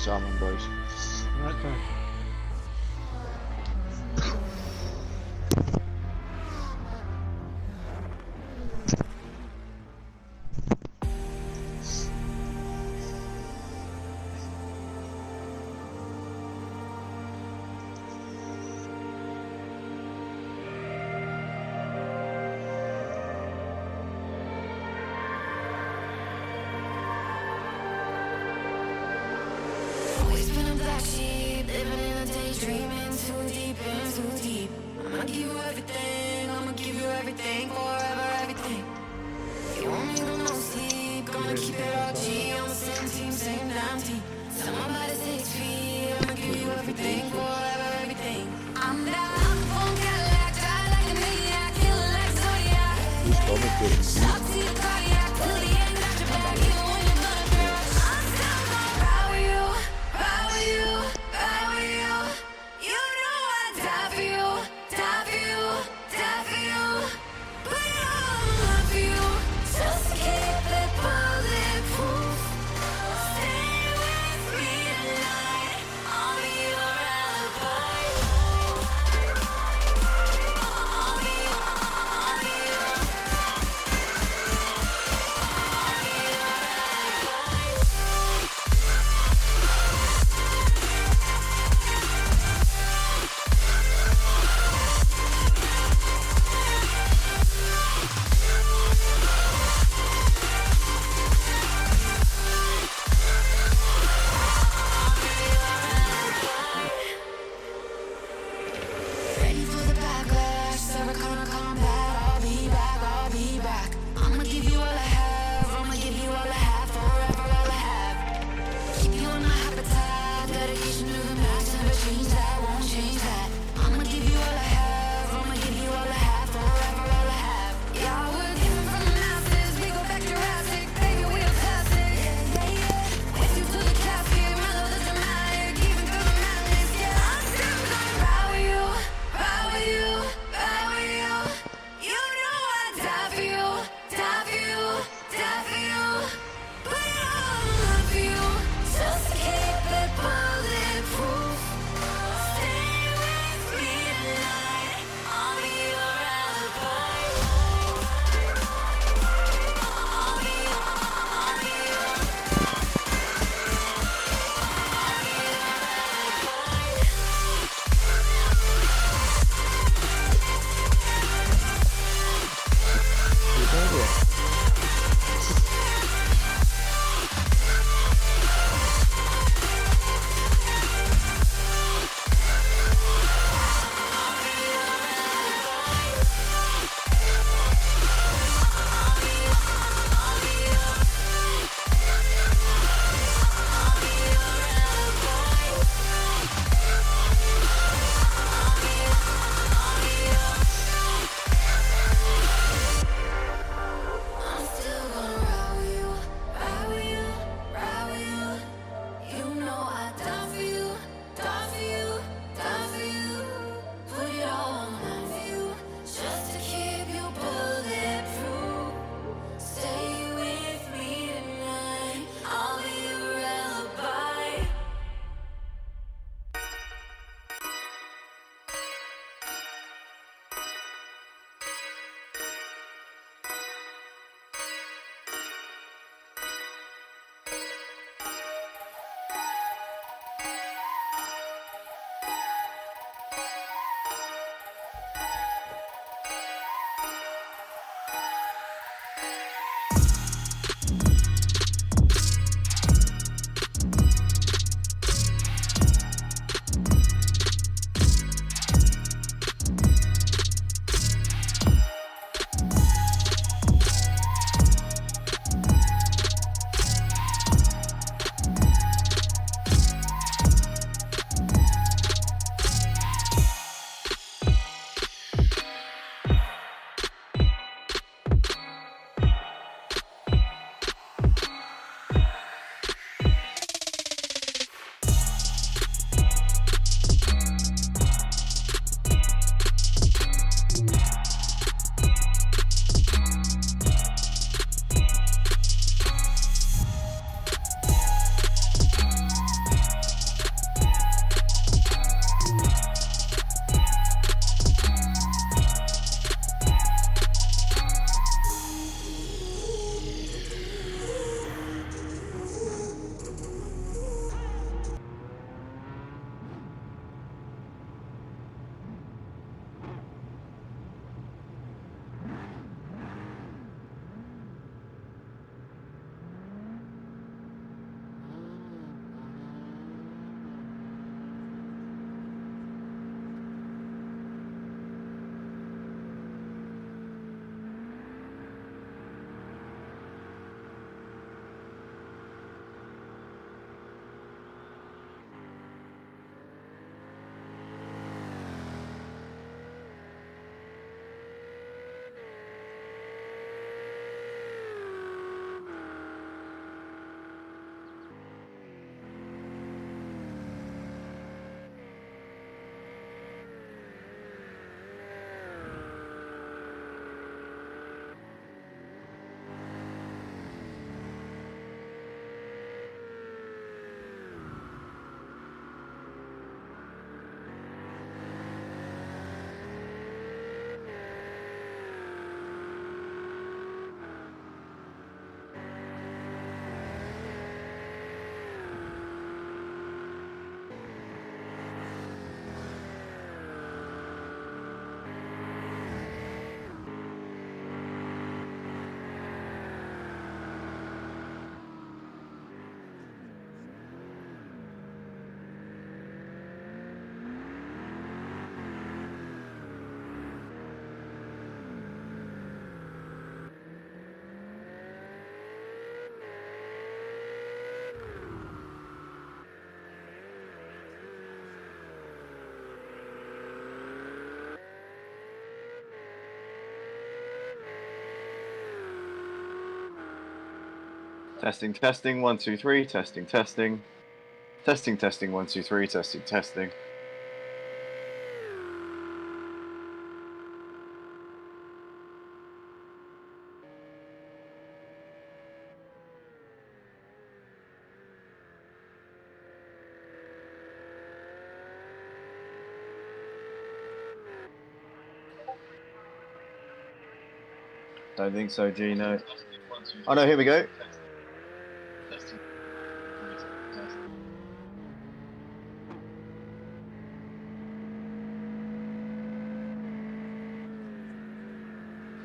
salmon, boys. Right there. Always been a black sheep, living in a daydream, in too deep. I'ma give you everything, I'ma give you everything, forever everything. You want me to no sleep, gonna keep it all G, on the same team, same damn team. Tell my body 6 feet, I'ma give you everything, forever everything. I'm down, phone Cadillac, die like a maniac, kill like Zodiac. Stop to your cardiac, till the end of your back, even when you're gonna crash. I'm down, gonna ride with you, ride with you, ride with you. You know I'd die for you, die for you, die for you. Put it all on the line for you, just to keep it bulletproof. Stay with me tonight, I'll be alright. Testing, testing, 1, 2, 3, testing, testing. Testing, testing, 1, 2, 3, testing, testing. Don't think so, Gino. Oh no, here we go.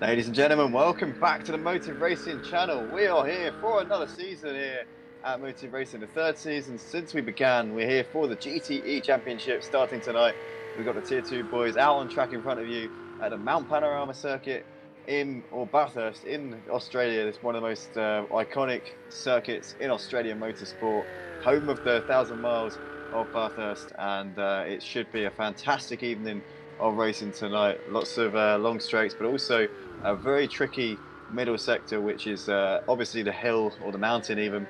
Ladies and gentlemen, welcome back to the Motive Racing channel. We are here for another season here at Motive Racing, the third season since we began. We're here for the GTE Championship starting tonight. We've got the Tier 2 boys out on track in front of you at the Mount Panorama Circuit or Bathurst in Australia. It's one of the most iconic circuits in Australian motorsport, home of the 1,000 miles of Bathurst, and it should be a fantastic evening of racing tonight. Lots of long straights, but also a very tricky middle sector, which is obviously the hill or the mountain even.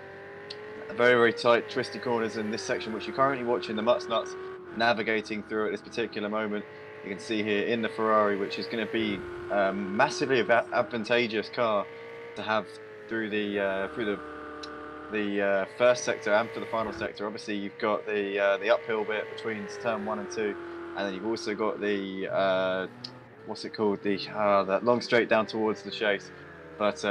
Very, very tight, twisty corners in this section, which you're currently watching the Mutts Nuts navigating through at this particular moment. You can see here in the Ferrari, which is going to be massively advantageous car to have through the first sector and for the final sector. Obviously, you've got the uphill bit between turn 1 and 2, and then you've also got the what's it called, that long straight down towards the chase. But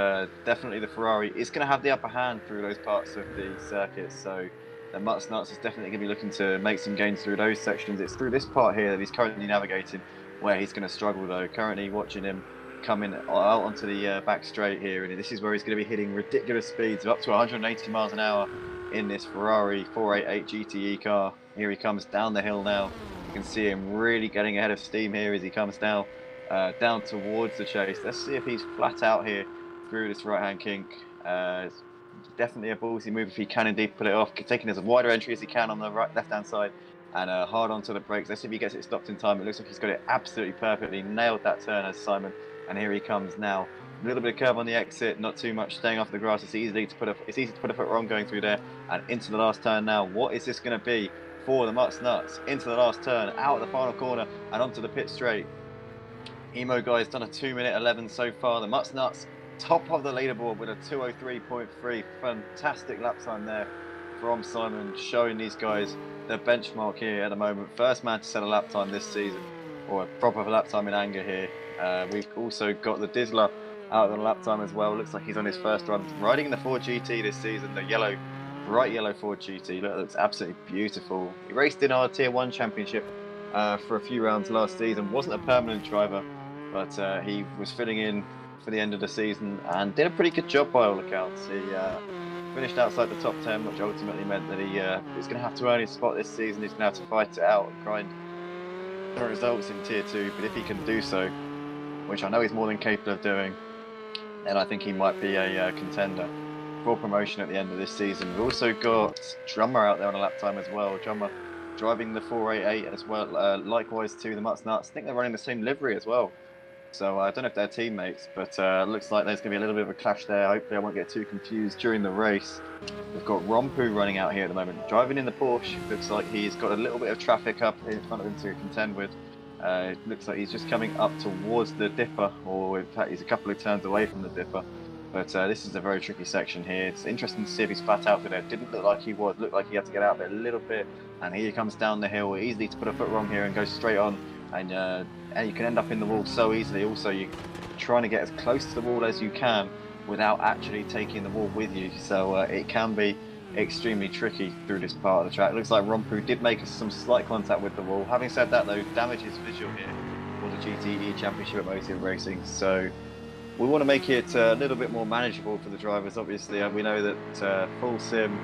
definitely the Ferrari is going to have the upper hand through those parts of the circuit. So the Mutts Nuts is definitely going to be looking to make some gains through those sections. It's through this part here that he's currently navigating where he's going to struggle, though. Currently watching him coming out onto the back straight here, and this is where he's going to be hitting ridiculous speeds of up to 180 miles an hour in this Ferrari 488 GTE car. Here he comes down the hill now. You can see him really getting ahead of steam here as he comes down towards the chase. Let's see if he's flat out here through this right-hand kink. It's definitely a ballsy move if he can indeed pull it off, taking as wider entry as he can on the left-hand side and hard onto the brakes. Let's see if he gets it stopped in time. It looks like he's got it absolutely perfectly, nailed that turn as Simon, and here he comes now. A little bit of curve on the exit, not too much staying off the grass. It's easy to put a foot wrong going through there, and into the last turn now. What is this going to be for the Mutts Nuts? Into the last turn, out of the final corner, and onto the pit straight. Emo guy's done a 2:11 so far. The Mutts Nuts top of the leaderboard with a 2:03.3. Fantastic lap time there from Simon, showing these guys the benchmark here at the moment. First man to set a lap time this season, or a proper lap time in anger here. We've also got the Dizzler out on a lap time as well. Looks like he's on his first run riding in the Ford GT this season, the bright yellow Ford GT. Look, it looks absolutely beautiful. He raced in our Tier 1 championship for a few rounds last season. Wasn't a permanent driver, but he was filling in for the end of the season and did a pretty good job by all accounts. He finished outside the top 10, which ultimately meant that he is going to have to earn his spot this season. He's going to have to fight it out and grind for results in Tier 2, but if he can do so, which I know he's more than capable of doing, then I think he might be a contender for promotion at the end of this season. We've also got Drummer out there on a lap time as well. Drummer driving the 488 as well, likewise to the Mutts Nuts. I think they're running the same livery as well. So I don't know if they're teammates, but looks like there's going to be a little bit of a clash there. Hopefully I won't get too confused during the race. We've got Rompu running out here at the moment, driving in the Porsche. Looks like he's got a little bit of traffic up in front of him to contend with. It looks like he's just coming up towards the dipper, or in fact he's a couple of turns away from the dipper. But this is a very tricky section here. It's interesting to see if he's flat out there. It didn't look like he was. Looked like he had to get out there a little bit. And here he comes down the hill. Easily to put a foot wrong here and go straight on. And you can end up in the wall so easily. Also, you're trying to get as close to the wall as you can without actually taking the wall with you. So it can be extremely tricky through this part of the track. It looks like Rompu did make some slight contact with the wall. Having said that, though, damage is visual here for the GTE Championship at Motive Racing. So we want to make it a little bit more manageable for the drivers. Obviously, we know that full sim,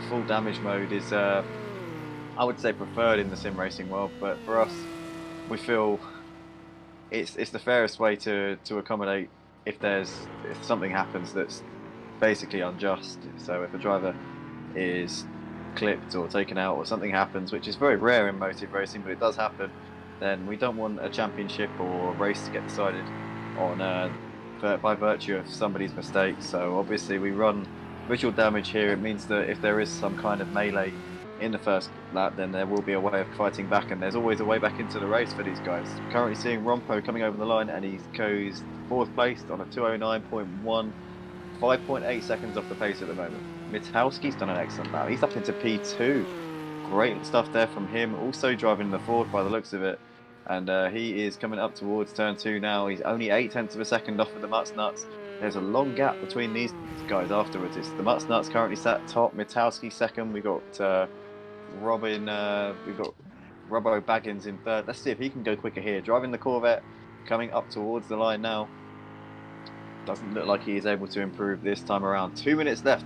full damage mode is, I would say, preferred in the sim racing world. But for us, we feel it's the fairest way to accommodate if something happens that's basically unjust. So if a driver is clipped or taken out or something happens, which is very rare in motive racing, but it does happen, then we don't want a championship or a race to get decided on by virtue of somebody's mistake. So obviously we run visual damage here. It means that if there is some kind of melee in the first lap, then there will be a way of fighting back, and there's always a way back into the race for these guys. Currently seeing Rompo coming over the line, and he goes 4th place on a 2:09.1, 5.8 seconds off the pace at the moment. Mitowski's done an excellent lap. He's up into P2. Great stuff there from him. Also driving the Ford by the looks of it. And he is coming up towards turn 2 now. He's only 0.8 of a second off of the Mutts. There's a long gap between these guys afterwards. It's the Mutts currently sat top, Mitowski second. We've got Robbo Baggins in third. Let's see if he can go quicker here. Driving the Corvette, coming up towards the line now. Doesn't look like he is able to improve this time around. 2 minutes left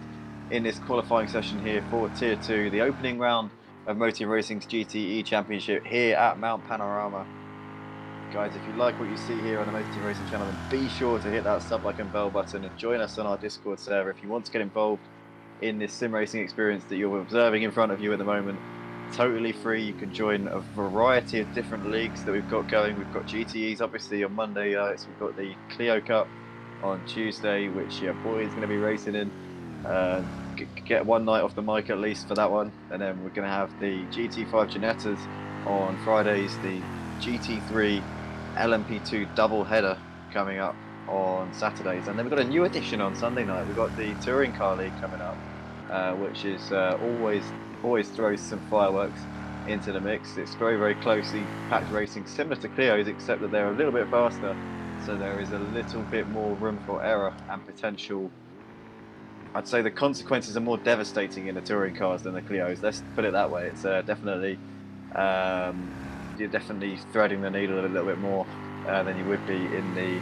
in this qualifying session here for Tier 2, the opening round of Motive Racing's GTE Championship here at Mount Panorama. Guys, if you like what you see here on the Motive Racing channel, then be sure to hit that sub, like and bell button and join us on our Discord server if you want to get involved in this sim racing experience that you're observing in front of you at the moment. Totally free. You can join a variety of different leagues that we've got going. We've got GTEs obviously on Monday nights. We've got the Clio Cup on Tuesday, which your boy is going to be racing in. Get one night off the mic at least for that one, and then we're going to have the GT5 Ginettas on Fridays, the GT3 LMP2 double header coming up on Saturdays, and then we've got a new addition on Sunday night. We've got the Touring Car League coming up, which is always throws some fireworks into the mix. It's very closely packed racing, similar to Clio's, except that they're a little bit faster, so there is a little bit more room for error and potential. I'd say the consequences are more devastating in the touring cars than the Clios. Let's put it that way. It's definitely you're definitely threading the needle a little bit more than you would be in the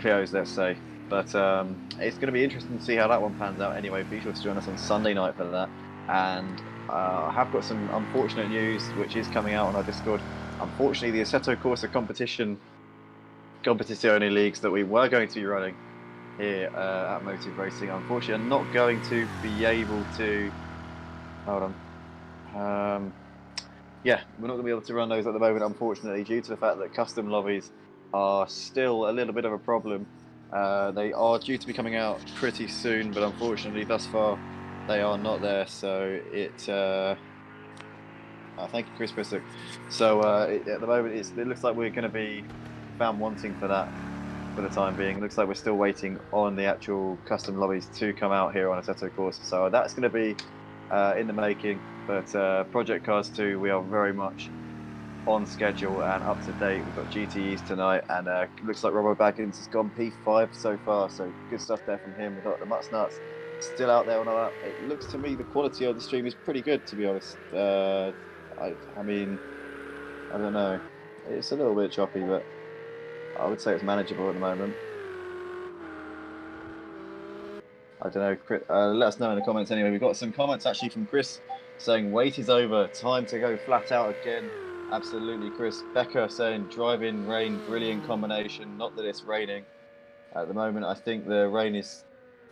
Clios, let's say. But it's going to be interesting to see how that one pans out. Anyway, be sure to join us on Sunday night for that. And I have got some unfortunate news, which is coming out on our Discord. Unfortunately, the Assetto Corsa Competizione leagues that we were going to be running here at Motive Racing, unfortunately, are not going to be able to. Hold on. Yeah, we're not going to be able to run those at the moment, unfortunately, due to the fact that custom lobbies are still a little bit of a problem. They are due to be coming out pretty soon, but unfortunately, thus far, they are not there. So thank you, Chris Bristock. So at the moment, it looks like we're going to be found wanting for that for the time being. It looks like we're still waiting on the actual custom lobbies to come out here on Assetto Corsa. So that's going to be in the making. But Project Cars 2, we are very much on schedule and up to date. We've got GTEs tonight, and looks like Robbo Baggins has gone P5 so far. So good stuff there from him. We've got the Mutts still out there on all that. It looks to me the quality of the stream is pretty good, to be honest. I mean, I don't know. It's a little bit choppy, but I would say it's manageable at the moment. I don't know. Chris, let us know in the comments anyway. We've got some comments actually from Chris saying wait is over, time to go flat out again. Absolutely, Chris. Becca saying drive in rain, brilliant combination. Not that it's raining at the moment. I think the rain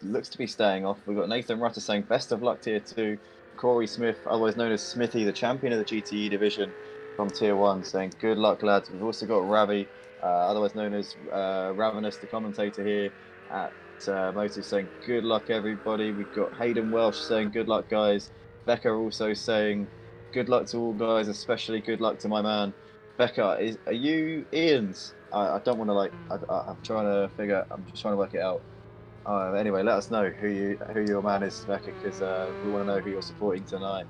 looks to be staying off. We've got Nathan Rutter saying best of luck Tier 2. Corey Smith, otherwise known as Smithy, the champion of the GTE division from Tier 1, saying good luck lads. We've also got Ravi, otherwise known as Ravenous, the commentator here at Motive, saying good luck everybody. We've got Hayden Welsh saying good luck guys. Becca also saying good luck to all guys, especially good luck to my man. Becca, are you Ian's? I don't want to I'm just trying to work it out. Anyway, let us know who your man is, Becca, because we want to know who you're supporting tonight.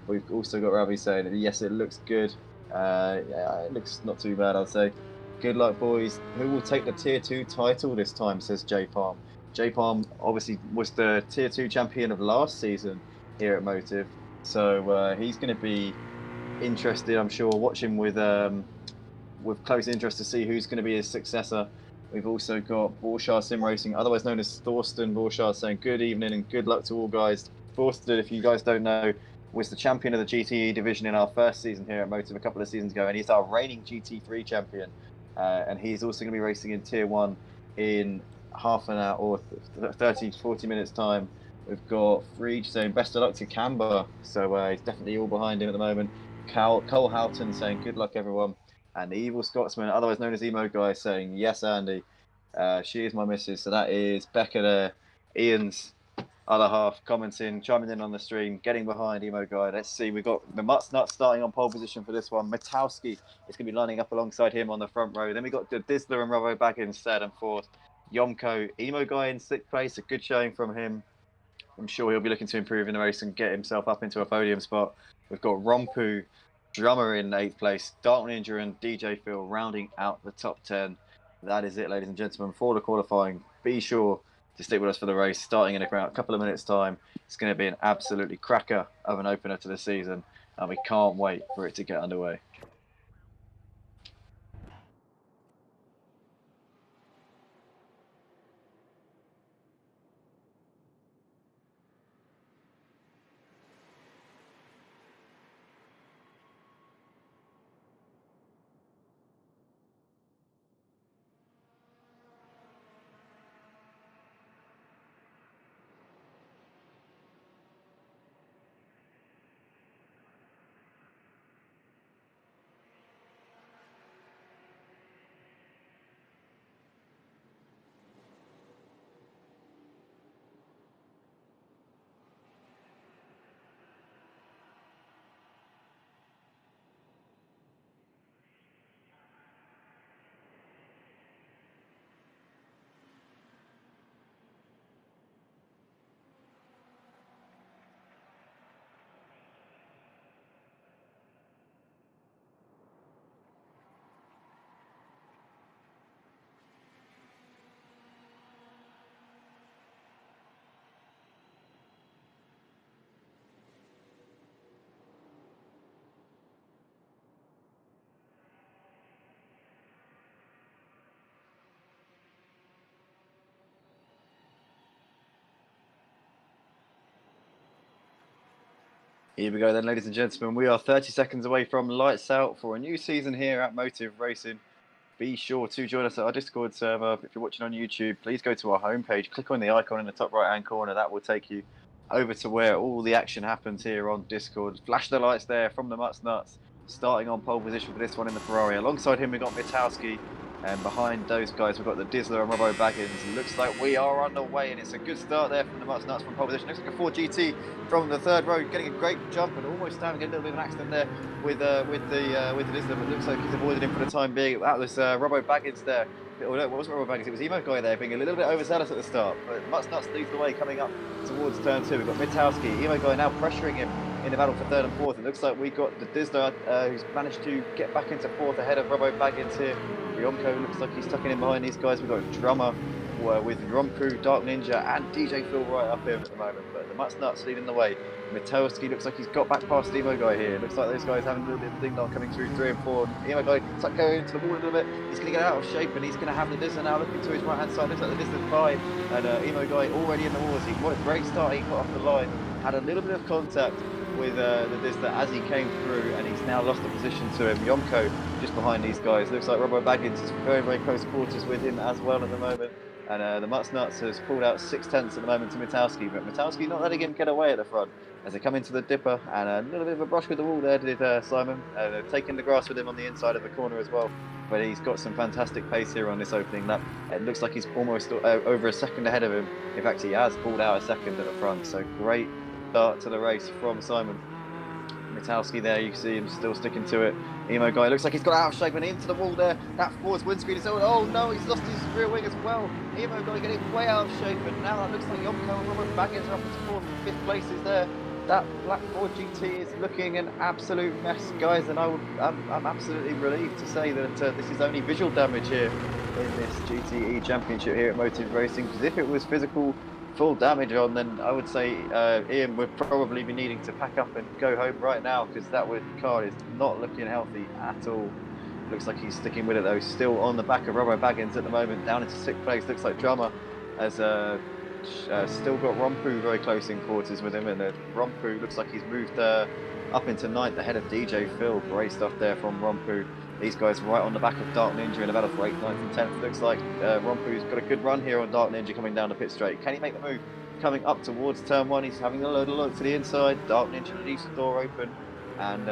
We've also got Ravi saying that yes, it looks good. Yeah, it looks not too bad, I'd say. Good luck, boys. Who will take the Tier 2 title this time, says J Palm. J Palm obviously was the Tier 2 champion of last season here at Motive, so he's going to be interested, I'm sure, watching with close interest to see who's going to be his successor. We've also got Borshar Sim Racing, otherwise known as Thorsten Borshar, saying good evening and good luck to all guys. Thorsten, if you guys don't know, was the champion of the GTE division in our first season here at Motive a couple of seasons ago, and he's our reigning GT3 champion. And he's also going to be racing in Tier 1 in half an hour or 30 to 40 minutes time. We've got Freed saying best of luck to Camber, so he's definitely all behind him at the moment. Cole Houghton saying good luck everyone. And the Evil Scotsman, otherwise known as Emo Guy, saying yes Andy, she is my missus. So that is Becca there Ian's other half commenting, chiming in on the stream, getting behind Emo Guy. Let's see, we've got the Mutts Nuts starting on pole position for this one. Matowski is going to be lining up alongside him on the front row. Then we got the Dizzler and Robbo back in third and fourth. Yomko, Emo Guy in sixth place, a good showing from him. I'm sure he'll be looking to improve in the race and get himself up into a podium spot. We've got Rompu, Drummer in 8th place, Dark Ninja and DJ Phil rounding out the top 10. That is it, ladies and gentlemen, for the qualifying. Be sure to stick with us for the race, starting in a couple of minutes' time. It's going to be an absolutely cracker of an opener to the season, and we can't wait for it to get underway. Here we go then, ladies and gentlemen. We are 30 seconds away from lights out for a new season here at Motive Racing. Be sure to join us at our Discord server. If you're watching on YouTube, please go to our homepage, click on the icon in the top right-hand corner. That will take you over to where all the action happens here on Discord. Flash the lights there from the Mutts Nuts, starting on pole position for this one in the Ferrari. Alongside him, we've got Mitowski, and behind those guys, we've got the Dizzler and Robbo Baggins. Looks like we are underway, and it's a good start there from the Mutts Nuts from pole position. Looks like a 4 GT from the third row, getting a great jump and almost having a little bit of an accident there with the Dizzler, but looks like he's avoided him for the time being. That was Robbo Baggins there. Oh, no, it wasn't Robbo Baggins, it was Emo Guy there, being a little bit overzealous at the start. But Mutts Nuts leads the way coming up towards turn 2. We've got Mitowski, Emo Guy now pressuring him in the battle for third and fourth. It looks like we got the Dizzler who's managed to get back into fourth ahead of Robbo Baggins here. Ryomko looks like he's tucking in behind these guys. We've got Drummer with Rompu, Dark Ninja and DJ Phil right up here at the moment, but the Mutts Nuts leading the way. Mitowski looks like he's got back past Emo Guy here. Looks like those guys having a little bit of ding dong coming through 3 and 4. Emo Guy going into the wall a little bit. He's going to get out of shape and he's going to have the Dizzler now looking to his right hand side. Looks like the Dizzler's by and Emo Guy already in the walls. What a great start he got off the line. Had a little bit of contact with the Dizzler as he came through, and he's now lost the position to him. Yomko just behind these guys. Looks like Robbo Baggins is very, very close quarters with him as well at the moment. And the Mutts Nuts has pulled out 6/10 at the moment to Mitowski, but Mitowski not letting him get away at the front as they come into the dipper, and a little bit of a brush with the wall there did Simon, taking the grass with him on the inside of the corner as well. But he's got some fantastic pace here on this opening lap. It looks like he's almost over a second ahead of him. In fact, he has pulled out a second at the front, so great start to the race from Simon. Mitowski there, you can see him still sticking to it. Emo Guy looks like he's got out of shape and into the wall there. That forwards windscreen is oh no, he's lost his rear wing as well. Emo Guy getting way out of shape, and now that looks like Yomko and Robert Baggins are up into 4th and 5th places there. That Black Ford GT is looking an absolute mess, guys, and I'm absolutely relieved to say that this is only visual damage here in this GTE Championship here at Motive Racing, because if it was physical full damage on, then I would say Ian would probably be needing to pack up and go home right now, because that car is not looking healthy at all. Looks like he's sticking with it though, still on the back of Robbo Baggins at the moment, down into 6th place. Looks like Drummer has still got Rompu very close in quarters with him, and Rompu looks like he's moved up into 9th ahead of DJ Phil. Great stuff there from Rompu. These guys right on the back of Dark Ninja in the battle for 8th, 9th and 10th. Looks like Rompu's got a good run here on Dark Ninja coming down the pit straight. Can he make the move? Coming up towards turn 1, he's having a look to the inside. Dark Ninja leaves the door open, and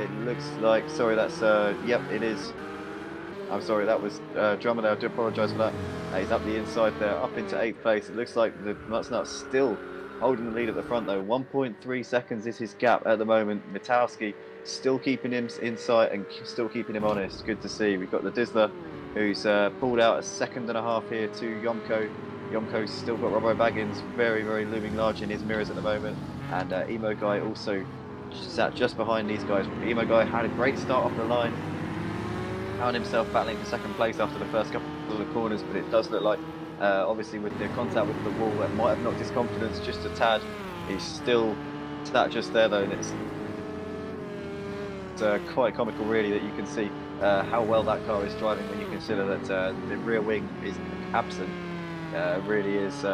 it looks like, sorry, that's, yep, it is I'm sorry, that was Drummer there. I do apologise for that. He's up the inside there, up into 8th place. It looks like the Nuts still holding the lead at the front though. 1.3 seconds is his gap at the moment. Mitowski still keeping him in sight and still keeping him honest. Good to see. We've got the Dizzler who's pulled out a 1.5 seconds here to Yomko. Yomko's still got Robbo Baggins very, very looming large in his mirrors at the moment. And Emo Guy also sat just behind these guys. Emo Guy had a great start off the line. Found himself battling for 2nd place after the first couple of the corners, but it does look like, obviously with the contact with the wall, that might have knocked his confidence just a tad. He's still sat just there though, and it's quite comical really that you can see how well that car is driving when you consider that the rear wing is absent. Really is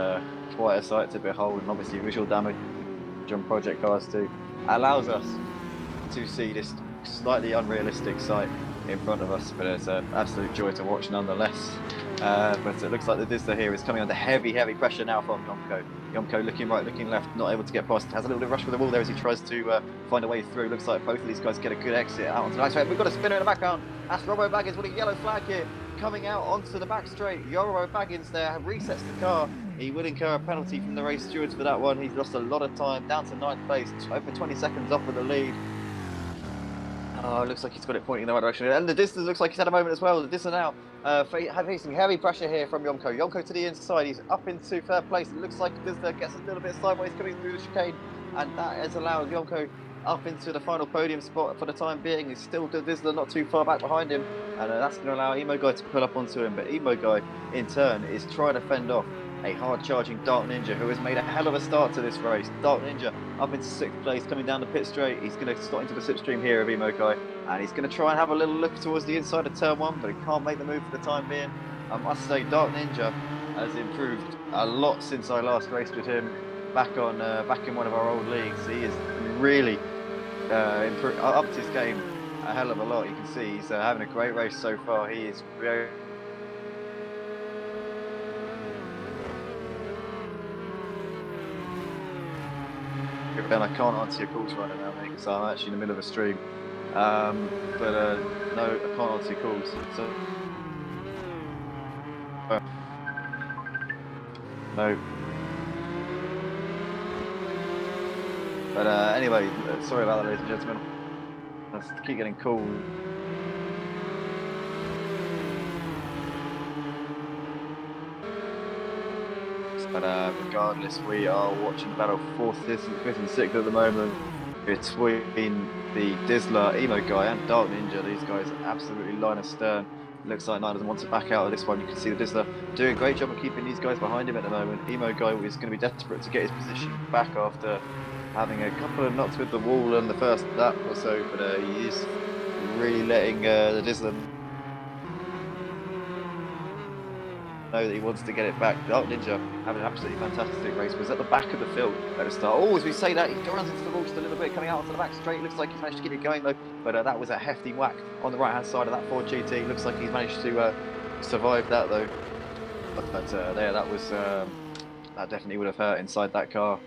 quite a sight to behold, and obviously visual damage on project cars too allows us to see this slightly unrealistic sight in front of us, but it's an absolute joy to watch nonetheless. But it looks like the Dizzler here is coming under heavy pressure now from Yomko. Yomko looking right, looking left, not able to get past. Has a little bit of rush for the wall there as he tries to find a way through. Looks like both of these guys get a good exit out onto the back straight. We've got a spinner in the background. That's Robbo Baggins with a yellow flag here, coming out onto the back straight. Robbo Baggins there resets the car. He would incur a penalty from the race stewards for that one. He's lost a lot of time, down to 9th place, over 20 seconds off of the lead. Oh, it looks like he's got it pointing in the right direction. And the distance looks like he's had a moment as well. The distance now facing heavy pressure here from Yomko. Yomko to the inside. He's up into 3rd place. It looks like Dizzler gets a little bit sideways coming through the chicane. And that has allowed Yomko up into the final podium spot for the time being. He's still Dizzler not too far back behind him. And that's going to allow Emo Guy to pull up onto him. But Emo Guy, in turn, is trying to fend off a hard-charging Dark Ninja who has made a hell of a start to this race. Dark Ninja up into 6th place, coming down the pit straight. He's going to slot into the slipstream here of Emo Guy, and he's going to try and have a little look towards the inside of turn 1, but he can't make the move for the time being. I must say, Dark Ninja has improved a lot since I last raced with him back in one of our old leagues. He is really upped his game a hell of a lot. You can see he's having a great race so far. He is very Ben, I can't answer your calls right now, mate, because I'm actually in the middle of a stream. No, I can't answer your calls. So, no. But anyway, sorry about that, ladies and gentlemen. I keep getting called. But regardless, we are watching the battle 4th, 5th and 6th at the moment between the Dizzler, Emo Guy and Dark Ninja. These guys absolutely line astern. Looks like neither of them want to back out of this one. You can see the Dizzler doing a great job of keeping these guys behind him at the moment. Emo Guy is going to be desperate to get his position back after having a couple of knocks with the wall on the first lap or so, but he is really letting the Dizzler know that he wants to get it back. Dark Ninja having an absolutely fantastic race, was at the back of the field at the start. Oh, as we say that, he runs into the wall just a little bit, coming out onto the back straight. Looks like he's managed to keep it going though, but that was a hefty whack on the right hand side of that Ford GT. Looks like he's managed to survive that though. But there, that was that definitely would have hurt inside that car.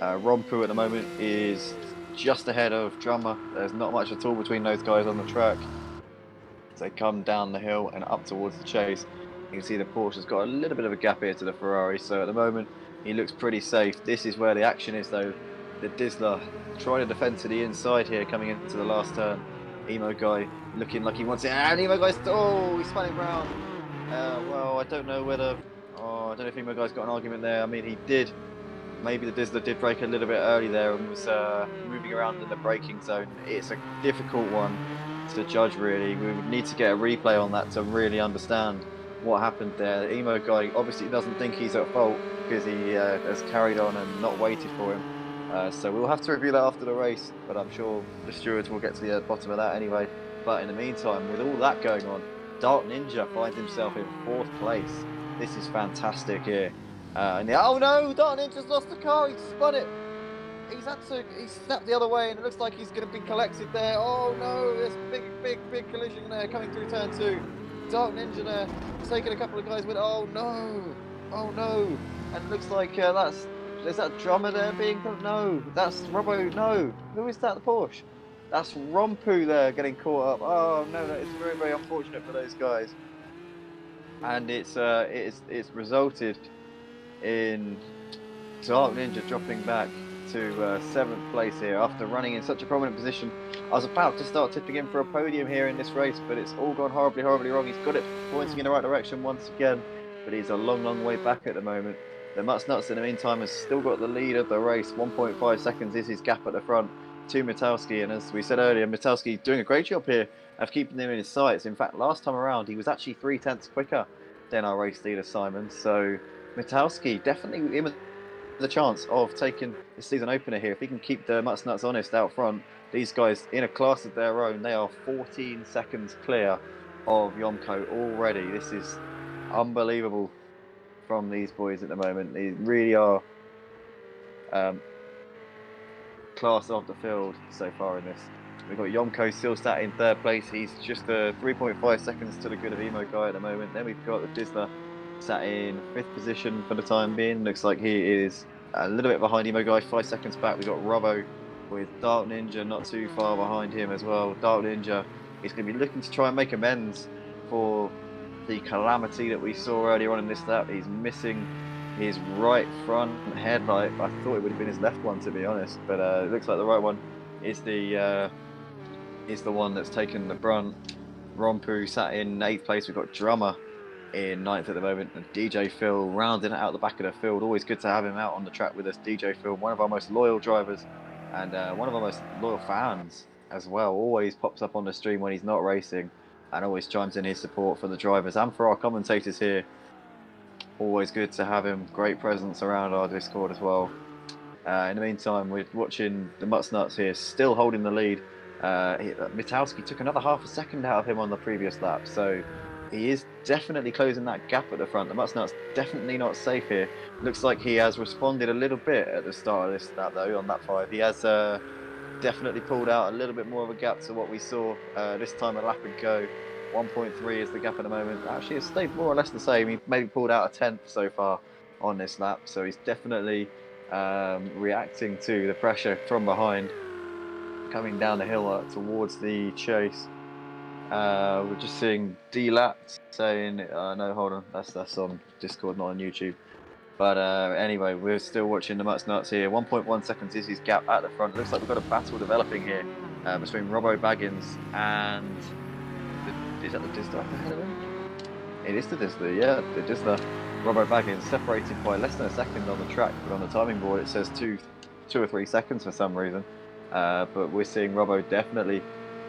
Rompu at the moment is just ahead of Drummer. There's not much at all between those guys on the track. As they come down the hill and up towards the chase. You can see the Porsche has got a little bit of a gap here to the Ferrari, so at the moment he looks pretty safe. This is where the action is though. The Dizzler trying to defend to the inside here, coming into the last turn. Emo Guy looking like he wants it, and Emo Guy's, oh, he's spinning round. Well, I don't know whether, I don't know if Emo Guy's got an argument there. I mean, he did, maybe the Dizzler did brake a little bit early there and was moving around in the braking zone. It's a difficult one to judge really. We would need to get a replay on that to really understand what happened there. Emo Guy obviously doesn't think he's at fault because he has carried on and not waited for him. So we'll have to review that after the race, but I'm sure the stewards will get to the bottom of that anyway. But in the meantime, with all that going on, Dark Ninja finds himself in 4th place. This is fantastic here. Oh no, Dark Ninja's lost the car, he spun it. He snapped the other way and it looks like he's going to be collected there. Oh no, there's big collision there coming through turn 2. Dark Ninja there, taking a couple of guys with, oh no, and it looks like is that Drummer there being, no, that's Robbo, no, who is that, the Porsche? That's Rompu there getting caught up. Oh no, that is very, very unfortunate for those guys. And it's resulted in Dark Ninja dropping back to seventh place here after running in such a prominent position. I was about to start tipping him for a podium here in this race, but it's all gone horribly, horribly wrong. He's got it pointing in the right direction once again, but he's a long, long way back at the moment. The Mutts Nuts, in the meantime, has still got the lead of the race. 1.5 seconds is his gap at the front to Mitalski, and as we said earlier, Mitalski doing a great job here of keeping him in his sights. In fact, last time around, he was actually 3/10 quicker than our race leader, Simon. So Mitalski definitely in the chance of taking the season opener here. If he can keep the Mutts Nuts honest out front, these guys in a class of their own, they are 14 seconds clear of Yomko already. This is unbelievable from these boys at the moment. They really are class of the field so far in this. We've got Yomko still sat in third place. He's just 3.5 seconds to the good of Emo Guy at the moment. Then we've got the Dizzler sat in fifth position for the time being. Looks like he is a little bit behind Emo Guy, 5 seconds back. We've got Robbo with Dark Ninja not too far behind him as well. Dark Ninja is going to be looking to try and make amends for the calamity that we saw earlier on in this lap. He's missing his right front headlight. I thought it would have been his left one, to be honest, but it looks like the right one is the one that's taken the brunt. Rompu sat in 8th place. We've got Drummer in 9th at the moment, and DJ Phil rounding it out the back of the field. Always good to have him out on the track with us. DJ Phil, one of our most loyal drivers and one of our most loyal fans as well. Always pops up on the stream when he's not racing and always chimes in his support for the drivers and for our commentators here. Always good to have him. Great presence around our Discord as well. In the meantime, we're watching the Mutts Nuts here, still holding the lead. Mitalski took another half a second out of him on the previous lap, so he is definitely closing that gap at the front. The Mutts Nuts definitely not safe here. Looks like he has responded a little bit at the start of this lap though, on lap 5. He has definitely pulled out a little bit more of a gap to what we saw this time a lap ago. 1.3 is the gap at the moment. Actually, it's stayed more or less the same. He maybe pulled out a 10th so far on this lap, so he's definitely reacting to the pressure from behind, coming down the hill towards the chase. We're just seeing D-Lat saying, no, hold on, that's on Discord, not on YouTube. But anyway, we're still watching the Mutts Nuts here. 1.1 seconds is his gap at the front. Looks like we've got a battle developing here between Robbo Baggins and is that the Dizzler ahead of him? It is the Dizzler, yeah, the Dizzler. Robbo Baggins separated by less than a second on the track, but on the timing board it says two or 3 seconds for some reason. But we're seeing Robbo definitely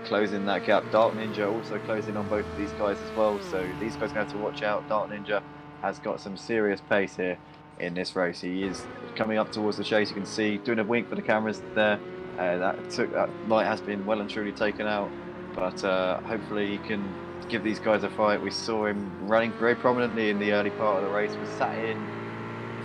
closing that gap. Dark Ninja also closing on both of these guys as well, so these guys are going to have to watch out. Dark Ninja has got some serious pace here in this race. He is coming up towards the chase. You can see doing a wink for the cameras there. That light has been well and truly taken out, but hopefully he can give these guys a fight. We saw him running very prominently in the early part of the race. Was sat in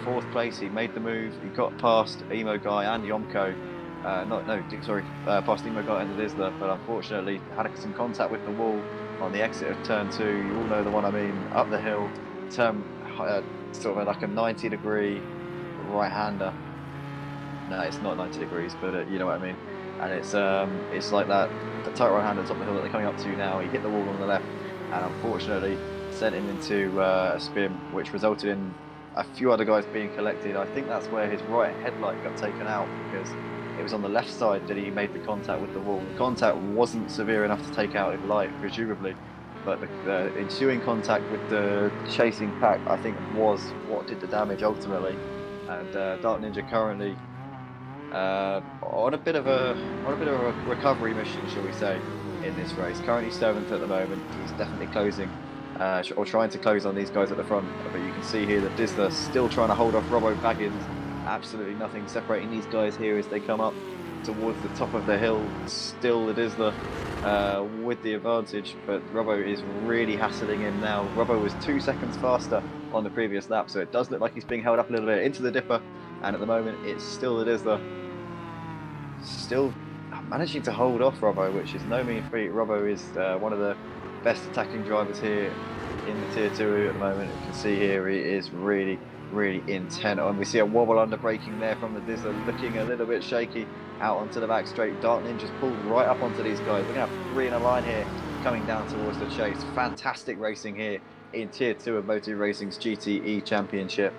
4th place. He made the move. He got past Emo Guy and Yomko. Past Emo Guy and the Dizzler, but unfortunately had some contact with the wall on the exit of turn 2. You all know the one I mean. Up the hill, turn sort of like a 90-degree right-hander. No, it's not 90 degrees, but you know what I mean. And it's like that, the tight right-hander top of the hill that they're coming up to now. He hit the wall on the left, and unfortunately sent him into a spin, which resulted in a few other guys being collected. I think that's where his right headlight got taken out, because it was on the left side that he made the contact with the wall. The contact wasn't severe enough to take out his light, presumably, but the ensuing contact with the chasing pack, I think, was what did the damage ultimately. And Dark Ninja currently on a bit of a recovery mission, shall we say, in this race. Currently 7th at the moment. He's definitely closing or trying to close on these guys at the front. But you can see here that Dizzler still trying to hold off Robbo Baggins. Absolutely nothing separating these guys here as they come up towards the top of the hill. Still the Dizzler with the advantage, but Robbo is really hassling him now. Robbo was 2 seconds faster on the previous lap, so it does look like he's being held up a little bit into the dipper, and at the moment it's still the Dizzler still managing to hold off Robbo, which is no mean feat. Robbo is one of the best attacking drivers here in the Tier 2 at the moment. You can see here he is really really intent on. We see a wobble under braking there from the Dizzler, looking a little bit shaky out onto the back straight. Dark Ninja's pulled right up onto these guys. We're going to have 3 in a line here coming down towards the chase. Fantastic racing here in Tier 2 of Motor Racing's GTE Championship.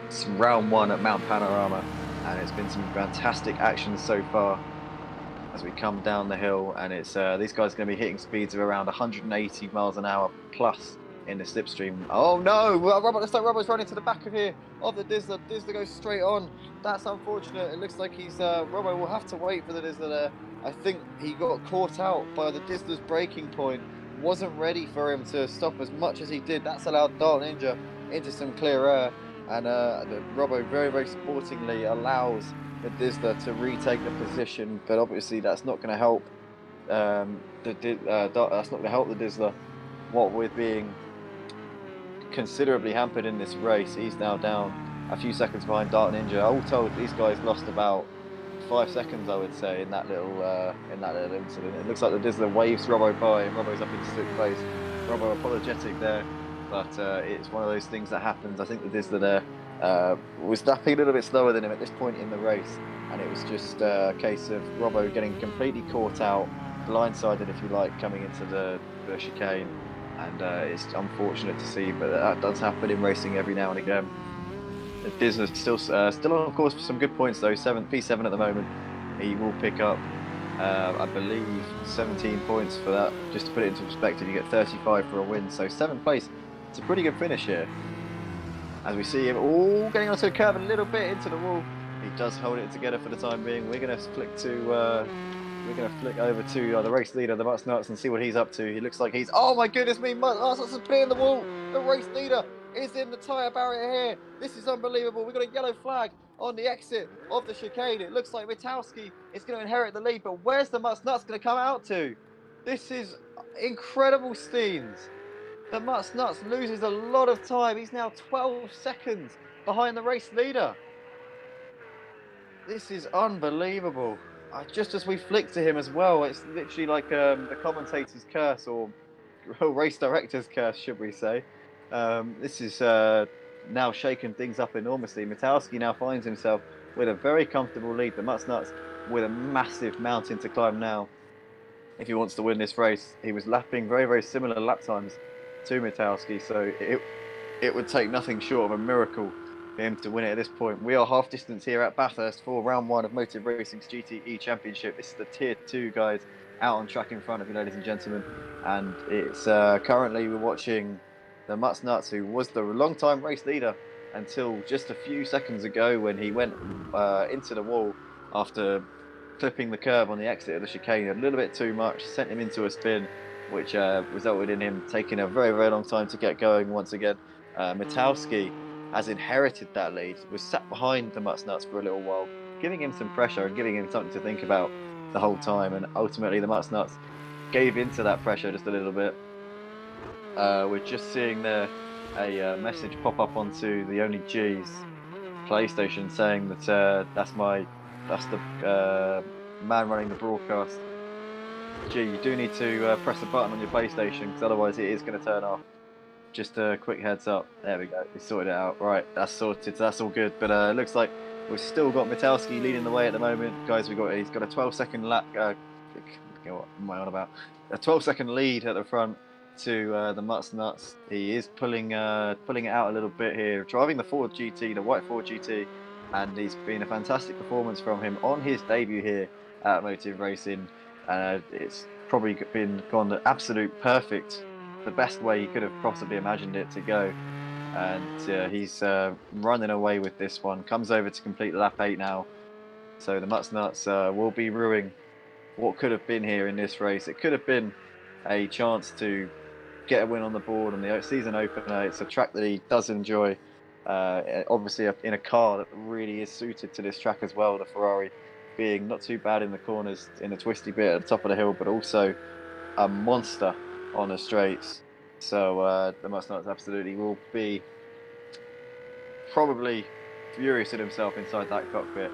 It's round 1 at Mount Panorama, and it's been some fantastic action so far as we come down the hill, and it's these guys are going to be hitting speeds of around 180 miles an hour plus in the slipstream. Oh no, Robert, looks like Robert's running to the back of here of the Dizzler. Dizzler goes straight on. That's unfortunate. It looks like he's Robert will have to wait for the Dizzler there. I think he got caught out by the Dizzler's braking point. Wasn't ready for him to stop as much as he did. That's allowed Dark Ninja into some clear air, and Robbo very, very sportingly allows the Dizzler to retake the position, but obviously that's not going to help that's not going to help the Dizzler, what with being considerably hampered in this race. He's now down a few seconds behind Dark Ninja. All told, these guys lost about 5 seconds, I would say, in that little incident. It looks like the Dizzler waves Robbo by, and Robbo's up into 6th place. Robbo apologetic there, but it's one of those things that happens. I think the Dizzler there was lapping a little bit slower than him at this point in the race, and it was just a case of Robbo getting completely caught out, blindsided if you like, coming into the chicane, and it's unfortunate to see, but that does happen in racing every now and again. The Dizzler's still on course for some good points though. P7 at the moment. He will pick up I believe 17 points for that. Just to put it into perspective, you get 35 for a win, so 7th place. It's a pretty good finish here. As we see him all getting onto the curve a little bit into the wall, he does hold it together for the time being. We're going to flick over to the race leader, the Mutts Nuts, and see what he's up to. He looks like he's, oh my goodness me, Mutts Nuts has put it in the wall. The race leader is in the tyre barrier here. This is unbelievable. We've got a yellow flag on the exit of the chicane. It looks like Witalski is going to inherit the lead, but where's the Mutts Nuts going to come out to? This is incredible scenes. The Mutts Nuts loses a lot of time. He's now 12 seconds behind the race leader. This is unbelievable. Just as we flick to him as well, it's literally like the commentator's curse, or race director's curse, should we say. This is now shaking things up enormously. Witalski now finds himself with a very comfortable lead. The Mutts Nuts with a massive mountain to climb now if he wants to win this race. He was lapping very, very similar lap times to Witalski, so it would take nothing short of a miracle for him to win it at this point. We are half distance here at Bathurst for round 1 of Motor Racing's GTE Championship. This is the Tier 2 guys out on track in front of you, ladies and gentlemen, and it's currently we're watching the Mutts Nuts, who was the long-time race leader until just a few seconds ago when he went into the wall after clipping the curb on the exit of the chicane a little bit too much, sent him into a spin, which resulted in him taking a very, very long time to get going once again. Witalski has inherited that lead, was sat behind the Mutts Nuts for a little while, giving him some pressure and giving him something to think about the whole time, and ultimately the Mutts Nuts gave into that pressure just a little bit. We're just seeing there a message pop up onto the Only G's PlayStation saying that that's the man running the broadcast. Gee, you do need to press a button on your PlayStation, because otherwise it is going to turn off. Just a quick heads up. There we go. We sorted it out. Right, that's sorted. So that's all good. But it looks like we've still got Witalski leading the way at the moment, guys. He's got a 12-second lap. What am I on about? A 12-second lead at the front to the Mutts Nuts. He is pulling it out a little bit here, driving the Ford GT, the white Ford GT, and it's been a fantastic performance from him on his debut here at Motive Racing. It's probably gone the absolute perfect, the best way he could have possibly imagined it to go, and he's running away with this one. Comes over to complete lap 8 now, so the Mutts Nuts will be ruining what could have been here in this race. It could have been a chance to get a win on the board on the season opener. It's a track that he does enjoy, obviously in a car that really is suited to this track as well, the Ferrari, being not too bad in the corners, in the twisty bit at the top of the hill, but also a monster on the straights. So the Mutts Nuts absolutely will be probably furious at himself inside that cockpit,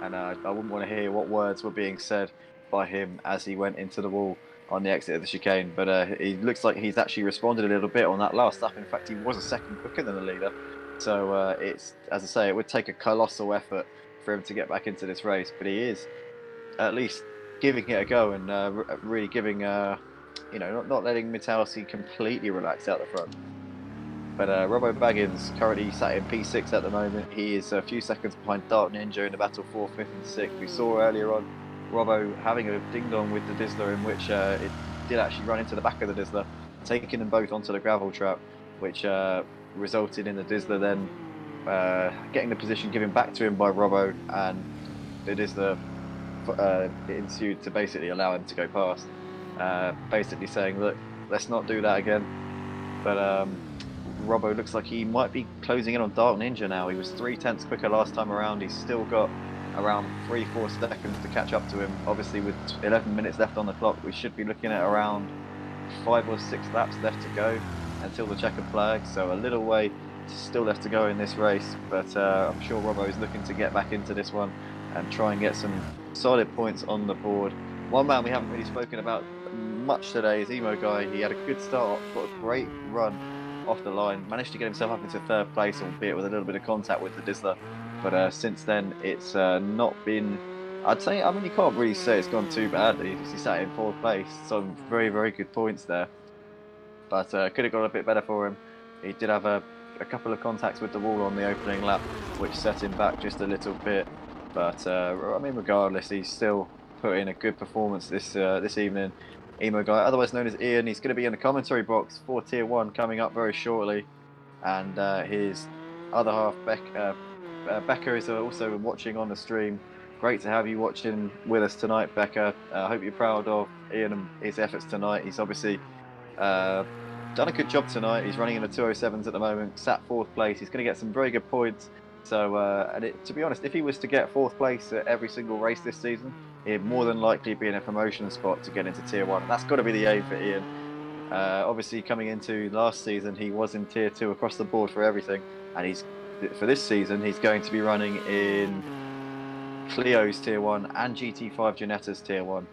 and I wouldn't want to hear what words were being said by him as he went into the wall on the exit of the chicane. But he looks like he's actually responded a little bit on that last lap. In fact, he was a second quicker than the leader, So it's, as I say, it would take a colossal effort for him to get back into this race, but he is at least giving it a go and really giving, not letting Mitowski completely relax out the front. But Robbo Baggins currently sat in P6 at the moment. He is a few seconds behind Dark Ninja in the battle for 5th and 6th. We saw earlier on Robbo having a ding-dong with the Dizzler, in which it did actually run into the back of the Dizzler, taking them both onto the gravel trap, which resulted in the Dizzler then getting the position given back to him by Robbo, and the Dizzler ensued to basically allow him to go past, basically saying, look, let's not do that again. But Robbo looks like he might be closing in on Dark Ninja now. He was 0.3 quicker last time around. He's still got around 3-4 seconds to catch up to him. Obviously, with 11 minutes left on the clock, we should be looking at around 5 or 6 laps left to go until the checkered flag. So a little way still left to go in this race, but I'm sure Robbo is looking to get back into this one and try and get some solid points on the board. One man we haven't really spoken about much today is Emo Guy. He had a good start, got a great run off the line, managed to get himself up into 3rd place, albeit with a little bit of contact with the Dizzler. But since then, it's not been, I'd say, I mean, you can't really say it's gone too badly. He sat in 4th place, some very, very good points there. But could have gone a bit better for him. He did have a couple of contacts with the wall on the opening lap, which set him back just a little bit. But I mean, regardless, he's still put in a good performance this evening. Emo Guy, otherwise known as Ian, he's going to be in the commentary box for Tier 1 coming up very shortly. And his other half, Becca, is also watching on the stream. Great to have you watching with us tonight, Becca. I hope you're proud of Ian and his efforts tonight. He's obviously done a good job tonight. He's running in the 207s at the moment, sat 4th place. He's going to get some very good points. So, to be honest, if he was to get 4th place at every single race this season, he'd more than likely be in a promotion spot to get into Tier 1. And that's got to be the aim for Ian. Obviously, coming into last season, he was in Tier 2 across the board for everything. And for this season, he's going to be running in Clio's Tier 1 and GT5 Janetta's Tier 1.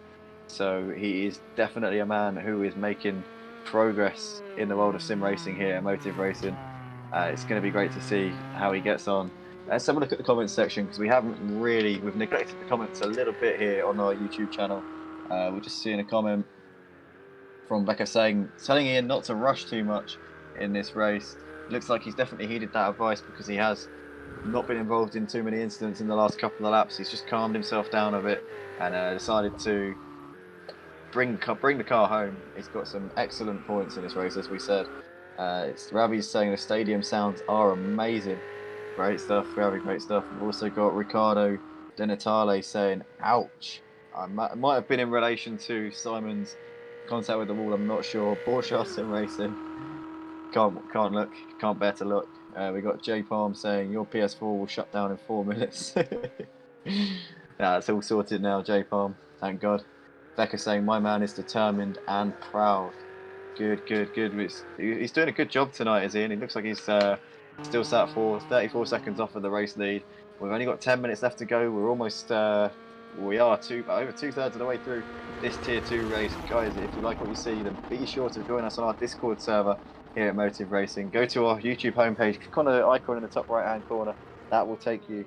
So he is definitely a man who is making progress in the world of sim racing here at Motive Racing. It's going to be great to see how he gets on. Let's have a look at the comments section, because we've neglected the comments a little bit here on our YouTube channel. We're just seeing a comment from Becca telling Ian not to rush too much in this race. Looks like he's definitely heeded that advice, because he has not been involved in too many incidents in the last couple of laps. He's just calmed himself down a bit and decided to bring the car home. He's got some excellent points in this race, as we said. Ravi's saying the stadium sounds are amazing. Great stuff, Ravi, great stuff. We've also got Ricardo De Natale saying, ouch. It might have been in relation to Simon's contact with the wall, I'm not sure. Porsche Sim Racing. Can't look, can't bear to look. We got J Palm saying, your PS4 will shut down in 4 minutes. That's all sorted now, J Palm, thank God. Becca saying, my man is determined and proud. Good. He's doing a good job tonight, is he? And he looks like he's still sat for 34 seconds off of the race lead. We've only got 10 minutes left to go. We're almost, over 2/3 of the way through this Tier 2 race. Guys, if you like what you see, then be sure to join us on our Discord server here at Motive Racing. Go to our YouTube homepage, click on the icon in the top right-hand corner. That will take you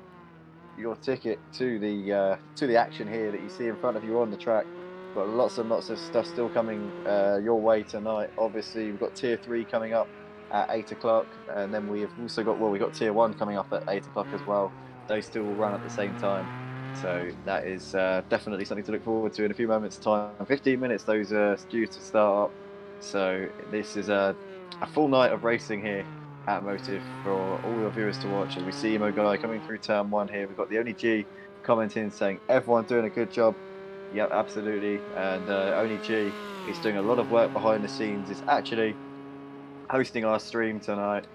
your ticket to the action here that you see in front of you on the track. Got lots and lots of stuff still coming your way tonight. Obviously, we've got Tier 3 coming up at 8 o'clock, and then we've also got Tier 1 coming up at 8 o'clock as well. Those two will run at the same time, so that is definitely something to look forward to in a few moments' time. 15 minutes those are due to start up, so this is a full night of racing here at Motive for all your viewers to watch. As we see Emo Guy coming through turn 1 here, we've got the Only G commenting saying everyone doing a good job. Yep, absolutely. And Only G is doing a lot of work behind the scenes. Is actually hosting our stream tonight.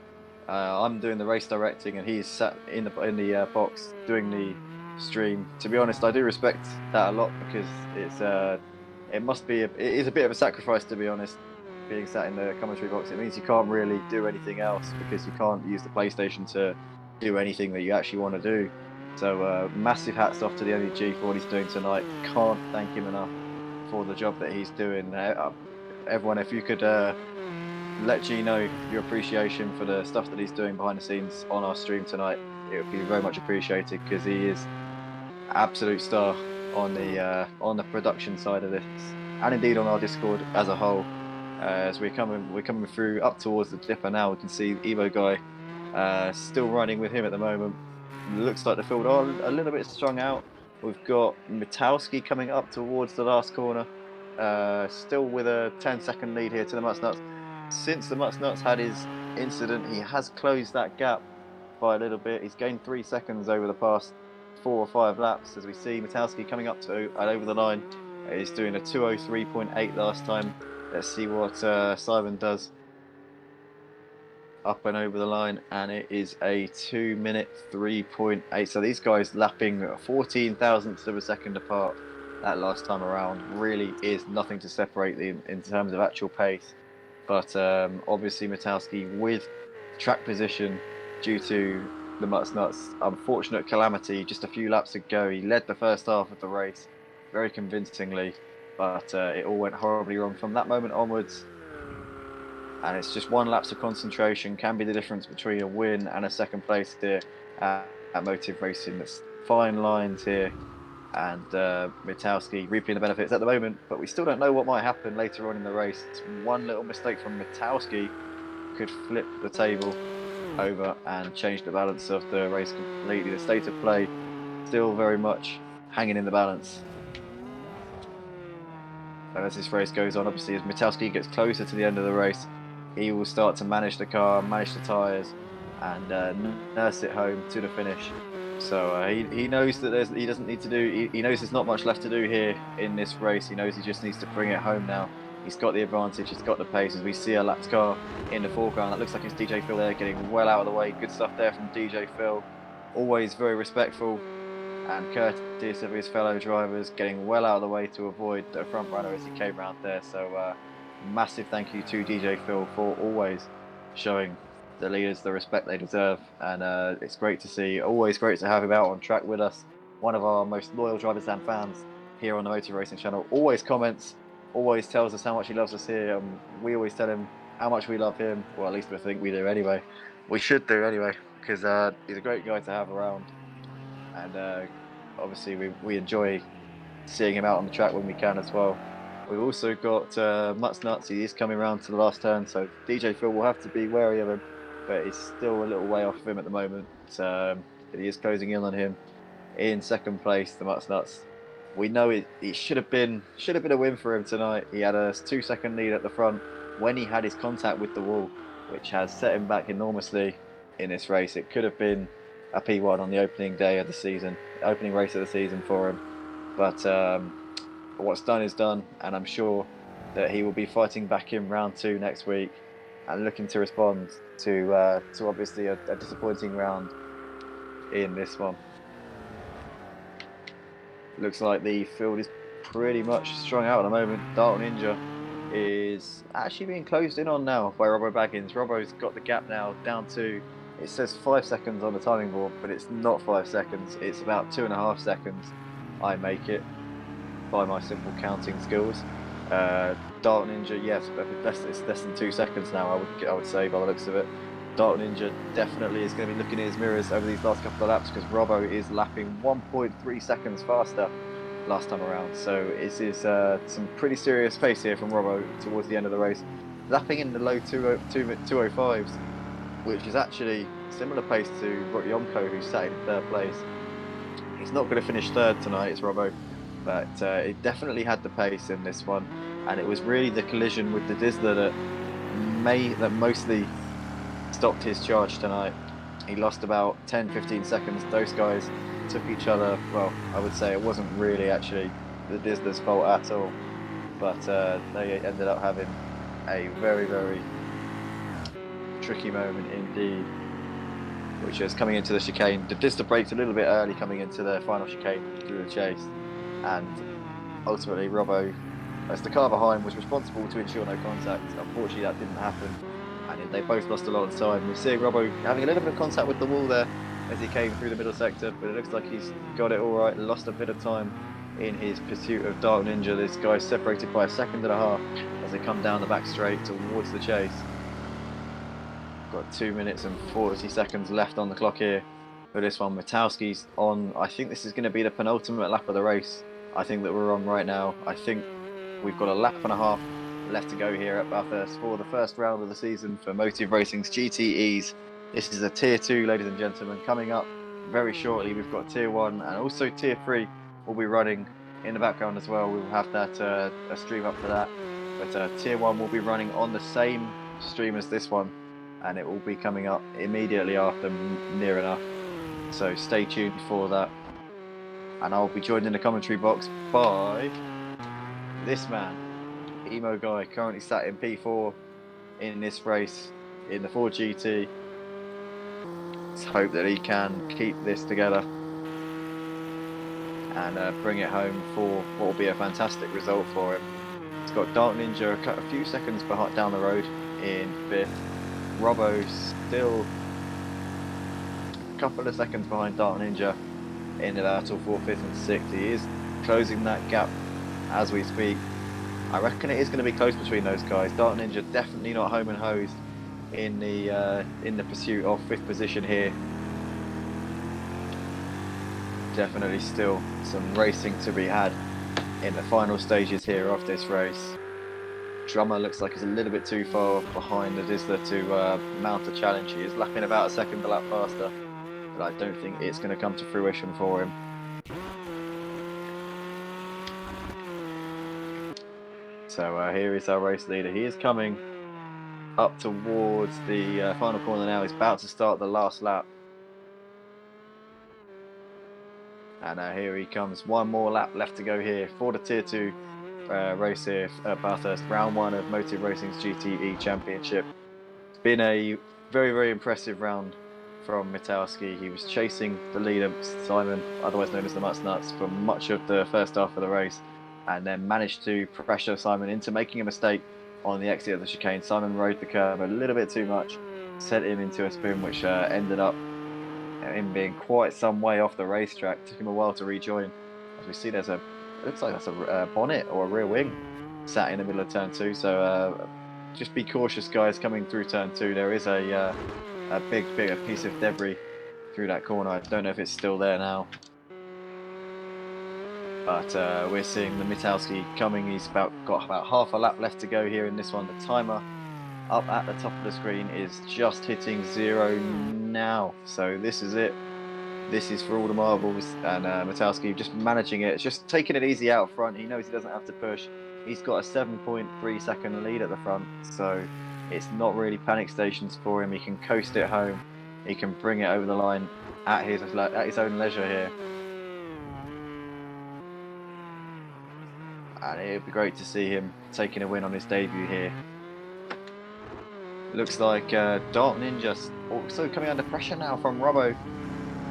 I'm doing the race directing, and he's sat in the box doing the stream. To be honest, I do respect that a lot, because it is a bit of a sacrifice, to be honest, being sat in the commentary box. It means you can't really do anything else, because you can't use the PlayStation to do anything that you actually want to do. So massive hats off to the Only G for what he's doing tonight. Can't thank him enough for the job that he's doing. Everyone, if you could let G know your appreciation for the stuff that he's doing behind the scenes on our stream tonight. It would be very much appreciated because he is absolute star on the production side of this, and indeed on our Discord as a whole. As we're coming through up towards the dipper now, we can see Evo guy still running with him at the moment. Looks like the field are a little bit strung out. We've got Mitowski coming up towards the last corner, still with a 10-second lead here to the Mutts Nuts. Since the Mutts Nuts had his incident, he has closed that gap by a little bit. He's gained 3 seconds over the past 4 or 5 laps. As we see Mitowski coming up to and over the line, he's doing a 2:03.8 last time. Let's see what Simon does up and over the line, and it is a 2-minute 3.8. So these guys lapping 14 thousandths of a second apart that last time around. Really is nothing to separate them in terms of actual pace. But obviously Mitowski with track position due to the Mutts Nuts unfortunate calamity just a few laps ago. He led the first half of the race very convincingly, but it all went horribly wrong from that moment onwards. And it's just one lapse of concentration can be the difference between a win and a second place here at Motive Racing. That's fine lines here, and Mitowski reaping the benefits at the moment, but we still don't know what might happen later on in the race. One little mistake from Mitowski could flip the table over and change the balance of the race completely. The state of play still very much hanging in the balance. And as this race goes on, obviously as Mitowski gets closer to the end of the race, he will start to manage the car, manage the tyres, and nurse it home to the finish. So he knows that he doesn't need to do. He knows there's not much left to do here in this race. He knows he just needs to bring it home now. He's got the advantage. He's got the pace. As we see a lapped car in the foreground, that looks like it's DJ Phil there, getting well out of the way. Good stuff there from DJ Phil. Always very respectful and courteous of his fellow drivers, getting well out of the way to avoid the front runner as he came round there. So massive thank you to DJ Phil for always showing the leaders the respect they deserve, and it's great to see, always great to have him out on track with us. One of our most loyal drivers and fans here on the Motor Racing channel. Always comments, always tells us how much he loves us here. We always tell him how much we love him, well at least we think we do anyway. We should do anyway, because he's a great guy to have around, and obviously we enjoy seeing him out on the track when we can as well. We've also got Mutts Nuts. He is coming around to the last turn, so DJ Phil will have to be wary of him, but he's still a little way off of him at the moment. But he is closing in on him in second place, the Mutts Nuts. We know it should have been a win for him tonight. He had a 2-second lead at the front when he had his contact with the wall, which has set him back enormously in this race. It could have been a P1 on the opening day of the season, opening race of the season for him, but what's done is done, and I'm sure that he will be fighting back in round 2 next week and looking to respond to obviously a disappointing round in this one. Looks like the field is pretty much strung out at the moment. Dalton Ninja is actually being closed in on now by Robbo Baggins. Robbo's got the gap now down to, it says 5 seconds on the timing board, but it's not 5 seconds. It's about 2.5 seconds, I make it, by my simple counting skills. Dalton Ninja, yes, but it's less than 2 seconds now, I would say, by the looks of it. Dalton Ninja definitely is going to be looking in his mirrors over these last couple of laps, because Robbo is lapping 1.3 seconds faster last time around. So this is some pretty serious pace here from Robbo towards the end of the race, lapping in the low 205s, which is actually similar pace to Yomko, who sat in third place. He's not going to finish third tonight, it's Robbo, but it definitely had the pace in this one, and it was really the collision with the Dizzler that mostly stopped his charge tonight. He lost about 10-15 seconds. Those guys took each other, well, I would say it wasn't really actually the Dizzler's fault at all, but they ended up having a very, very tricky moment indeed, which is coming into the chicane. The Dizzler braked a little bit early coming into the final chicane through the chase, and ultimately Robbo, as the car behind, was responsible to ensure no contact. Unfortunately that didn't happen, and they both lost a lot of time. We're seeing Robbo having a little bit of contact with the wall there as he came through the middle sector, but it looks like he's got it all right. Lost a bit of time in his pursuit of Dalton Ninja. This guy's separated by 1.5 seconds as they come down the back straight towards the chase. Got 2 minutes and 40 seconds left on the clock here for this one. Mitowski's on, I think this is going to be the penultimate lap of the race. I think that we're on right now. I think we've got a lap and a half left to go here at Bathurst for the first round of the season for Motive Racing's GTEs. This is a Tier 2, ladies and gentlemen. Coming up very shortly, we've got Tier 1 and also Tier 3 will be running in the background as well. We will have that a stream up for that. But Tier 1 will be running on the same stream as this one, and it will be coming up immediately after, near enough. So stay tuned for that. And I'll be joined in the commentary box by this man, Emo Guy, currently sat in P4 in this race in the Ford GT. Let's hope that he can keep this together and bring it home for what will be a fantastic result for him. He's got Dark Ninja a few seconds behind, down the road in 5th. Robbo still a couple of seconds behind Dark Ninja in the battle for 5th and 6th. He is closing that gap as we speak. I reckon it is going to be close between those guys. Dark Ninja definitely not home and hosed in the pursuit of 5th position here. Definitely still some racing to be had in the final stages here of this race. Drummer looks like he's a little bit too far behind the Dizzler to mount a challenge. He is lapping about a second a lap faster, but I don't think it's going to come to fruition for him. So here is our race leader. He is coming up towards the final corner now. He's about to start the last lap. And here he comes. One more lap left to go here for the Tier 2 race here at Bathurst. Round 1 of Motive Racing's GTE Championship. It's been a very, very impressive round from Mitowski. He was chasing the leader, Simon, otherwise known as the Mutts Nuts, for much of the first half of the race, and then managed to pressure Simon into making a mistake on the exit of the chicane. Simon rode the curve a little bit too much, sent him into a spin, which ended up him being quite some way off the racetrack. Took him a while to rejoin. As we see, it looks like that's a bonnet or a rear wing sat in the middle of turn 2. So just be cautious, guys, coming through turn 2. There is a big piece of debris through that corner. I don't know if it's still there now. But we're seeing the Mitowski coming. He's got about half a lap left to go here in this one. The timer up at the top of the screen is just hitting 0 now. So this is it. This is for all the marbles. And Mitowski just managing it. Just taking it easy out front. He knows he doesn't have to push. He's got a 7.3 second lead at the front. So it's not really panic stations for him. He can coast it home. He can bring it over the line at his own leisure here. And it would be great to see him taking a win on his debut here. Looks like Dark Ninja also coming under pressure now from Robbo.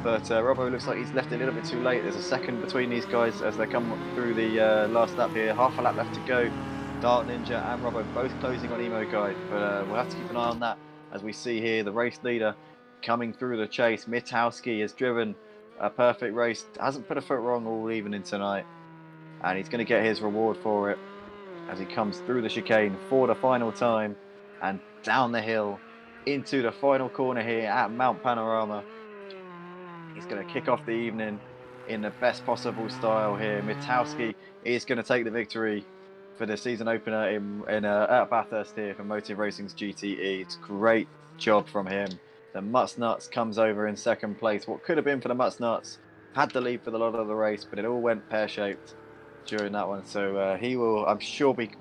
But Robbo looks like he's left it a little bit too late. There's a second between these guys as they come through the last lap here. Half a lap left to go. Dark Ninja and Robbo both closing on Emo Guide. But we'll have to keep an eye on that as we see here the race leader coming through the chase. Mitowski has driven a perfect race. Hasn't put a foot wrong all evening tonight. And he's going to get his reward for it as he comes through the chicane for the final time and down the hill into the final corner here at Mount Panorama. He's going to kick off the evening in the best possible style here. Mitowski is going to take the victory for the season opener at Bathurst here for Motive Racing's GTE. It's a great job from him. The Mutts Nuts comes over in second place. What could have been for the Mutts Nuts had the lead for the lot of the race, but it all went pear-shaped during that one. So he will, I'm sure, be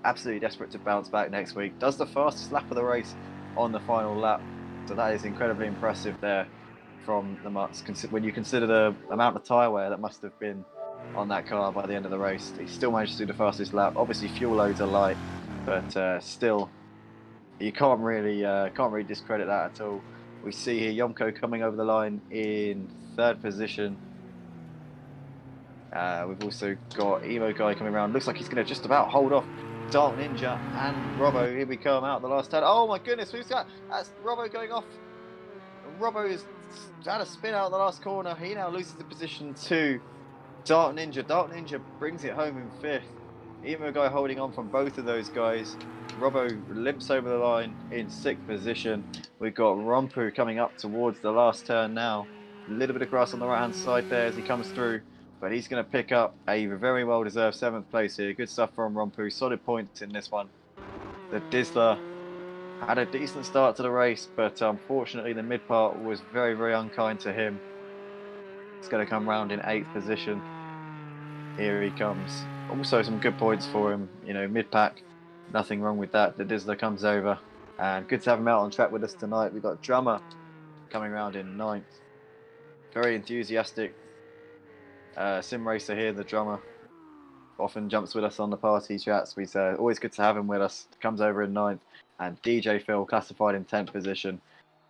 absolutely desperate to bounce back next week. Does the fastest lap of the race on the final lap. So that is incredibly impressive there from the Mutts. When you consider the amount of tyre wear that must have been on that car by the end of the race, he still managed to do the fastest lap. Obviously fuel loads are light, but still you can't really discredit that at all. We see here Yomko coming over the line in third position. We've also got Emo Guy coming around. Looks like he's going to just about hold off Dark Ninja and Robbo. Here we come out the last turn. Oh my goodness, who's that? That's Robbo going off. Robbo has had a spin out the last corner. He now loses the position to Dark Ninja. Dark Ninja brings it home in fifth. Emo Guy holding on from both of those guys. Robbo limps over the line in 6th position. We've got Rompu coming up towards the last turn now. A little bit of grass on the right hand side there as he comes through, but he's going to pick up a very well deserved 7th place here. Good stuff from Rompu, solid points in this one. The Dizzler had a decent start to the race, but unfortunately the mid part was very unkind to him. It's going to come round in 8th position. Here he comes. Also some good points for him, you know, mid pack, nothing wrong with that. The Dizzler comes over, and good to have him out on track with us tonight. We've got Drummer coming round in 9th. Very enthusiastic sim racer here, the Drummer. Often jumps with us on the party chats. We say always good to have him with us. Comes over in 9th. And DJ Phil classified in 10th position.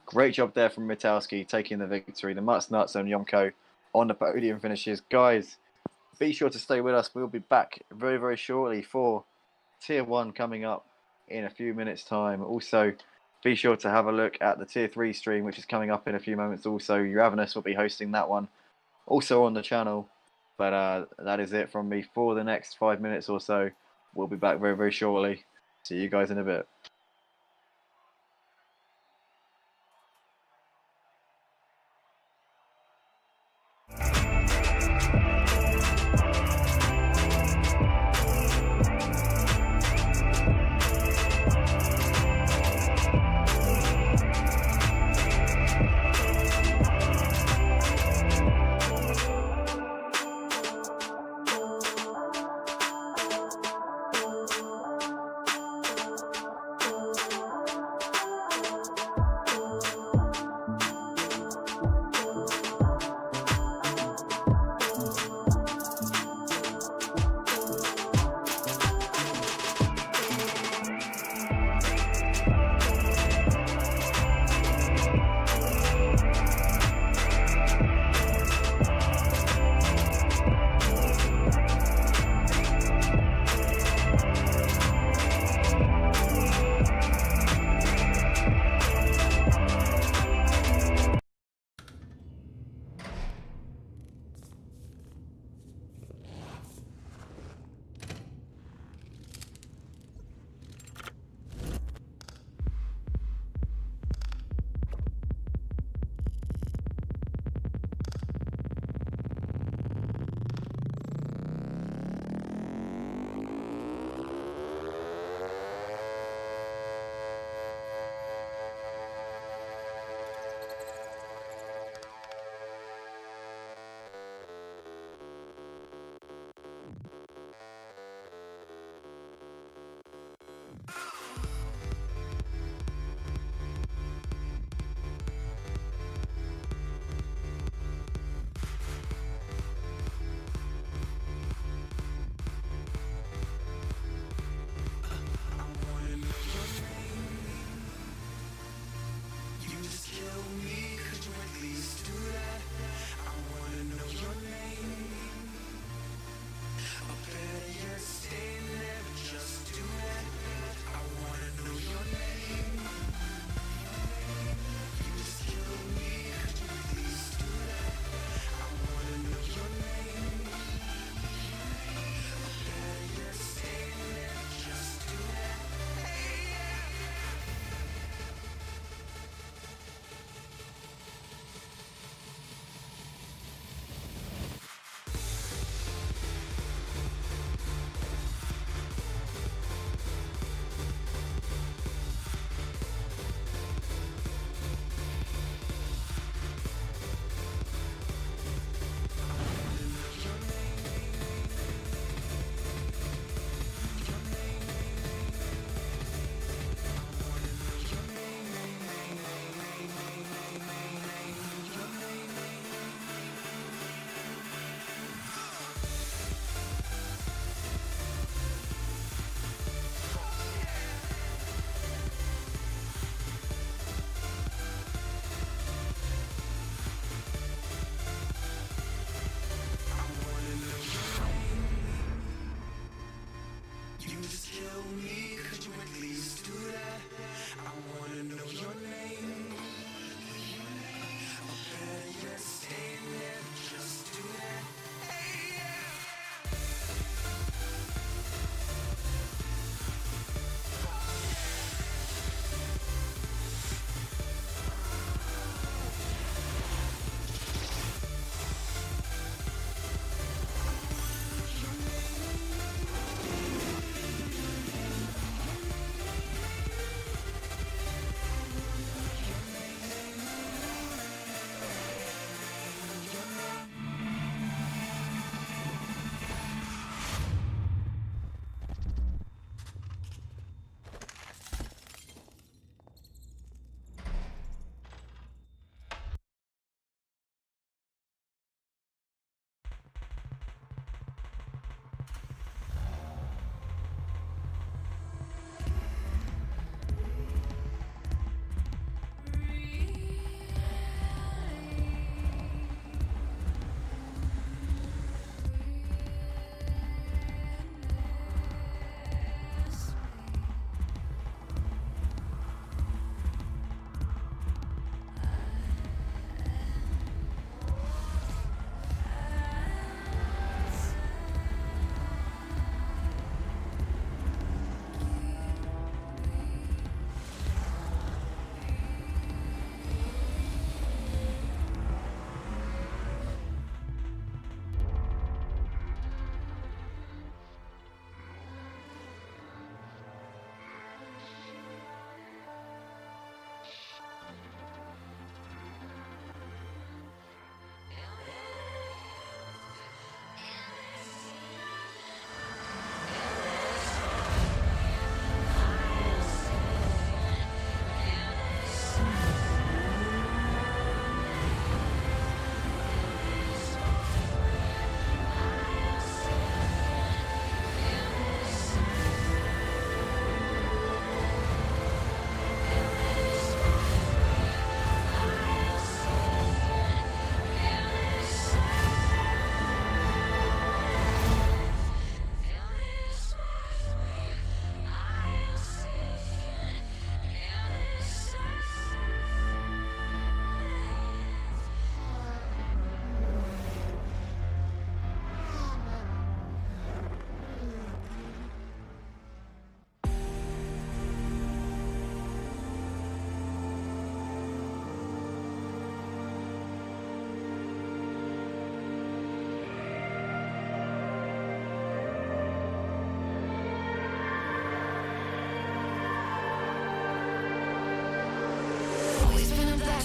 Great job there from Mitowski taking the victory. The Mutts Nuts and Yomko on the podium finishes. Guys, be sure to stay with us. We'll be back very shortly for Tier 1 coming up in a few minutes' time. Also, be sure to have a look at the Tier 3 stream, which is coming up in a few moments. Also, Ravenous will be hosting that one also on the channel. But that is it from me for the next 5 minutes or so. We'll be back very shortly. See you guys in a bit.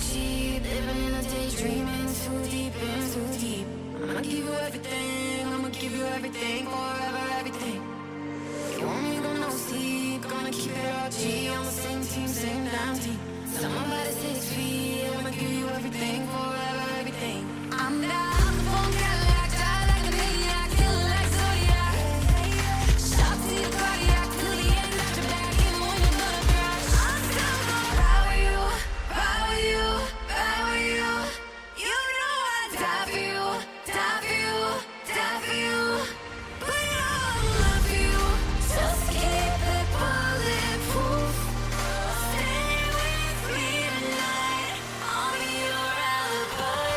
sheep, living in a daydream, in too deep, in too deep. I'ma give you everything, I'ma give you everything, forever everything. You want me to go no sleep, gonna keep it all G, on the same team, same damn team. Someone by the 6 feet, I'ma give you everything, forever everything. I'm down for Cadillac, die like a maniac, kill like Zodiac. Shot to your cardiac, till the end of your back, even when you're gonna crash. I'm still gonna ride with you, ride with you, ride with you. You know I'd die for you, die for you, die for you. Put it all on love for you, just keep it bulletproof. Stay with me tonight, I'll be your alibi.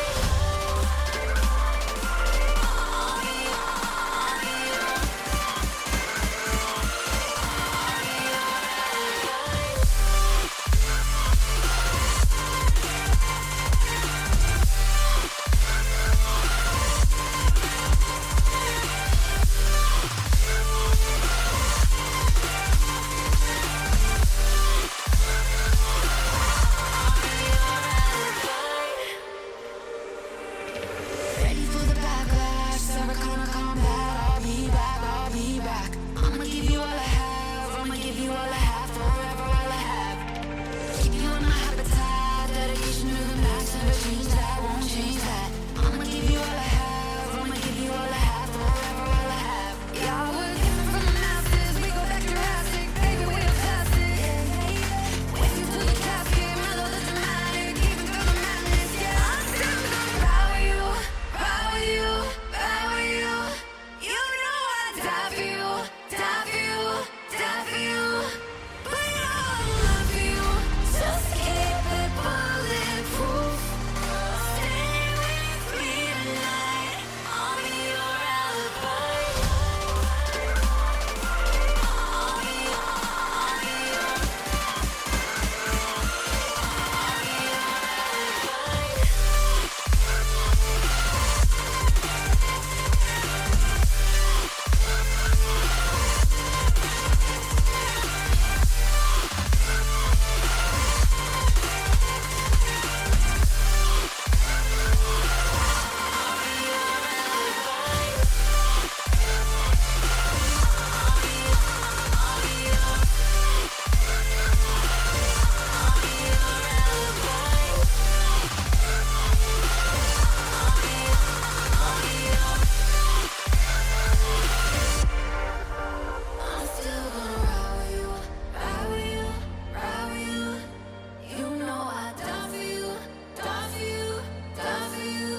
Ready for the backlash, Sarah Connor combat. I'll be back, I'll be back. I'ma give you all I have, I'ma give you all I have, forever all I have. Keep you in my habitat, dedication to the max, never change that, won't change that. I'ma give you all I have, I'ma give you all I have, forever all I have. Yeah, we're different from the masses, we go back Jurassic, baby, we're plastic. With you to the casket, mellow the dramatic, even through the madness, yeah. I'm still gonna ride with you, ride with you, ride with you. You know I'd die for you, die for you, die for you. Put it all on love for you, just keep it bulletproof. Stay with me tonight, I'll be your alibi. I'm still gonna ride with you, ride with you, ride with you. You know I'd die for you, die for you, die for you.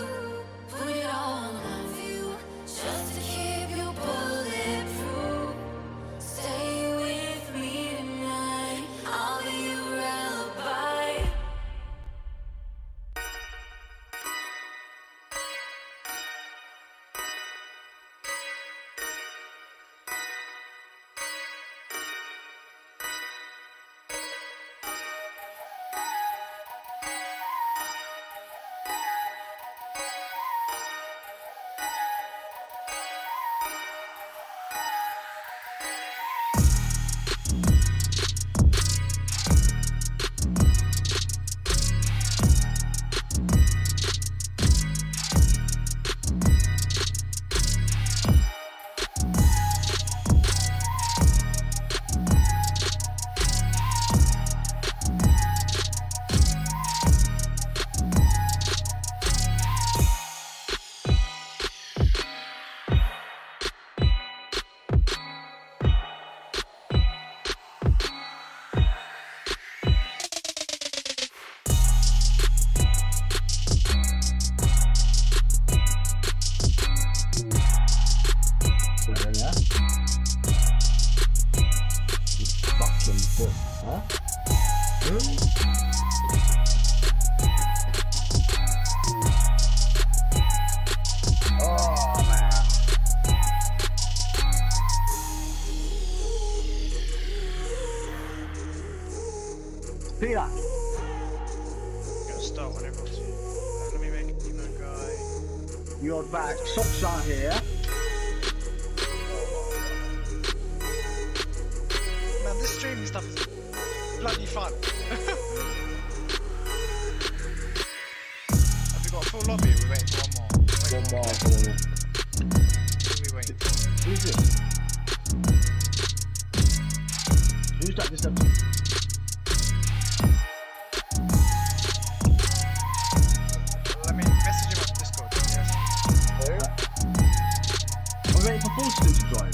Put it all on line for you, just to keep you bulletproof. Stay with me tonight, I'll be your alibi. Peter, Gotta start when everyone's here. Let me make a new guy. you're back. Socks are here. Man, this streaming stuff is bloody fun. full lobby? We're waiting for one more. One more. Who are we waiting for? Who's it? Who's that deception? Let me message him on Discord. Yes. I'm waiting for Fulton to join.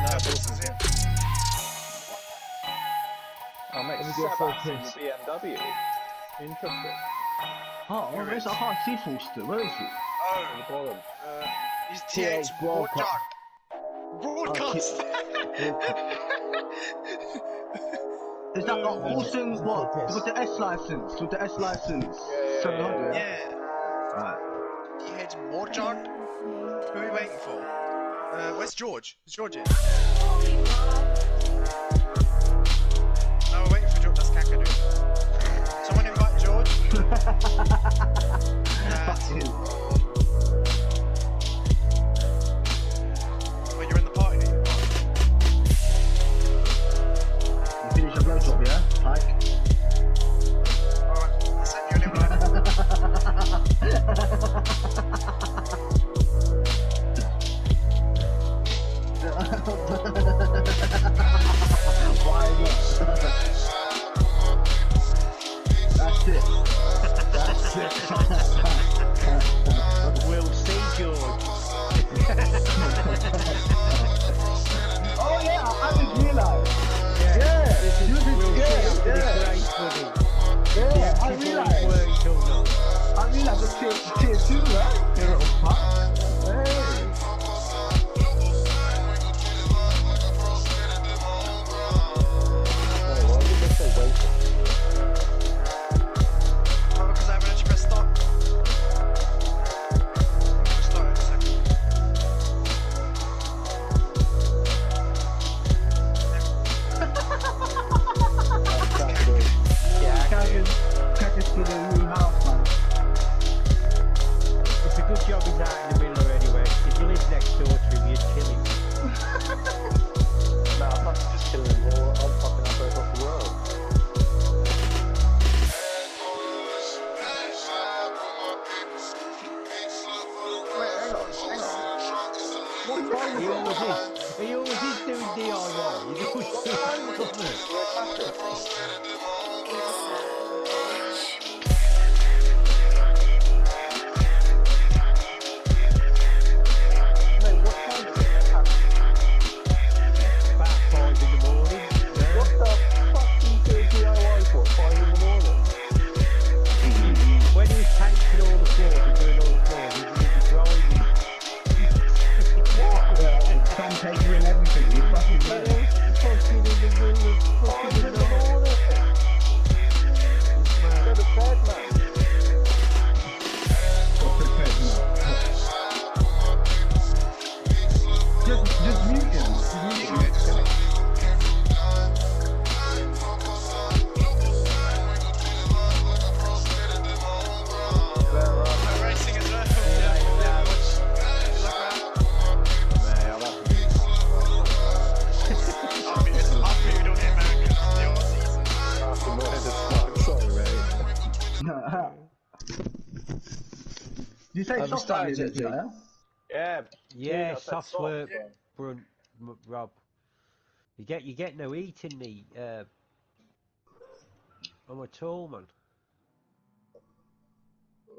No, Fulton's in. I'll make Let me Sebas get full in Chris. the BMW. Interesting. Oh, where's I can't see Fulton. Where is he? Oh, No problem. he's TH TH broadcast. Broadcast. Is that not Fulton's what? With the S license. With the S license. 700. Yeah. Right. TH Broadcast. Who are we waiting for? Where's George? Is George in? No, we're waiting for George. That's Kakadu. Someone invite George. Fuck him. Well, you're in the party. You finish your blowjob, yeah? Pike? Alright, I'll send you an invite. Why not? That's it. That's it. We'll see, George. Oh yeah, I didn't realise. Yeah, you did We'll see good. after this Yeah, race, buddy. yeah, I People realised. worked or not. I realised it's tier 2, right? You little fuck. Hey. Oh, because I haven't actually pressed start. We'll start in a second. Cactus to the new house, man. It's a good job he's out in the middle or anyway. If you lived next door to him, you'd kill him. No, I'm not just killing them all. I'm fucking up across the world. He always is. He always is doing DIY. He's always doing something. Mate, what time is it? About 5 in the morning. What the fuck do you do DIY for? 5 in the morning? When he was painting all the floors and doing all the floors, he'd be grinding. Sandpaper and everything, you fucking mad. Fucking in the middle of fucking the night. Go to bed, man. Just mute him. Just mute him. We're racing as well. Yeah, watch. Good luck, man. I'll be on the Americans, the Aussies. Sorry, mate. Did you say Have you soft started landing, yet, Jake? yeah? Yeah, that's soft soft, work, yeah. Rob. You get no heat in the. I'm a tall man.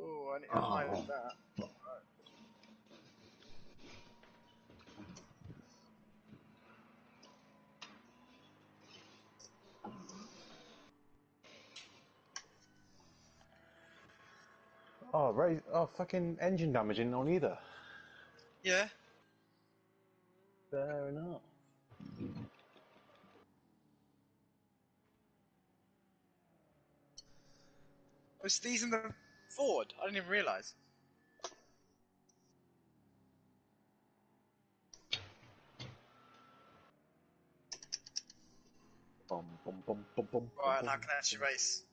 Oh, I need to highlight that. Oh, right. Oh, fucking engine damaging on either. Yeah. Fair enough. Was Steve's in the Ford? I didn't even realise. Bum, bum, bum, bum, bum, Right, bum, now I can actually race.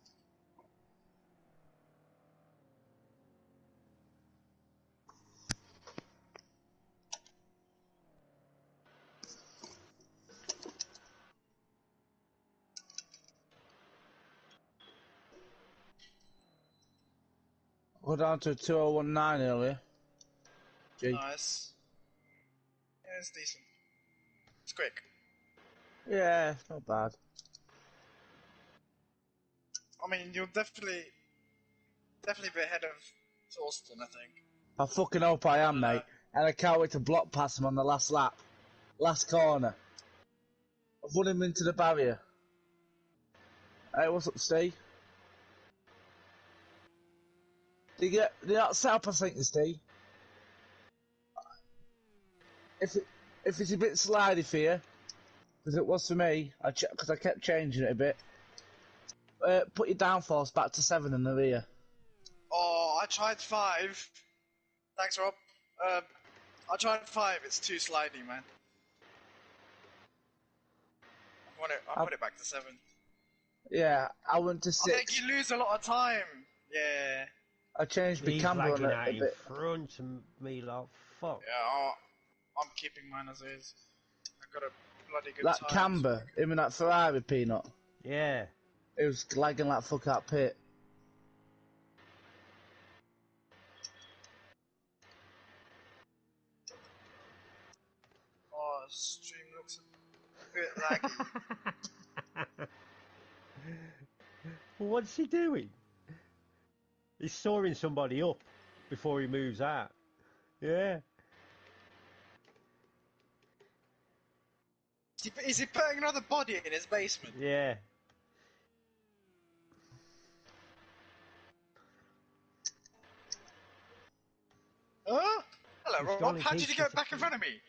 Got down to 2019 earlier. Gee. Nice. Yeah, it's decent. It's quick. Yeah, not bad. I mean, you'll definitely be ahead of Thorsten, I think. I fucking hope I am, mate. And I can't wait to block past him on the last lap. Last corner. I've run him into the barrier. Hey, what's up, Steve? Did you not set up, I think, Steve? If it's a bit slidey for you, because it was for me, because I kept changing it a bit, put your downforce back to 7 in the rear. Oh, I tried 5. Thanks, Rob. I tried 5. It's too slidey, man. I put it back to 7. Yeah, I went to 6. I think you lose a lot of time. Yeah. I changed my He's camera on lagging it out a in bit. front of me like fuck. Yeah, I'm keeping mine as is. I've got a bloody good That time. camber, him and that Ferrari peanut, Yeah. it was lagging like fuck out pit. Oh, the stream looks a bit laggy. What's he doing? He's soaring somebody up before he moves out. Yeah. Is he putting another body in his basement? Yeah. Huh? Hello, He's Rob. gone How in did you pieces. get back in front of me?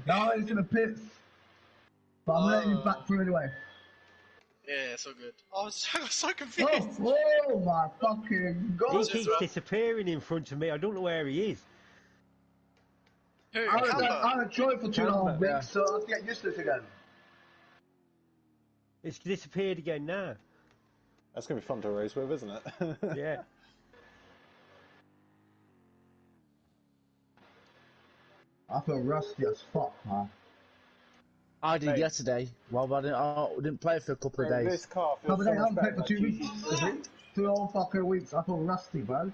No, it's in the pits. But I'm letting you back through anyway. Yeah, it's all good. I was so confused. Oh my fucking god! He keeps disappearing in front of me. I don't know where he is. Who? I Camber? haven't joined for 2.5 Camber, weeks, yeah. so I have to get used to this again. It's disappeared again now. That's going to be fun to race with, isn't it? Yeah. I feel rusty as fuck, man. I did Mate. yesterday. Well, I didn't play for a couple of days. This car feels But so I much haven't better played for than 2 that weeks. 2 whole fucking weeks. I feel rusty, bro.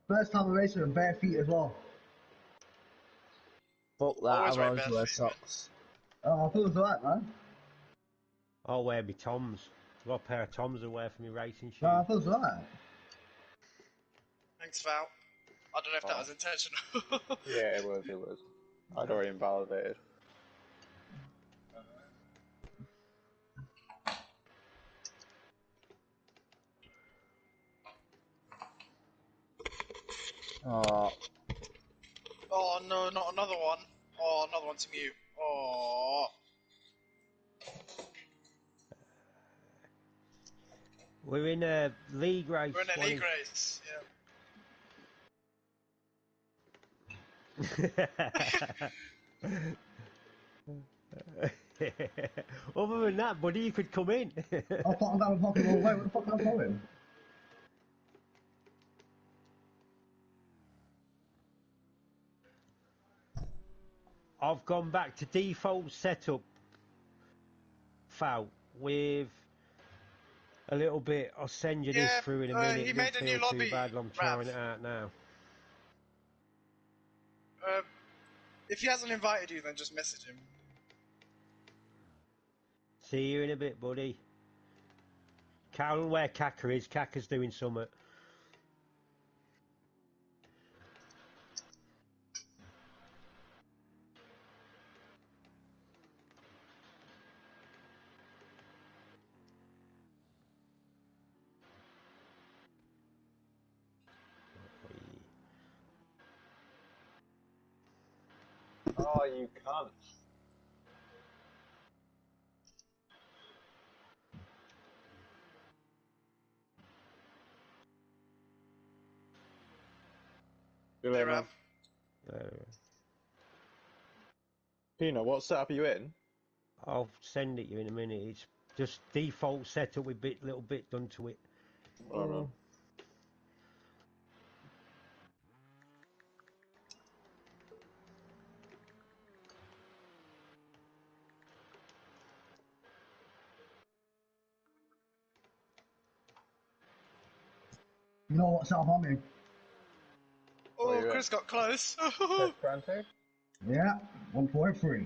First time I'm racing with bare feet as well. Fuck that, Always I've wear always bare wear feet, socks. Oh, I thought it was alright, man. I'll wear my Toms. I've got a pair of Toms to wear for my racing shoes. No, I thought it was alright. Thanks, Val. I don't know if that was intentional. Yeah, it was. I'd already invalidated. Oh, Oh no, not another one. Oh, another one to mute. Oh. We're in a league race. We're in a league race, Other than that, buddy, you could come in. I thought that was fucking all right. Where the fuck am I going? I've gone back to default setup, Fal, with a little bit. I'll send you this Yeah, through in a he minute. It made doesn't a new feel too lobby, bad. I'm trying it out now. If he hasn't invited you, then just message him. See you in a bit, buddy. Can't where Kaka is. Kaka's doing something. Oh, you can't. Good Hey, luck, man. Rav. Pino, what setup are you in? I'll send it you in a minute. It's just default setup with little bit done to it. Alright. You know what's up on me? Oh, Chris got close. Test granted. Yeah, 1.3.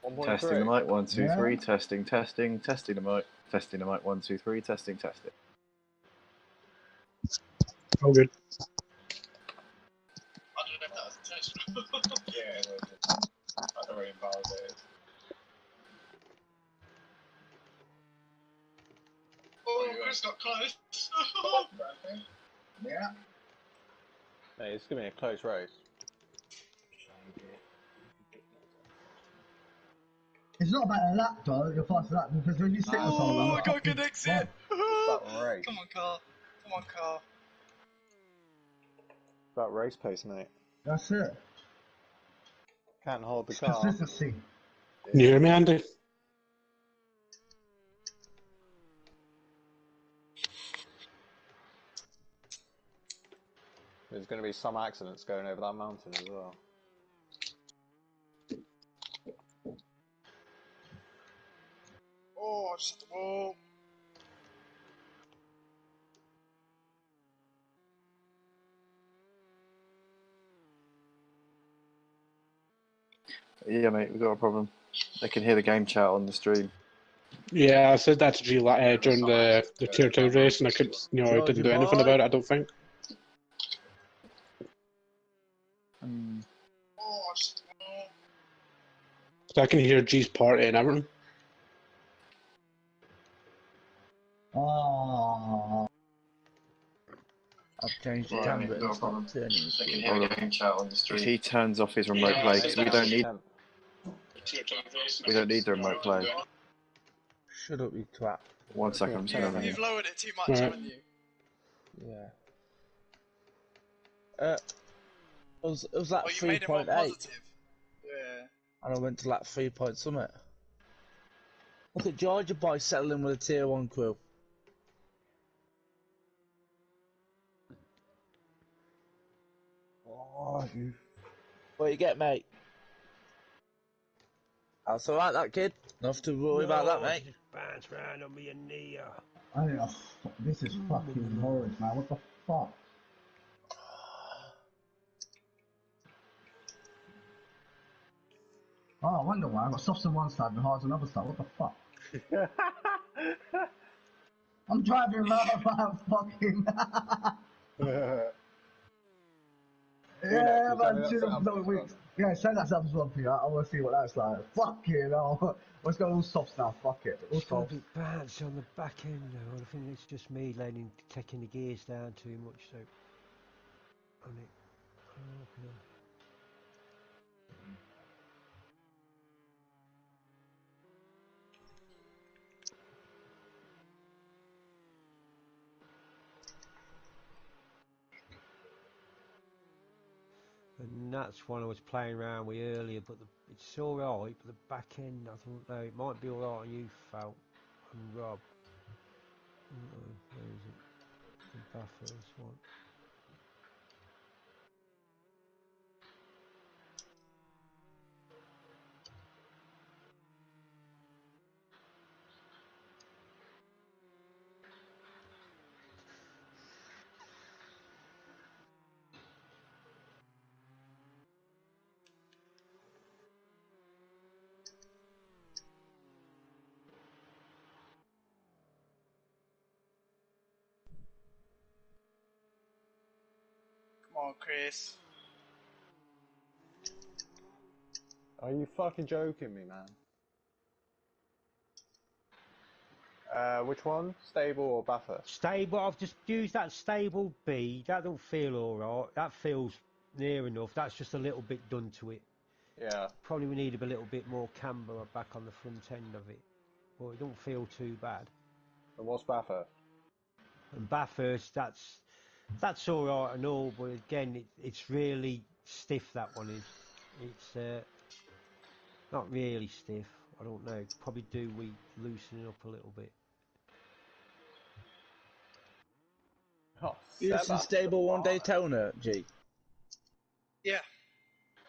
1.3. Testing the mic, 1, 2, Yeah. 3. Testing, testing, testing the mic. Testing the mic, 1, 2, 3. Testing, testing. Oh, good. I don't know if that was a test. Yeah, it was. I don't really validate. Oh, Chris got close. Yeah. Hey, it's gonna be a close race. It's not about a lap though, your fast lap, because when you sit on someone, Oh, you're I got a fucking- good exit. It's about race. Come on, car. Come on, car. It's about race pace, mate. That's it. Can't hold the It's car. consistency. Can you hear me, Andy? There's going to be some accidents going over that mountain as well. Oh, I just hit the wall. Yeah, mate, we've got a problem. They can hear the game chat on the stream. Yeah, I said that to G during the Tier 2 race, and I couldn't, I Georgie didn't do anything boy. about it, I don't think. Oh, I just hit the wall. So I can hear G's party and everything. Oh. I've changed the Yeah, camera no and problem. stopped turning. They can hear the game chat on the stream. If he turns off his remote play, because we don't need the remote play. Shut up, you twat. 1 second, I'm just going to You've lowered it too much, Right. haven't you? Yeah. Was that Oh, you made it more 3.8? positive. Yeah. And I went to like 3 point summit. Look at Georgia boy settling with a tier 1 crew. Oh, you. What you get, mate? That's alright, that kid. Enough to worry about that, mate. Just bounce round on me and knee. This is fucking horrid, man. What the fuck? Oh, I wonder why. I've got softs on one side and hards on the other side. What the fuck? I'm driving around fucking. Yeah, man, yeah, send that stuff as well for you. I want to see what that's like. Fuck you know. Let's go all softs now. Fuck it. All It's got a softs. bit bounce on the back end though. I think it's just me taking the gears down too much. So on it. Oh, no. And that's one I was playing around with earlier, but it's alright, but the back end, I don't know, it might be alright on you, Felt, and Rob. Where is it? The Bathurst one. Come on, Chris. Are you fucking joking me, man? Which one? Stable or Bathurst? Stable, I've just used that stable B, that don't feel alright, that feels near enough, that's just a little bit done to it. Yeah. Probably we need a little bit more camber back on the front end of it, but it don't feel too bad. And what's Bathurst? And Bathurst, that's alright and all, but again, it's really stiff, that one is. It's not really stiff, I don't know, probably do we loosening up a little bit. Oh, You some stable one Daytona, G. Yeah.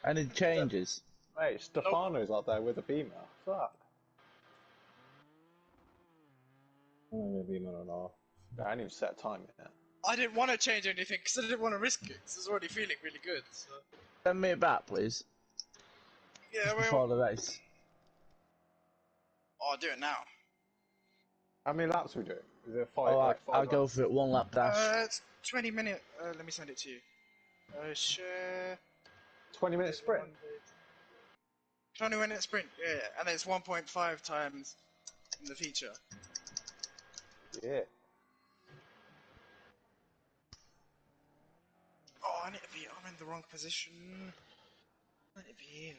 Any changes? Mate, Stefano's out there with a beamer. Fuck. I don't know, beamer or not. I haven't even set time yet. I didn't want to change anything because I didn't want to risk it. 'Cause I was already feeling really good. So. Send me it back, please. Yeah, Just well. before the race. Oh, I'll do it now. How many laps we do? Is it five? Alright, Like five I'll go laps? for it. 1 lap dash. It's 20 minute. Let me send it to you. Share. 20-minute sprint. 20-minute sprint. Yeah, and it's 1.5 times in the feature. Yeah. Oh, I need to be. I'm in the wrong position. I need to be here.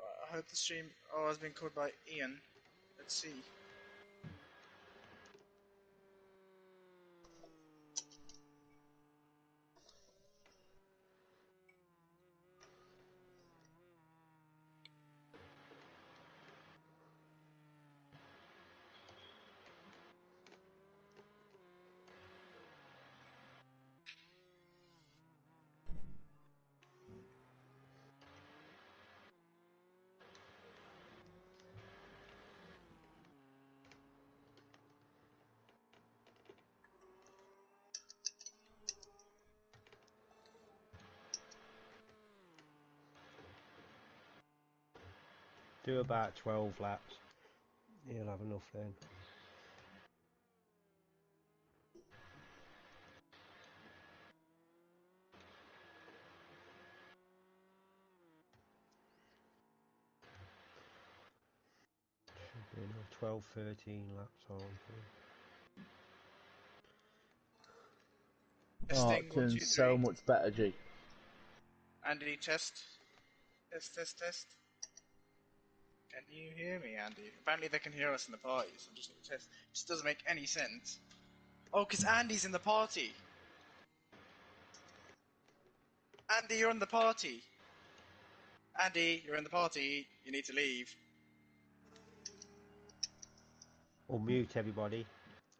I hope the stream. Oh, has been called by Ian. Let's see. Do about 12 laps. You'll have enough then. Should be enough. 12, 13 laps on. Oh, Testing, it 1, 2, turns 3. so much better, G. Andy, test. Test. Can you hear me, Andy? Apparently they can hear us in the party, so I'm just going to test. This doesn't make any sense. Oh, because Andy's in the party. Andy, you're in the party. Andy, you're in the party. You need to leave. Unmute everybody.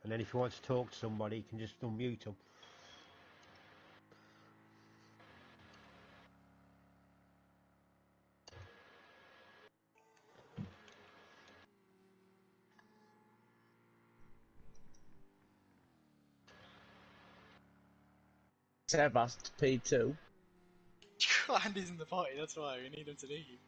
And then if you want to talk to somebody, you can just unmute them. Sebas P2. Andy's in the party, that's why we need him to leave.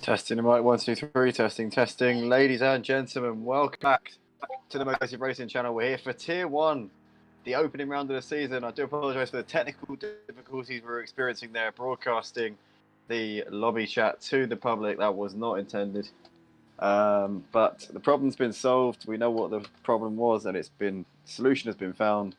Testing the mic, 1, 2, 3, testing. Ladies and gentlemen, welcome back to the Motive Racing channel. We're here for Tier 1, the opening round of the season. I do apologise for the technical difficulties we're experiencing there, broadcasting the lobby chat to the public. That was not intended. But the problem's been solved. We know what the problem was, and solution has been found.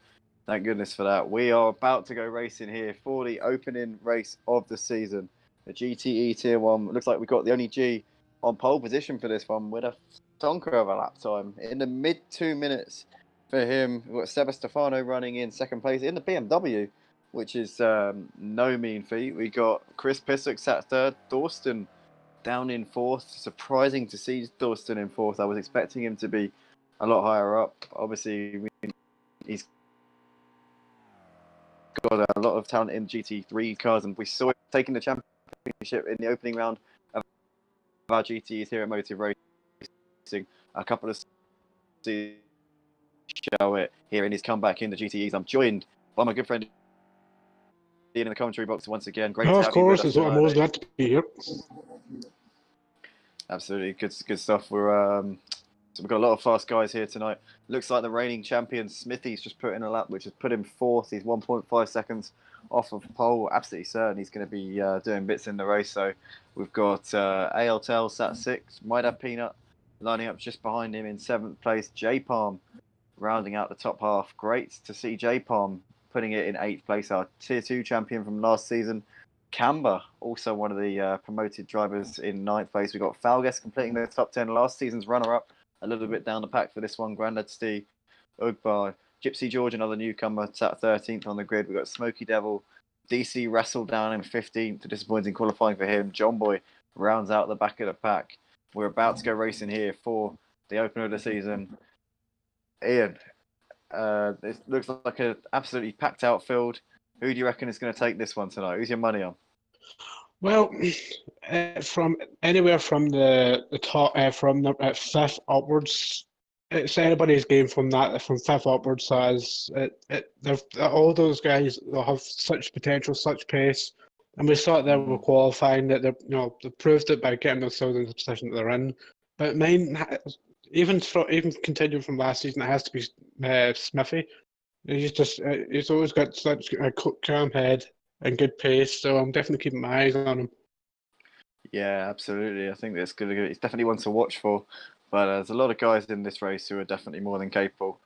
Thank goodness for that. We are about to go racing here for the opening race of the season. The GTE Tier 1. It looks like we've got the only G on pole position for this one with a stonker of a lap time. In the mid 2 minutes for him, we've got Sebastefano running in second place in the BMW, which is no mean feat. We got Chris Pissock sat third, Thorsten down in fourth. Surprising to see Thorsten in fourth. I was expecting him to be a lot higher up. Obviously, he's got a lot of talent in GT3 cars, and we saw him taking the championship in the opening round of our GTEs here at Motive Racing. A couple of seasons show it here in his comeback in the GTEs. I'm joined by my good friend in the commentary box once again. Great Oh, to of have you with course, us I'm tonight, always mate. glad to be here. Absolutely, good stuff. So we've got a lot of fast guys here tonight. Looks like the reigning champion Smithy's just put in a lap, which has put him fourth. He's 1.5 seconds off of pole. Absolutely certain he's going to be doing bits in the race. So we've got ALTL sat 6, Might Have Peanut lining up just behind him in 7th place. J Palm rounding out the top half. Great to see J Palm putting it in 8th place, our Tier 2 champion from last season. Camber, also one of the promoted drivers in 9th place. We've got Falgas completing the top 10, last season's runner-up. A little bit down the pack for this one. Grandad Steve, Ugbar, Gypsy George, another newcomer, sat 13th on the grid. We've got Smoky Devil, DC Wrestle down in 15th. Disappointing qualifying for him. John Boy rounds out the back of the pack. We're about to go racing here for the opener of the season. Ian, it looks like an absolutely packed out field. Who do you reckon is going to take this one tonight? Who's your money on? Well, from anywhere from the top, from the 5th upwards, it's anybody's game from 5th upwards. As all those guys, they'll have such potential, such pace, and we saw it there with qualifying that they proved it by getting themselves in the position that they're in. But mine, even continuing from last season, it has to be Smithy. He's always got such a calm head and good pace, so I'm definitely keeping my eyes on him. Yeah, absolutely. I think it's good. It's definitely one to watch for. But there's a lot of guys in this race who are definitely more than capable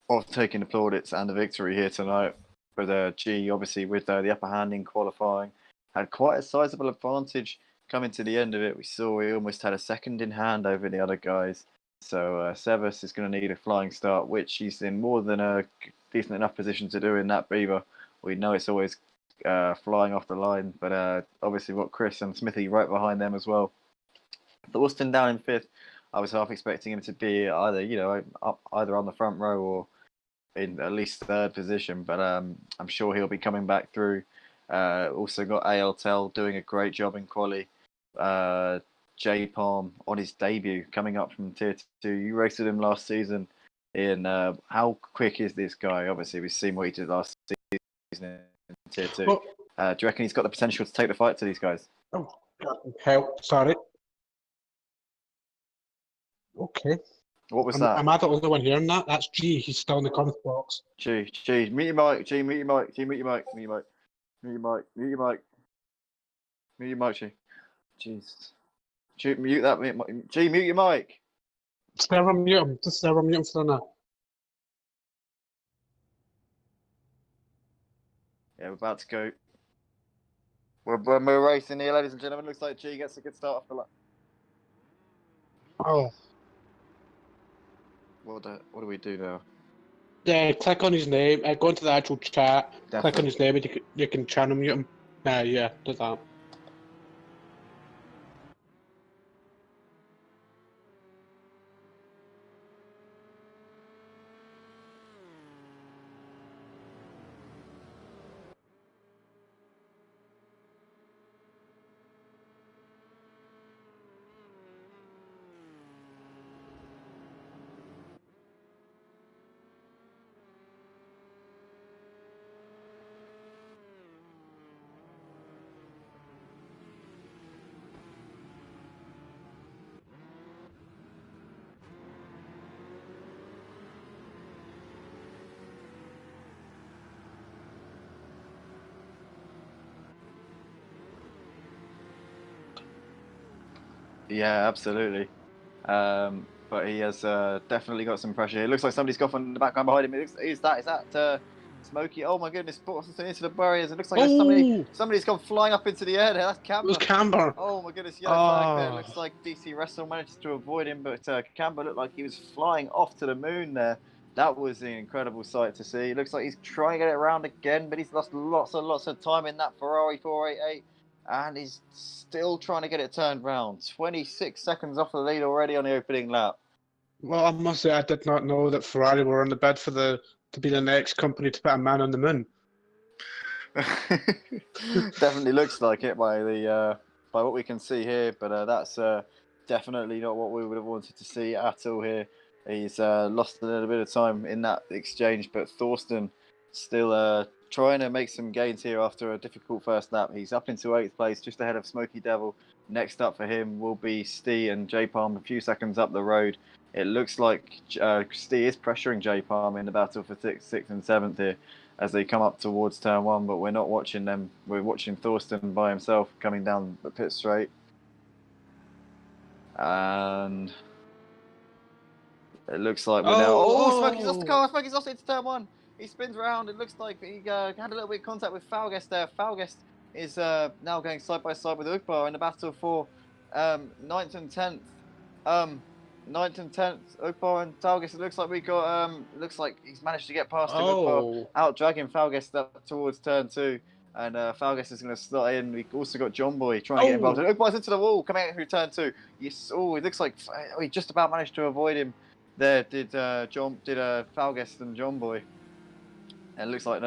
of taking the plaudits and the victory here tonight. But G, obviously, with the upper hand in qualifying, had quite a sizable advantage coming to the end of it. We saw he almost had a second in hand over the other guys. So Severs is going to need a flying start, which he's in more than a decent enough position to do in that Beaver. We know it's always flying off the line, but obviously got Chris and Smithy right behind them as well. Thorsten down in 5th. I was half expecting him to be either on the front row or in at least 3rd position, but I'm sure he'll be coming back through. Also got ALTL doing a great job in quali. J Palm on his debut coming up from Tier 2. You raced with him last season. In how quick is this guy? Obviously, we've seen what he did last season in Tier 2. Well, do you reckon he's got the potential to take the fight to these guys? Oh, help! Sorry. Okay. What was that? Am I the only one hearing that? That's G. He's still in the comment box. G, mute your mic. G, mute your mic. G, mute your mic. Mute your mic. Mute your mic. Mute your mic. Mute your mic, G. Jesus. G, mute that. G, mute your mic. Sarah, mute him. Just Sarah, mute him for now. Yeah, we're about to go. We're racing here, ladies and gentlemen. Looks like G gets a good start off the lap. Oh. What do we do now? Yeah, click on his name. Go into the actual chat. Definitely. Click on his name, and you can channel mute him. Yeah, do that. Yeah, absolutely. But he has definitely got some pressure. It looks like somebody's got in the background behind him. Is that Smokey? Oh my goodness! Put something into the barriers. It looks like somebody's gone flying up into the air there. That's Camber. It was Camber. Oh my goodness! Yellow flag there. It looks like DC Wrestle managed to avoid him, but Camber looked like he was flying off to the moon there. That was an incredible sight to see. It looks like he's trying to get it around again, but he's lost lots of time in that Ferrari 488. And he's still trying to get it turned round. 26 seconds off the lead already on the opening lap. Well, I must say I did not know that Ferrari were on the bid to be the next company to put a man on the moon. Definitely looks like it by what we can see here, but that's definitely not what we would have wanted to see at all here. He's lost a little bit of time in that exchange, but Thorsten still trying to make some gains here after a difficult first lap. He's up into 8th place, just ahead of Smoky Devil. Next up for him will be Stee and J Palm a few seconds up the road. It looks like Stee is pressuring J Palm in the battle for 6th and 7th here as they come up towards turn 1, but we're not watching them. We're watching Thorsten by himself coming down the pit straight. And it looks like we're now... Oh, Smokey's lost the car! Smokey's lost it into turn 1! He spins around. It looks like he had a little bit of contact with Falguest there. Falguest is now going side by side with Ugbar in the battle for 9th and 10th. 9th and 10th, Ugbar and Falguest. It looks like we got. Looks like he's managed to get past him. Ugbar out dragging Falguest up towards turn 2, and Falguest is going to slot in. We also got John Boy trying to get involved. And Ugbar's into the wall, coming out through turn 2. Yes. Oh, it looks like he just about managed to avoid him. There did Falguest and John Boy. And it looks like